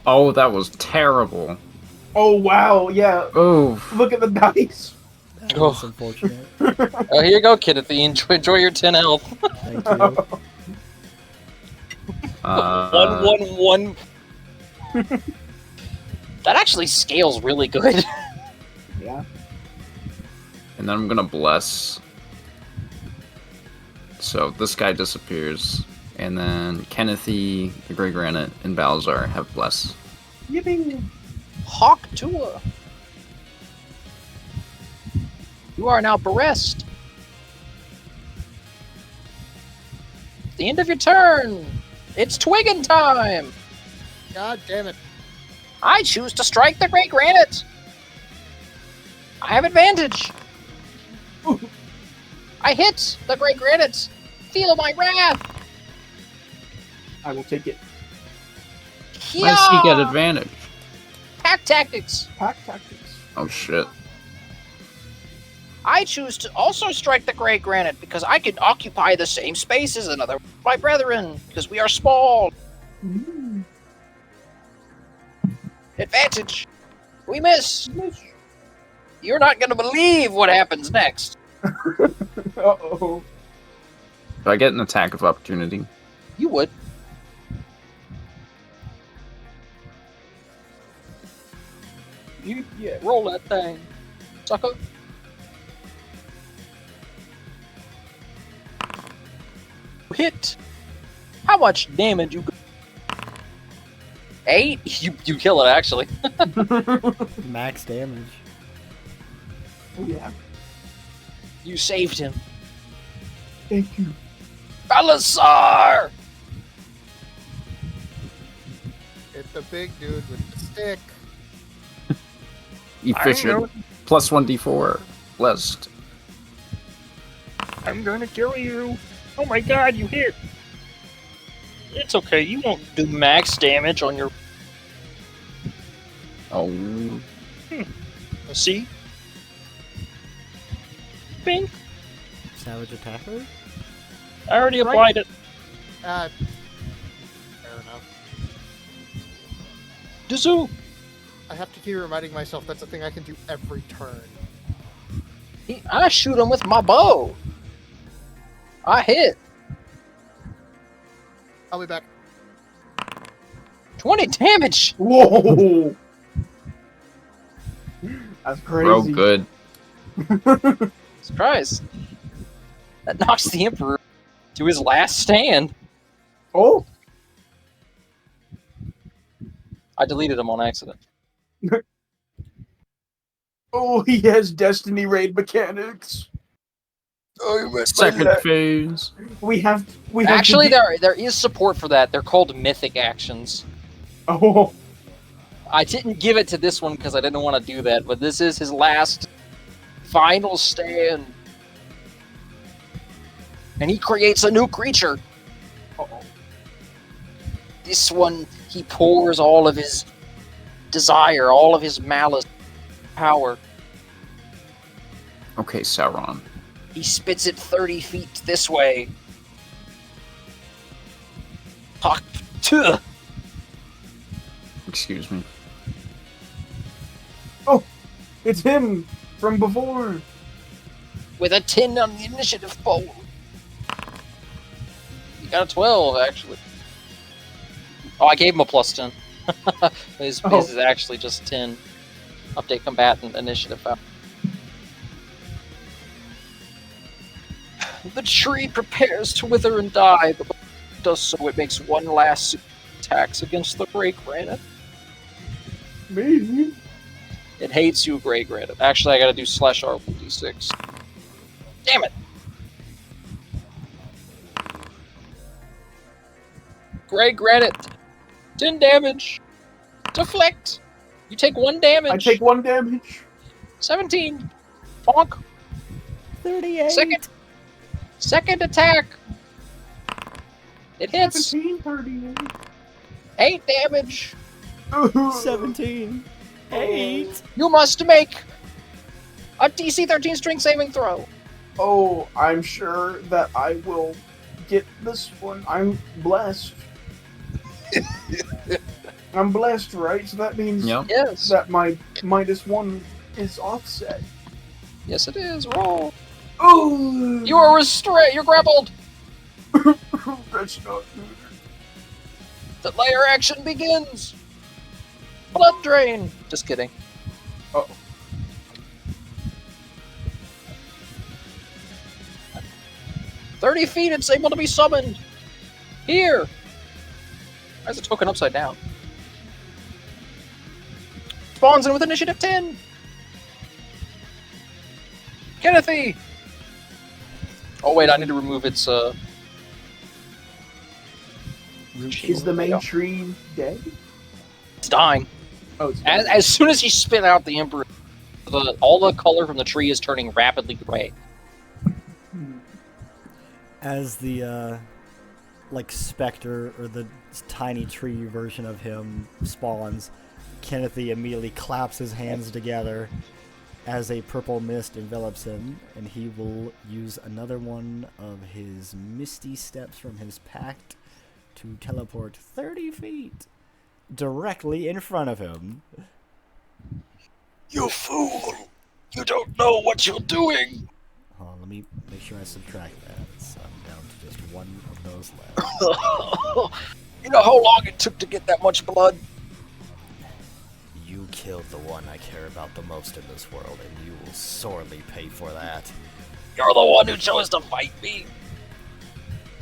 Oh, that was terrible. Oh wow, yeah. Oh, Look at the dice. That was unfortunate. Oh, here you go, Kennothy. Enjoy your 10 health. Thank you. 1, 1, 1. That actually scales really good. Yeah. and then I'm gonna bless. So this guy disappears, and then Kennothy, the Grey Granite, and Balasar have bless. Yippee! Hawk Tour. You are now bereft. At the end of your turn, it's twigging time. God damn it. I choose to strike the Grey Granite. I have advantage. I hit the Grey Granite. Feel my wrath. I will take it. Why does he get advantage? Pack tactics. Pack tactics. Oh shit. I choose to also strike the Grey Granite because I can occupy the same space as another of my brethren because we are small. Advantage. We miss. You're not going to believe what happens next. Uh-oh. Do I get an attack of opportunity? You would. Yeah, roll that thing. Sucker. Hit. How much damage you got? 8? You kill it, actually. Max damage. Oh yeah. You saved him. Thank you. Balasar! Hit the big dude with the stick. Efficient. Plus 1d4. Blessed. I'm gonna kill you. Oh my god, you hit. It's okay, you won't Do max damage on your... Oh. See? Bing. Savage attacker? I already applied it. Fair enough. Dúsù. I have to keep reminding myself that's a thing I can do every turn. I shoot him with my bow. I hit. I'll be back. 20 damage. Whoa! That's crazy. Bro, good. Surprise. That knocks the Emperor to his last stand. Oh! I deleted him on accident. Oh, he has Destiny Raid mechanics. Oh, you missed Second phase. We have Actually, to there is support for that. They're called mythic actions. Oh, I didn't give it to this one because I didn't want to do that, but this is his last final stand. And he creates a new creature. uh-oh. This one, he pours all of his desire, all of his malice, power. Okay, Sauron. He spits it 30 feet this way. Hawk. Tuh. Excuse me. It's him from before. With a 10 on the initiative poll. You got a 12, actually. Oh, I gave him a plus 10. His is actually just 10. Update combatant initiative. The tree prepares to wither and die, but when it does so, it makes one last attacks against the Grey Granite. Me? It hates you, Grey Granite. Actually, I gotta do /R1d6. Damn it! Grey Granite! 10 damage! Deflect! You take 1 damage! I take 1 damage. 17! Bonk! 38. Second attack! It hits! 17, 38. 8 damage! 17. 8. You must make a DC 13 strength saving throw! Oh, I'm sure that I will get this one. I'm blessed. I'm blessed, right? So that means Yes. that my -1 is offset. Yes, it is. Roll. Oh! You are restrained. You're grappled. That's not good. The layer action begins. Blood drain. Just kidding. Oh. "30 feet, it's able to be summoned. Here. Why is the token upside down? Spawns in with initiative 10. Kennothy. Oh wait, I need to remove its Is the main tree dead? It's dying. Oh, it's dead. As soon as you spit out the Emperor, all the color from the tree is turning rapidly gray. As the specter or the tiny tree version of him spawns, Kennothy immediately claps his hands together as a purple mist envelops him, and he will use another one of his misty steps from his pact to teleport 30 feet directly in front of him. You fool! You don't know what you're doing! Hold on, let me make sure I subtract that. So I'm down to just one of those left. You know how long it took to get that much blood? You killed the one I care about the most in this world, and you will sorely pay for that. You're the one who chose to fight me!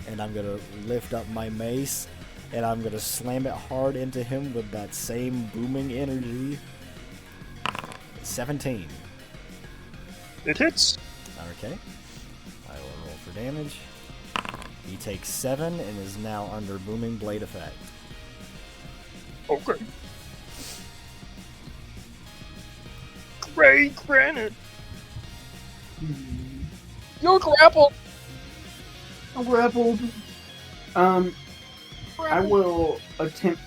And I'm gonna lift up my mace, and I'm gonna slam it hard into him with that same booming energy. 17. It hits. Okay. I will roll for damage. He takes 7 and is now under booming blade effect. Okay. Grey Granite. You're grappled! I'm grappled. I will attempt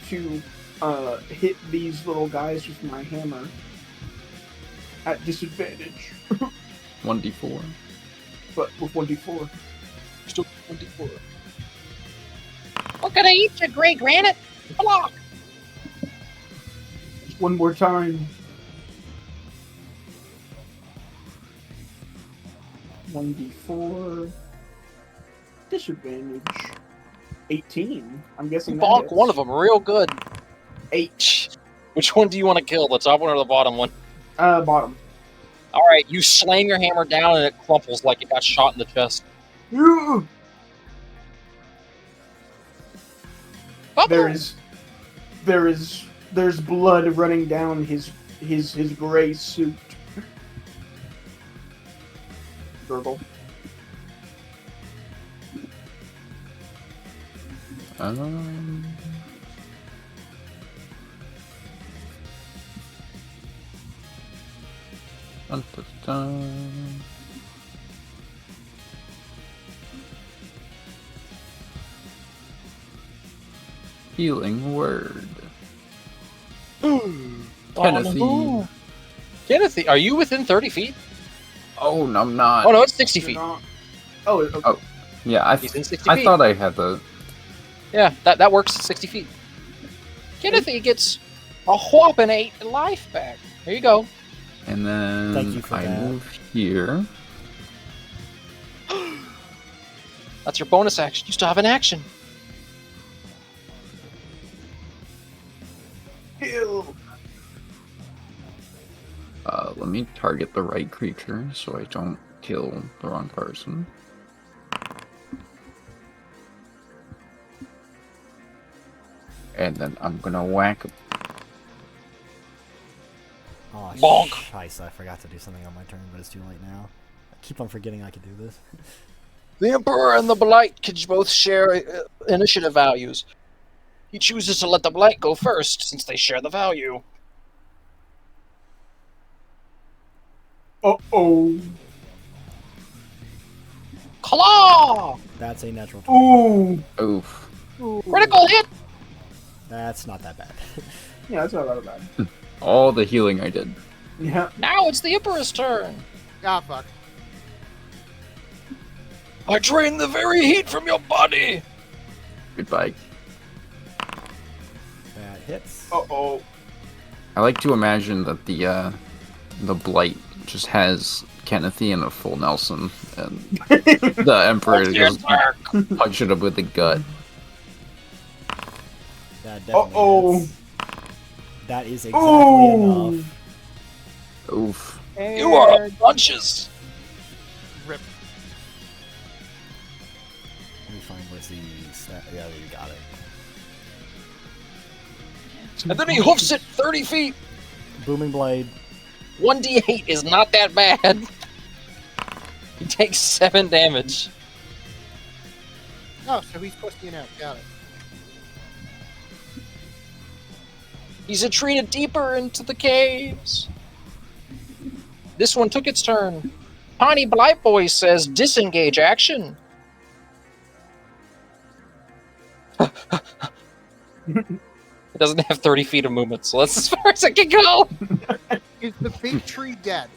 to hit these little guys with my hammer at disadvantage. 1d4. But with 1d4. Still 24. What could I eat, you Grey Granite? Block! Just one more time. 1d4. Disadvantage. 18. I'm guessing that Bonk hits. one of them real good. 8. Which one do you want to kill? The top one or the bottom one? Bottom. Alright, you slam your hammer down and it crumples like it got shot in the chest. Yeah. There's blood running down his gray suit. Gurgle. Healing word. Kennothy. Kennothy, are you within 30 feet? Oh, no, I'm not. Oh no, it's 60 You're feet. not- Oh, okay. Oh. Yeah, He's in 60 I feet. thought I had the... Yeah, that works at 60 feet. Kennothy gets a whopping 8 life back. There you go. And then Thank you for I that. move here. That's your bonus action. You still have an action. Ew. Let me target the right creature so I don't kill the wrong person. And then I'm gonna whack. Oh, Bonk. Scheiße, I forgot to do something on my turn, but it's too late now. I keep on forgetting I could do this. The Emperor and the Blight can both share initiative values. He chooses to let the Blight go first, since they share the value. Uh-oh. Claw! That's a natural 20. Ooh. Oof. Critical hit! That's not that bad. Yeah, that's not that bad. All the healing I did. Yeah. Now it's the Emperor's turn. Ah, fuck. I drain the very heat from your body. Goodbye. That hits. Uh-oh. I like to imagine that the Blight just has Kennothy in a full Nelson, and the Emperor just punching him with the gut. That definitely Uh-oh. hits. That is exactly enough. Oof. You are a bunches. Rip. Let me find where's the stat. Yeah, you got it. And then he hoofs it 30 feet. Booming Blade. 1d8 is not that bad. He takes 7 damage. Oh, so he's pushing out. Got it. He's retreated deeper into the caves. This one took its turn. Tiny Blight Boy says disengage action. It doesn't have 30 feet of movement, so that's as far as it can go. Is the big tree dead?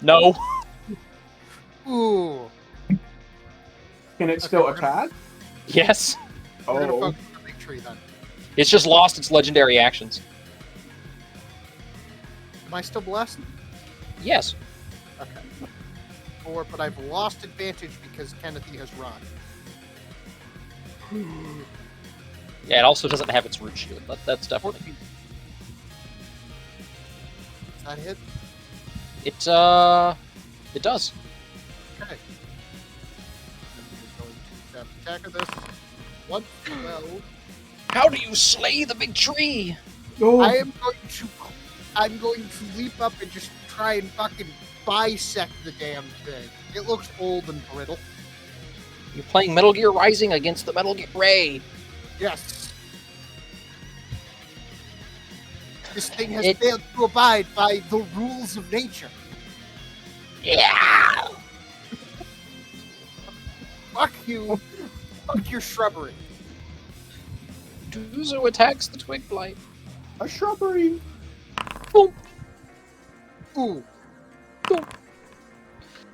No. Ooh. Can it still we're gonna- attack? Yes. We're gonna Oh. focus on the big tree then. It's just lost its legendary actions. Am I still blessed? Yes. Okay. But I've lost advantage because Kennothy has run. Yeah, it also doesn't have its root shield. That's definitely... Does that hit? It does. Okay. I'm going to attack of this. 112. How do you slay the big tree? Oh. I'm going to leap up and just try and fucking bisect the damn thing. It looks old and brittle. You're playing Metal Gear Rising against the Metal Gear Ray. Yes. This thing has failed to abide by the rules of nature. Yeah. Fuck you. Fuck your shrubbery. Dúsù attacks the Twig Blight. A shrubbery. Boom. Ooh.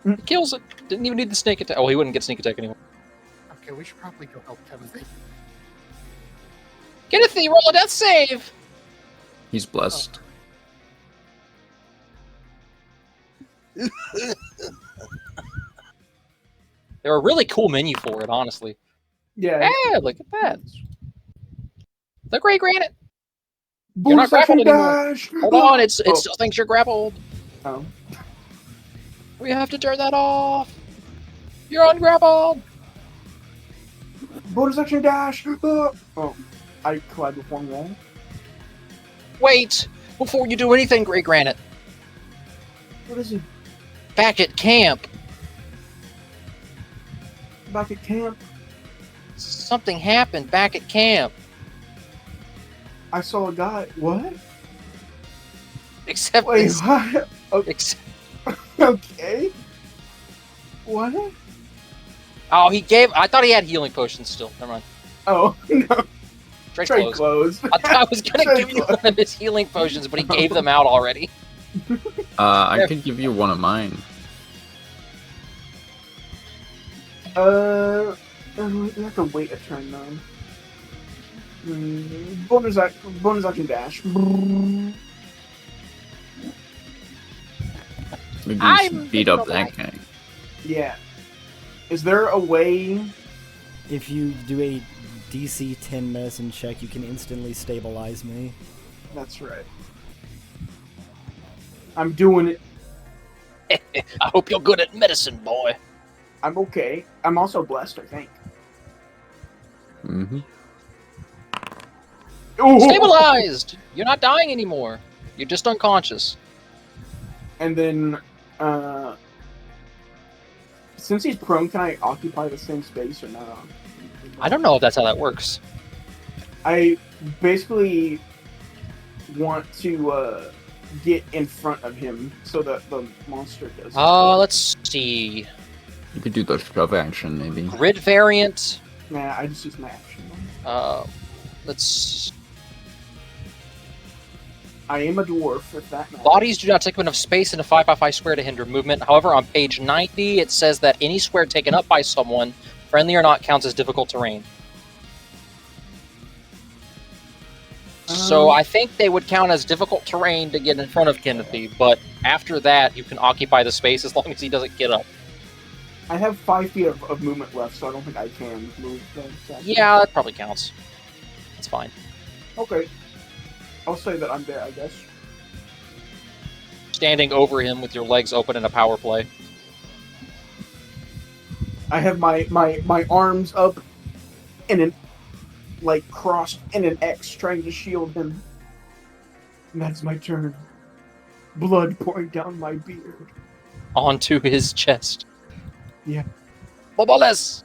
He kills it. Didn't even need the snake attack. Oh, he wouldn't get sneak attack anymore. Okay, we should probably go help Kennothy. Kennothy, roll a death save. He's blessed. They're a really cool menu for it, honestly. Yeah. Yeah, look at that. The Grey Granite. Boom not grappled anymore. dash. Hold on, it Oh. still thinks you're grappled. Oh. We have to turn that off. You're ungrappled. Bonus action dash. Oh, I collide with one wall. Wait, before you do anything, Grey Granite. What is it? Back at camp, Back at camp. something happened back at camp. I saw a guy. What? Except Wait, this. what? Okay. Okay. What? Oh, I thought he had healing potions still. Never mind. Oh, no. Trade Trade close. close. I thought I was gonna Trade give you close. one of his healing potions, but he gave them out already. I could give you one of mine. You have to wait a turn though. Bonus action dash. Maybe you should beat up that guy. Yeah. Is there a way? If you do a DC 10 medicine check, you can instantly stabilize me. That's right. I'm doing it. I hope you're good at medicine, boy. I'm okay. I'm also blessed, I think. Mm-hmm. Stabilized! You're not dying anymore. You're just unconscious. And then, since he's prone, can I occupy the same space or not? I don't know if that's how that works. I basically want to get in front of him so that the monster does. Let's see. You could do the shove action, maybe. Grid variant. Nah, I just use my action. Let's... I am a dwarf, if that matters. Bodies do not take up enough space in a 5x5 square to hinder movement. However, on page 90, it says that any square taken up by someone, friendly or not, counts as difficult terrain. So I think they would count as difficult terrain to get in front of Kennothy, but after that, you can occupy the space as long as he doesn't get up. I have 5 feet of movement left, so I don't think I can move that. Yeah, that probably counts. That's fine. Okay. I'll say that I'm there, I guess. Standing over him with your legs open in a power play. I have my arms up in an, like, crossed in an X, trying to shield him. And that's my turn. Blood pouring down my beard. Onto his chest. Yeah. Boboles!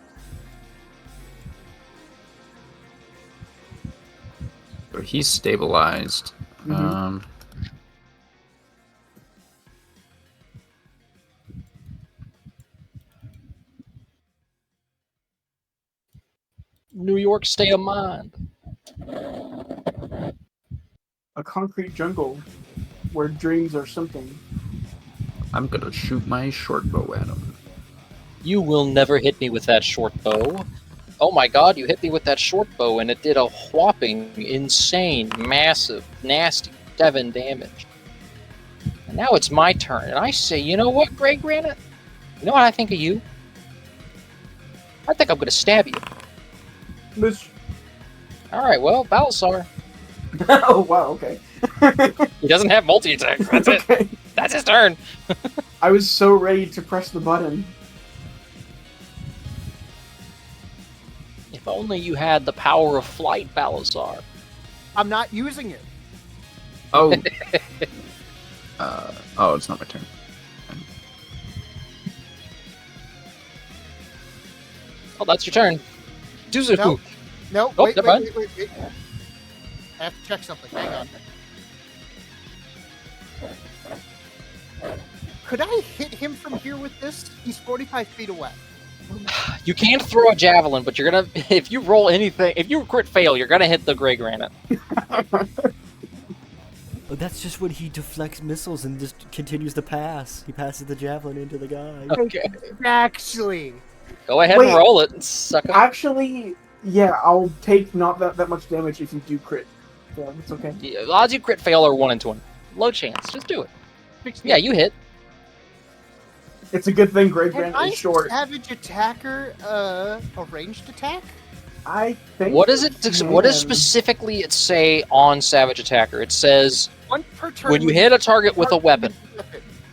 So he's stabilized. Mm-hmm. New York state of mind. A concrete jungle where dreams are something. I'm gonna shoot my short bow at him. You will never hit me with that short bow. Oh my god, you hit me with that short bow and it did a whopping, insane, massive, nasty 7 damage. And now it's my turn, and I say, you know what, Grey Granite? You know what I think of you? I think I'm gonna stab you. This... Alright, well, Balasar. Oh, wow, okay. He doesn't have multi-attacks, that's it. Okay. That's his turn. I was so ready to press the button. If only you had the power of flight, Balasar. I'm not using it. Oh. Oh, it's not my turn. Oh, that's your turn. Dúsù. No, Oh, wait. never mind. I have to check something. Hang on. Could I hit him from here with this? He's 45 feet away. You can't throw a javelin, but you're gonna, if you roll anything, if you crit fail, you're gonna hit the Grey Granite. But that's just when he deflects missiles and just continues to pass. He passes the javelin into the guy. Okay. Actually. Go ahead and roll it and suck it. Actually, yeah, I'll take not that much damage if you do crit. Yeah, it's okay. Yeah, odds you crit fail are 1 in 20. Low chance. Just do it. Yeah, you hit. It's a good thing Grey Can Granite is short. Savage attacker a ranged attack? I think. What is it? What does specifically it say on Savage Attacker? It says One per turn. when you hit a target with a weapon,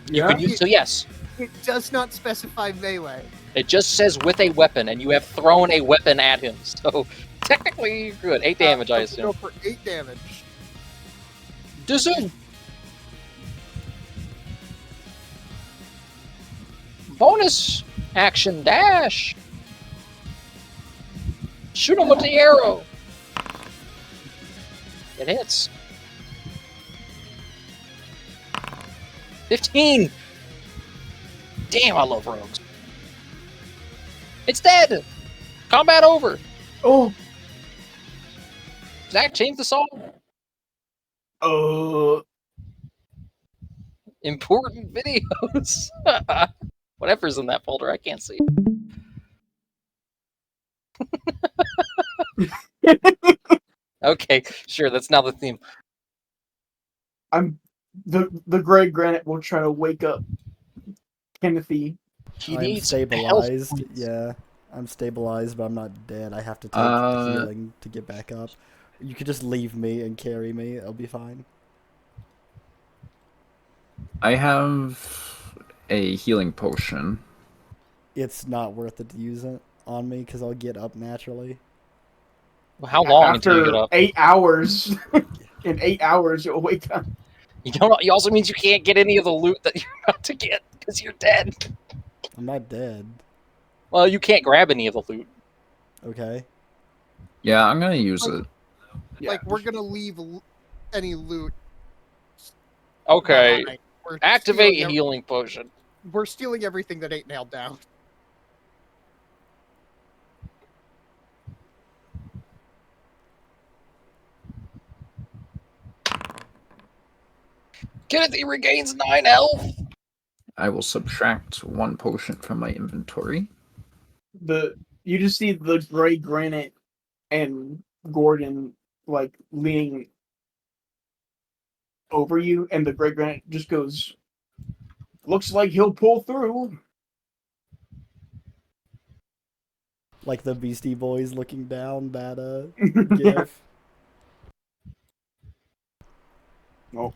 you Yeah. can use. So yes, It does not specify melee. it just says with a weapon, and you have thrown a weapon at him. So technically, you're good. 8 damage, I assume. Go for 8 damage. Dúsù. Bonus action dash. Shoot him with the arrow. It hits. 15. Damn, I love rogues. It's dead. Combat over. Oh. Zach, change the song. Important videos. Whatever's in that folder, I can't see. Okay, sure, that's now the theme. The Grey Granite will try to wake up Kennothy. He I'm needs stabilized. health points. Yeah, I'm stabilized, but I'm not dead. I have to take healing to get back up. You could just leave me and carry me. I'll be fine. I have a healing potion. It's not worth it to use it on me because I'll get up naturally. Well, how long until you get After up? 8 hours, in 8 hours you'll wake up. You don't. It also means you can't get any of the loot that you're about to get because you're dead. I'm not dead. Well, you can't grab any of the loot. Okay. Yeah, I'm gonna use it. Yeah. Like, we're gonna leave any loot. Okay. behind. We're Activate stealing healing potion. We're stealing everything that ain't nailed down. Kennothy regains 9 health. I will subtract 1 potion from my inventory. You just see the Grey Granite and Gordon like leaning over you, and the Grey Granite just goes, "Looks like he'll pull through." Like the Beastie Boys looking down that gif. Oh.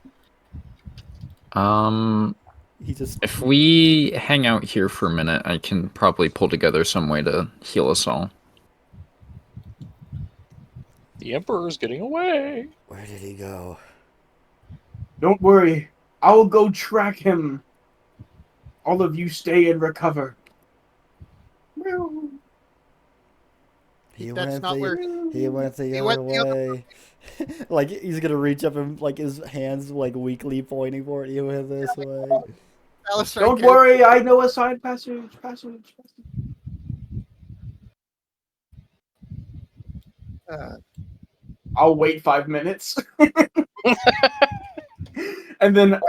He just If we hang out here for a minute, I can probably pull together some way to heal us all. The Emperor's getting away. Where did he go? Don't worry, I will go track him. All of you stay and recover. He That's went not the where he went the he other went the other way. Like he's gonna reach up and like his hands like weakly pointing for it. He went this way. Balasar Don't came- worry, I know a side passage. I'll wait 5 minutes. And then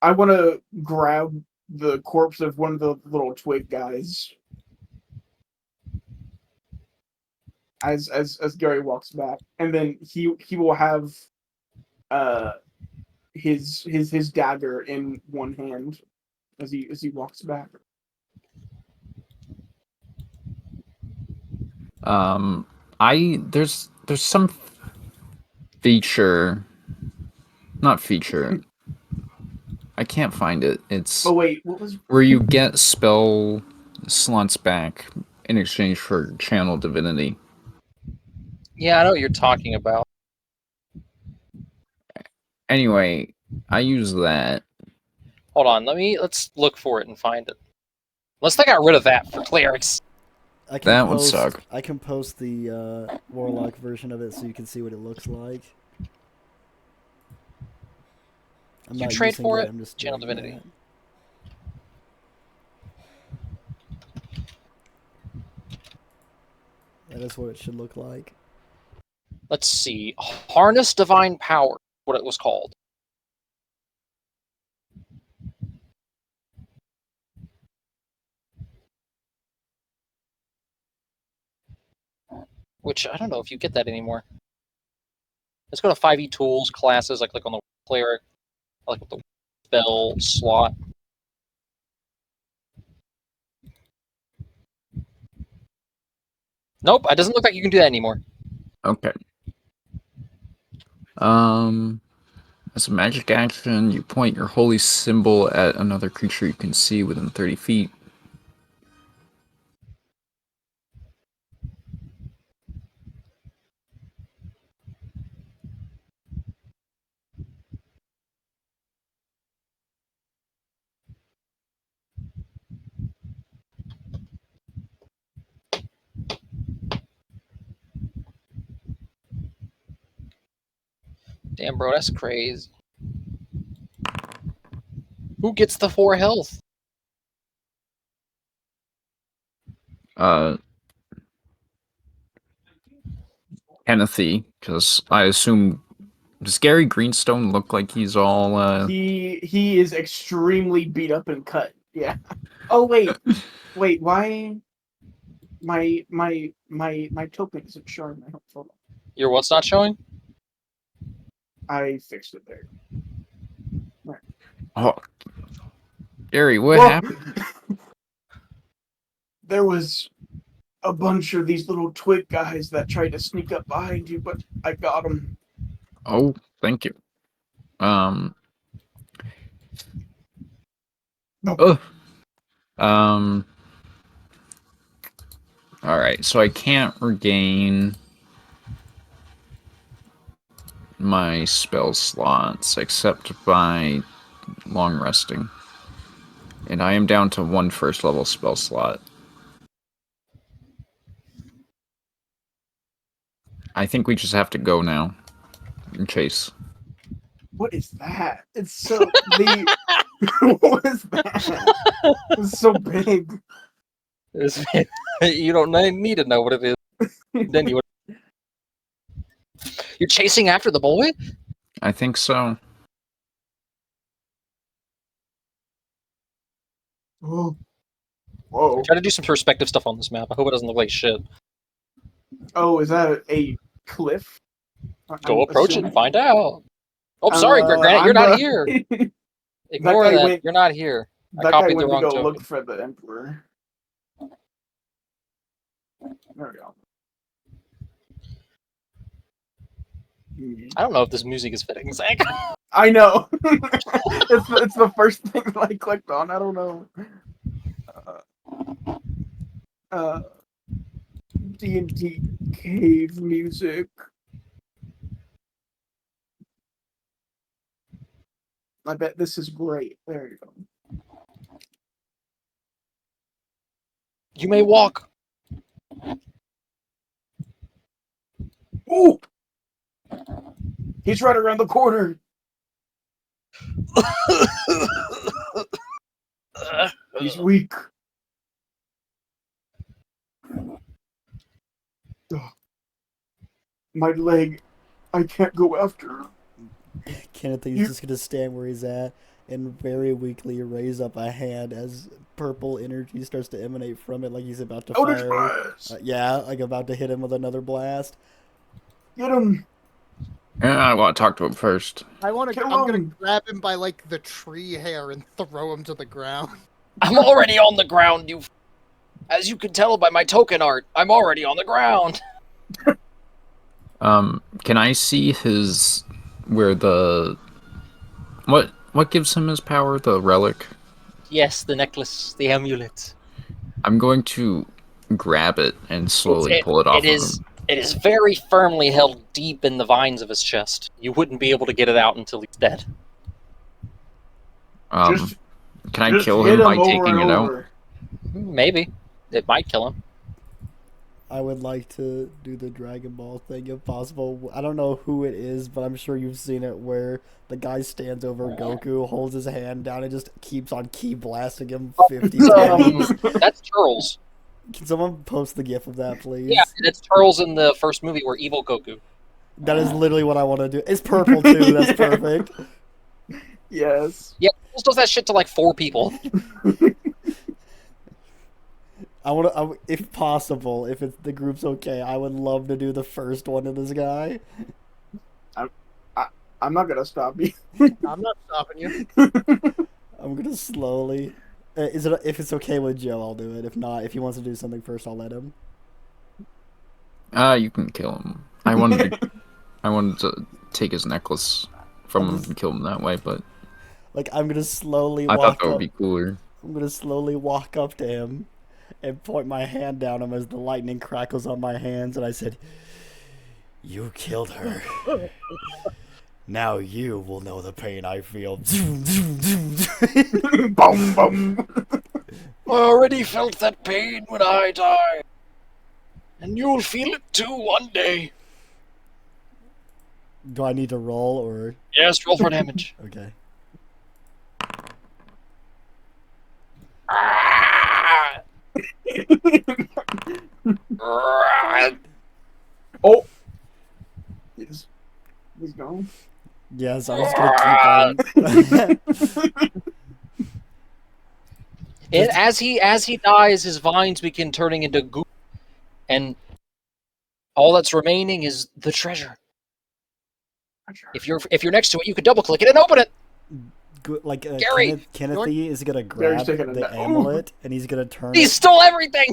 I want to grab the corpse of one of the little twig guys as Garry walks back, and then he will have his dagger in one hand as he walks back. There's some feature, not feature. I can't find it. It's wait, what was where you get spell slots back in exchange for channel divinity. Yeah, I know what you're talking about. Anyway, I use that. Hold on, let's look for it and find it. Unless they got rid of that for clerics. That would suck. I can post the warlock version of it so you can see what it looks like. I'm You not trade using for it. it? I'm just Channel doing divinity. That is what it should look like. Let's see. Harness Divine Power, what it was called. Which, I don't know if you get that anymore. Let's go to 5e tools, classes. I click on the cleric. I click the spell slot. Nope, it doesn't look like you can do that anymore. Okay. As a magic action, you point your holy symbol at another creature you can see within 30 feet. Damn, bro, that's crazy. Who gets the 4 health? Kennothy, because I assume, does Garry Greenstone look like he's all He is extremely beat up and cut. Yeah. Oh wait, why? My token isn't showing. Hold on. Your what's not showing? I fixed it there. Oh, Garry, what Well, happened? There was a bunch of these little twig guys that tried to sneak up behind you, but I got them. Oh, thank you. No. Ugh. Alright, so I can't regain my spell slots except by long resting. And I am down to 1 first level spell slot. I think we just have to go now. And chase. What is that? It's so the. What is that? It's so big. You don't need to know what it is. Then you would. You're chasing after the boy? I think so. Oh. Whoa. Try to do some perspective stuff on this map. I hope it doesn't look like shit. Oh, is that a cliff? Go I'm approach assuming. it and find out. Oh, sorry, Granite, you're not here. Ignore guy that. went- You're not here. I That guy copied the went to wrong go token. look for the Emperor. There we go. I don't know if this music is fitting, Zach. I know. it's the first thing that I clicked on. I don't know. D&D cave music. I bet this is great. There you go. You may walk. Ooh! He's right around the corner. He's weak. Ugh. My leg. I can't go after. Kennothy's just gonna stand where he's at and very weakly raise up a hand as purple energy starts to emanate from it, like he's about to Eldritch fire. Blast! Yeah, like about to hit him with another blast. Get him! I want to talk to him first. I'm Kill gonna him. grab him by like the tree hair and throw him to the ground. I'm already on the ground, you. As you can tell by my token art, I'm already on the ground. Can I see his where the what gives him his power? The relic. Yes, the necklace, the amulet. I'm going to grab it and slowly pull it off of him. It is very firmly held deep in the vines of his chest. You wouldn't be able to get it out until he's dead. Just Can I Just kill hit him by over taking and it out? over. Maybe. It might kill him. I would like to do the Dragon Ball thing if possible. I don't know who it is, but I'm sure you've seen it where the guy stands over Goku, holds his hand down, and just keeps on ki blasting him 50 times. That's Turles. Can someone post the gif of that, please? Yeah, it's Turles in the first movie where evil Goku. That is literally what I want to do. It's purple, too. That's perfect. Yes. Yeah, Turles does that shit to like 4 people. I want to, if possible, if it's, the group's okay, I would love to do the first one to this guy. I'm not gonna stop you. I'm not stopping you. I'm gonna slowly. Is it if it's okay with Joe? I'll do it. If not, if he wants to do something first, I'll let him. You can kill him. I wanted to take his necklace from him and kill him that way, but Like I'm gonna slowly I walk thought that up. would be cooler. I'm gonna slowly walk up to him and point my hand down him as the lightning crackles on my hands, and I said, "You killed her. Now you will know the pain I feel." Boom, boom. I already felt that pain when I die. And you'll feel it too one day. Do I need to roll or Yes, roll for damage. okay? Oh. He's gone. Yes, I'm just gonna keep on. And as he dies, his vines begin turning into goo, and all that's remaining is the treasure. If you're next to it, you can double click it and open it. Garry! Kennothy is gonna Gary's grab taking a the nap. amulet and he's gonna turn. He it. stole everything!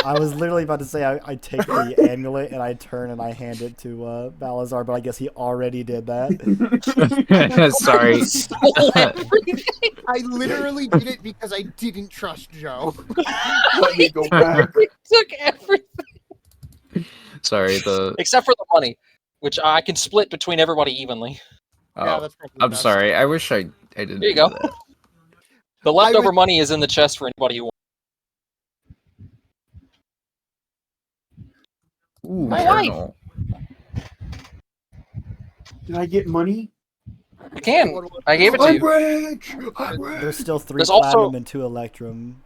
I was literally about to say I take the amulet and I turn and I hand it to Balasar, but I guess he already did that. Sorry. Stole everything! I literally did it because I didn't trust Joe. Let me go back. He took everything! Sorry, Except for the money, which I can split between everybody evenly. Yeah, oh, that's probably I'm best. sorry. I wish I didn't There you do go. that. The leftover money is in the chest for anybody who wants. Ooh, My journal. Did I get money? You can. I gave it to I'm you. rich! I'm rich! There's still 3 There's platinum also- and 2 electrum.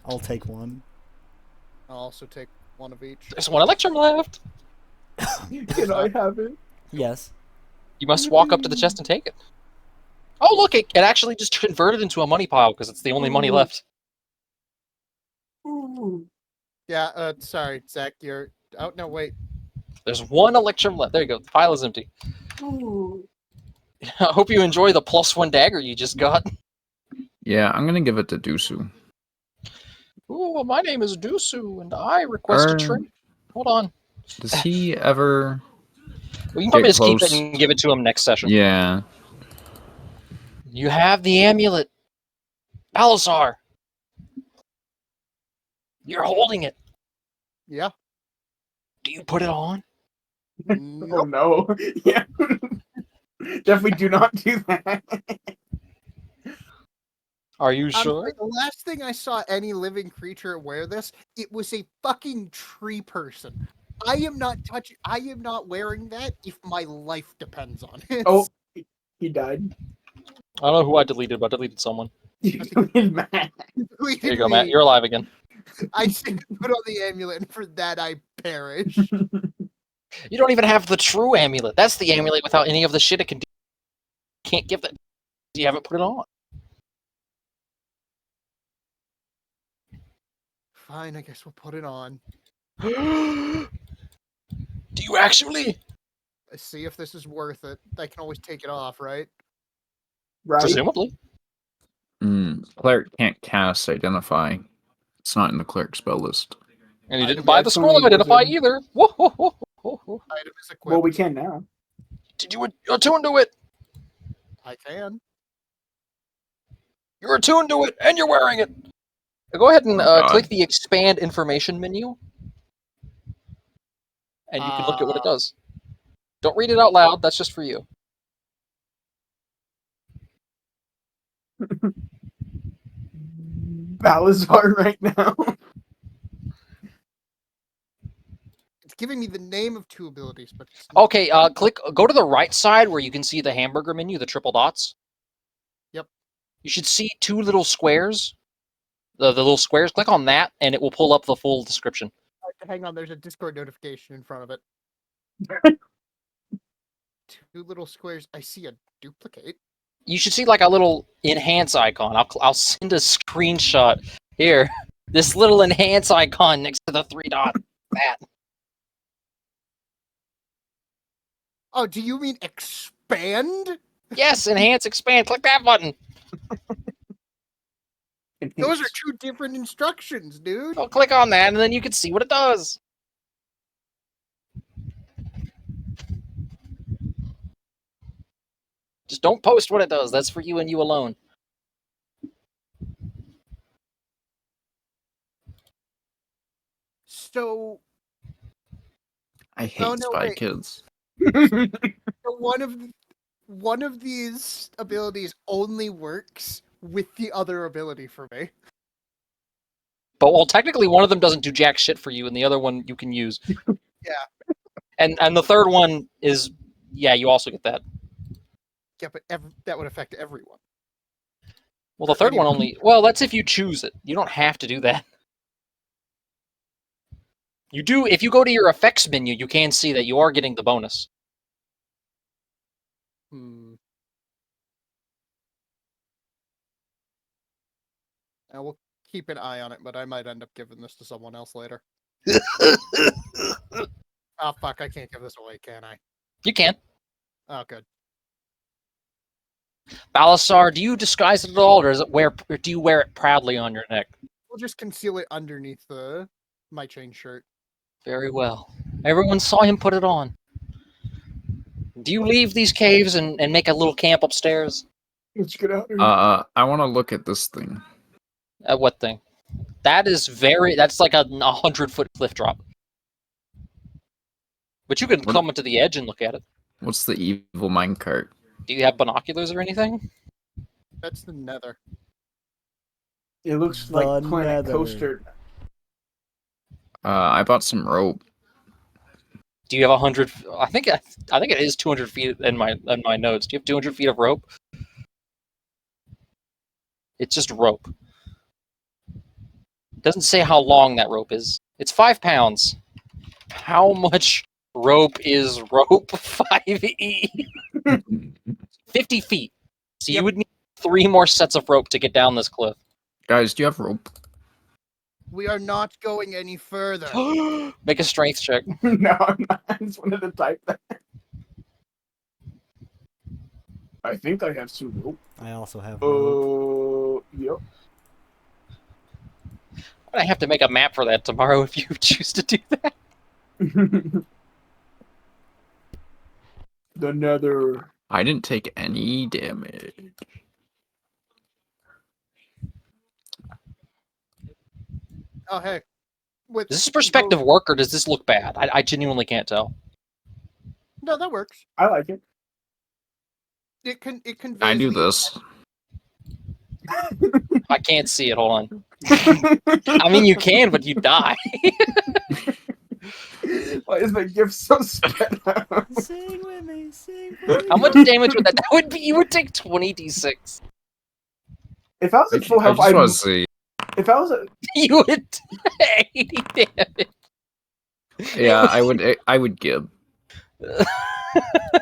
I'll take one. I'll also take one of each. There's 1 electrum left. Can I have it? Yes. You must walk up to the chest and take it. Oh, look, it actually just converted into a money pile because it's the only money left. Ooh. Yeah, sorry, Zach, you're... Oh, no, wait. There's 1 electrum left. There you go. The pile is empty. Ooh. I hope you enjoy the +1 dagger you just got. Yeah, I'm gonna give it to Dúsù. Ooh, my name is Dúsù, and I request a trade. Hold on. Does he ever? We can probably Get just keep it close. and give it to him next session. Yeah. You have the amulet. Balasar. You're holding it. Yeah. Do you put it on? Oh Nope. no. Yeah. Definitely do not do that. Are you I'm sure? sorry, the last thing I saw any living creature wear this, it was a fucking tree person. I am not wearing that if my life depends on it. Oh, he died. I don't know who I deleted, but I deleted someone. You killed Matt. Tweeted There you go, Matt. me. You're alive again. I said put on the amulet, and for that I perish. You don't even have the true amulet. That's the amulet without any of the shit it can do. Can't give that. You haven't put it on. Fine, I guess we'll put it on. Do you actually? See if this is worth it. I can always take it off, right? Right? Presumably. Cleric can't cast Identify. It's not in the cleric spell list. And you I didn't don't- buy yeah, the it's scroll of only Identify wizard. either. Whoa, whoa, whoa, whoa, whoa. Item is equipped. Well, we can now. Did you attune to it? I can. You're attuned to it, and you're wearing it. Go ahead and Oh, God. click the expand information menu, and you can look at what it does. Don't read it out loud. That's just for you. Balasar right now. It's giving me the name of 2 abilities, but it's Okay, go to the right side where you can see the hamburger menu, the triple dots. Yep. You should see 2 little squares. The little squares. Click on that, and it will pull up the full description. hang on, there's a Discord notification in front of it. 2 little squares. I see a duplicate. You should see like a little enhance icon. I'll send a screenshot here. This little enhance icon next to the 3 dot. That. Oh, do you mean expand? Yes, enhance, expand. Click that button. Those are 2 different instructions, dude. I'll click on that, and then you can see what it does. Just don't post what it does. That's for you and you alone. So, I hate Oh, no, Spy wait. Kids. so one of these abilities only works with the other ability for me. But well, technically, one of them doesn't do jack shit for you, and the other one you can use. Yeah. And the third one is, yeah, you also get that. Yeah, but that would affect everyone. Well, the third one only. Well, that's if you choose it. You don't have to do that. You do if you go to your effects menu. You can see that you are getting the bonus. I will keep an eye on it, but I might end up giving this to someone else later. Oh, fuck, I can't give this away, can I? You can. Oh, good. Balasar, do you disguise it at all, or do you wear it proudly on your neck? We'll just conceal it underneath my chain shirt. Very well. Everyone saw him put it on. Do you leave these caves and make a little camp upstairs? Let's get out of here. I want to look at this thing. What thing? That's like a 100-foot cliff drop. But you can come to the edge and look at it. What's the evil minecart? Do you have binoculars or anything? That's the nether. It looks The like Planet Nether. Coaster. I bought some rope. Do you have 100? I think it is 200 feet in my notes. Do you have 200 feet of rope? It's just rope. It doesn't say how long that rope is. It's 5 pounds. How much rope is rope? 5e. 50 feet. So you would need 3 more sets of rope to get down this cliff. Guys, do you have rope? We are not going any further. Make a strength check. No, I'm not. I just wanted to type that. I think I have some rope. I also have rope. Yep. I have to make a map for that tomorrow if you choose to do that. The Nether. I didn't take any damage. Oh, hey. Does this perspective work, or does this look bad? I genuinely can't tell. No, that works. I like it. It conveys I do the- this. I can't see it. Hold on. I mean, you can, but you die. Why is my gift so sped up? Sing with me, sing with me. How much damage would that? That would be. You would take 20d6. If I was at full I health, just want to see. If I was at... You would take 80 damage. Yeah, I would give.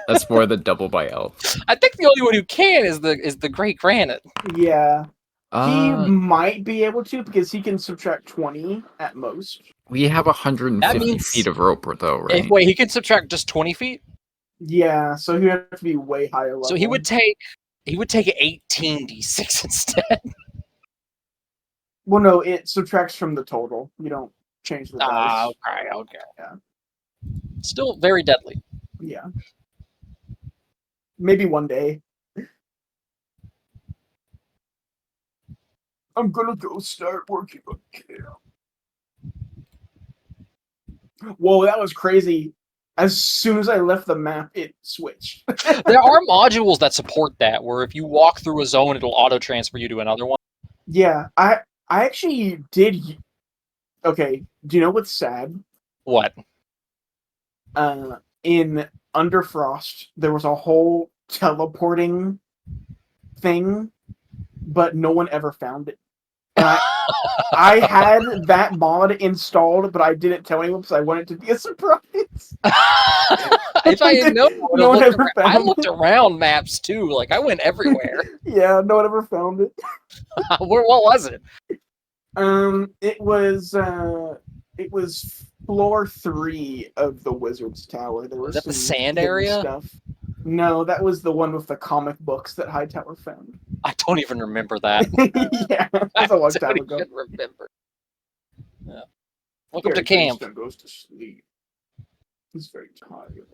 That's more than double my health. I think the only one who can is the Grey Granite. Yeah. He Uh, might be able to, because he can subtract 20 at most. we have 150 That means- feet of rope, though, right? Wait, he can subtract just 20 feet. Yeah, so he would have to be way higher level. So he would take 18d6 instead. Well, no, it subtracts from the total. You don't change the dice. Okay. Yeah. Still very deadly. Yeah. Maybe one day. I'm gonna go start working on camp. Whoa, that was crazy. As soon as I left the map, it switched. There are modules that support that, where if you walk through a zone, it'll auto-transfer you to another one. Yeah, I actually did... Okay, do you know what's sad? What? In Underfrost, there was a whole teleporting thing, but no one ever found it. And I had that mod installed, but I didn't tell anyone because I wanted it to be a surprise. If I had known, No one ever I found looked around maps too. Like I went everywhere. Yeah, no one ever found it. What was it? It was floor 3 of the Wizard's Tower. There was that the some sand hidden area? stuff. No, that was the one with the comic books that Hightower found. I don't even remember that. Yeah, that's a long time ago. I don't even remember. Yeah. Welcome to Garry camp. Greenstone goes to sleep. He's very tired.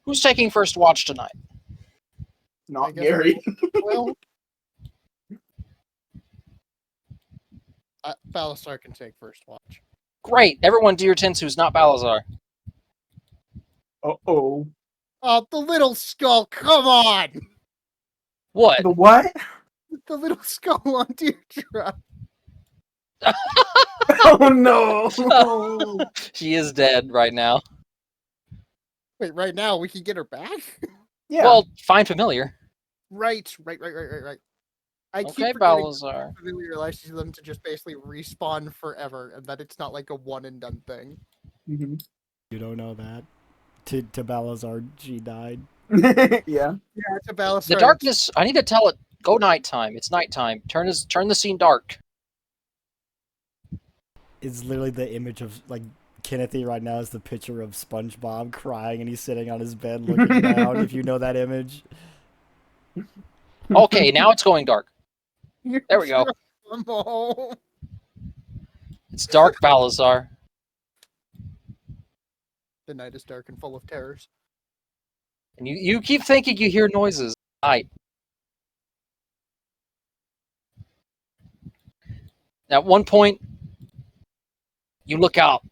Who's taking first watch tonight? I Not guess- Garry. Well, Balasar can take first watch. Great. Everyone do your tents who's not Balasar. Uh-oh. Oh, the little skull! Come on! What? The what? The little skull on Deirdre. Oh no! She is dead right now. Wait, right now we can get her back? Yeah. Well, find familiar. Right. I Okay, keep forgetting Balasar. familiar allows them to just basically respawn forever, and that it's not like a one and done thing. Mhm. You don't know that. To Balasar, she died. Yeah. Yeah, to Balasar. The darkness. I need to tell it. Go nighttime. It's nighttime. Turn the scene dark. It's literally the image of, like, Kennothy right now is the picture of SpongeBob crying and he's sitting on his bed looking down, if you know that image. Okay, now it's going dark. There we go. Oh. It's dark, Balasar. The night is dark and full of terrors. And you keep thinking you hear noises at night. At one point, you look out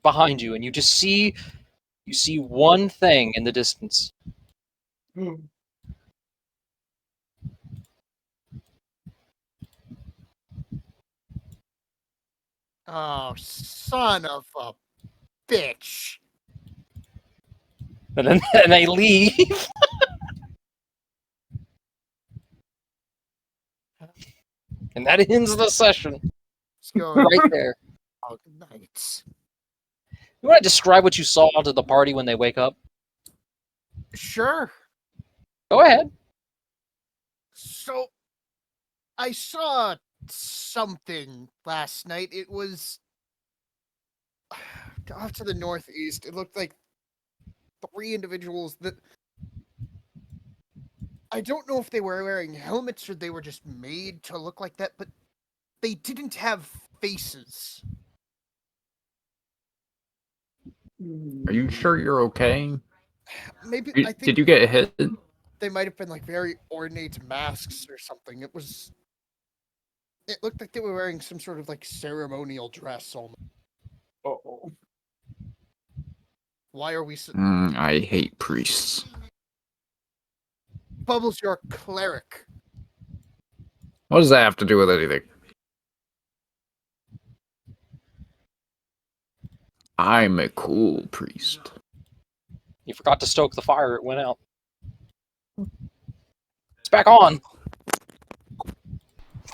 behind you and you just see one thing in the distance. Oh, son of a bitch. And then they leave. And that ends the session. Let's go. Right there. Oh, night. You want to describe what you saw to the party when they wake up? Sure. Go ahead. So, I saw something last night. It was off to the northeast. It looked like 3 individuals that I don't know if they were wearing helmets or they were just made to look like that, but they didn't have faces. Are you sure you're okay? Maybe I think Did you get hit? they might have been like very ornate masks or something. It looked like they were wearing some sort of like ceremonial dress almost. Oh. Why are we I hate priests. Bubbles, you're a cleric. What does that have to do with anything? I'm a cool priest. You forgot to stoke the fire. It went out. It's back on.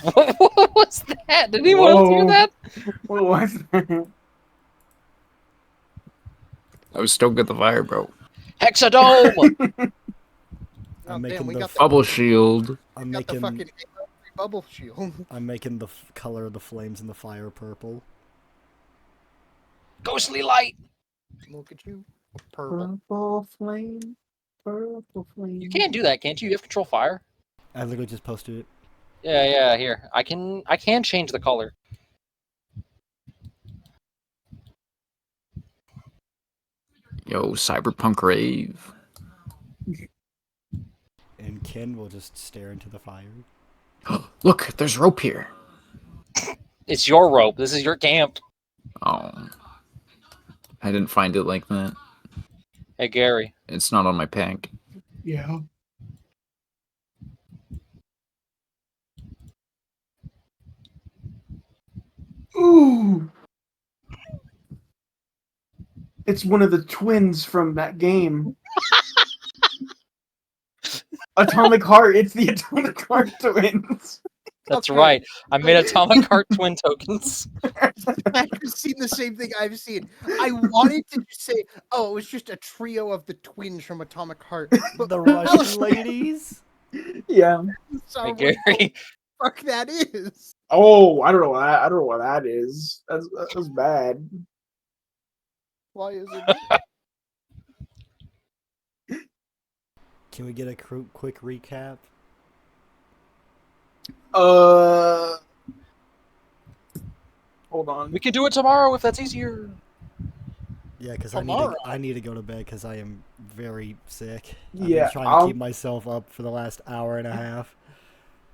What was that? Did anyone else hear that? What was that? I was stoking the fire, bro. Hexadome! I'm Damn, making we the got Bubble shield. I'm got the making fucking bubble shield. I'm making the color of the flames in the fire purple. Ghostly light! Look at you. Purple. Purple flame. Purple flame. You can't do that, can't you? You have control fire. I literally just posted it. Yeah, here. I can change the color. Yo, cyberpunk rave. And Ken will just stare into the fire. Look, there's rope here. It's your rope. This is your camp. Oh. I didn't find it like that. Hey, Garry. It's not on my pack. Yeah. Ooh. It's one of the twins from that game. Atomic Heart. It's the Atomic Heart twins. That's Okay. right. I made Atomic Heart twin tokens. I've seen the same thing I've seen. I wanted to just say, oh, it was just a trio of the twins from Atomic Heart. But The Russian ladies? Yeah. so Hey, what the Garry. fuck that is? Oh, I don't know. I don't know what that is. That's bad. Why is it? Can we get a quick recap? Hold on. We can do it tomorrow if that's easier. Yeah, because Tomorrow. I need to go to bed because I am very sick. Yeah, I've been trying to keep myself up for the last hour and a half.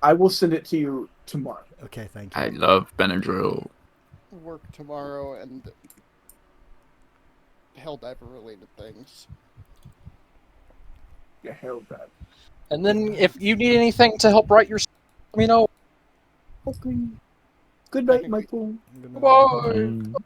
I will send it to you tomorrow. Okay, thank you. I love Benadryl. Work tomorrow and Helldiver related things. Yeah, hell that. And then if you need anything to help write your, let me know. Okay. Good night, Michael. Good night. Bye.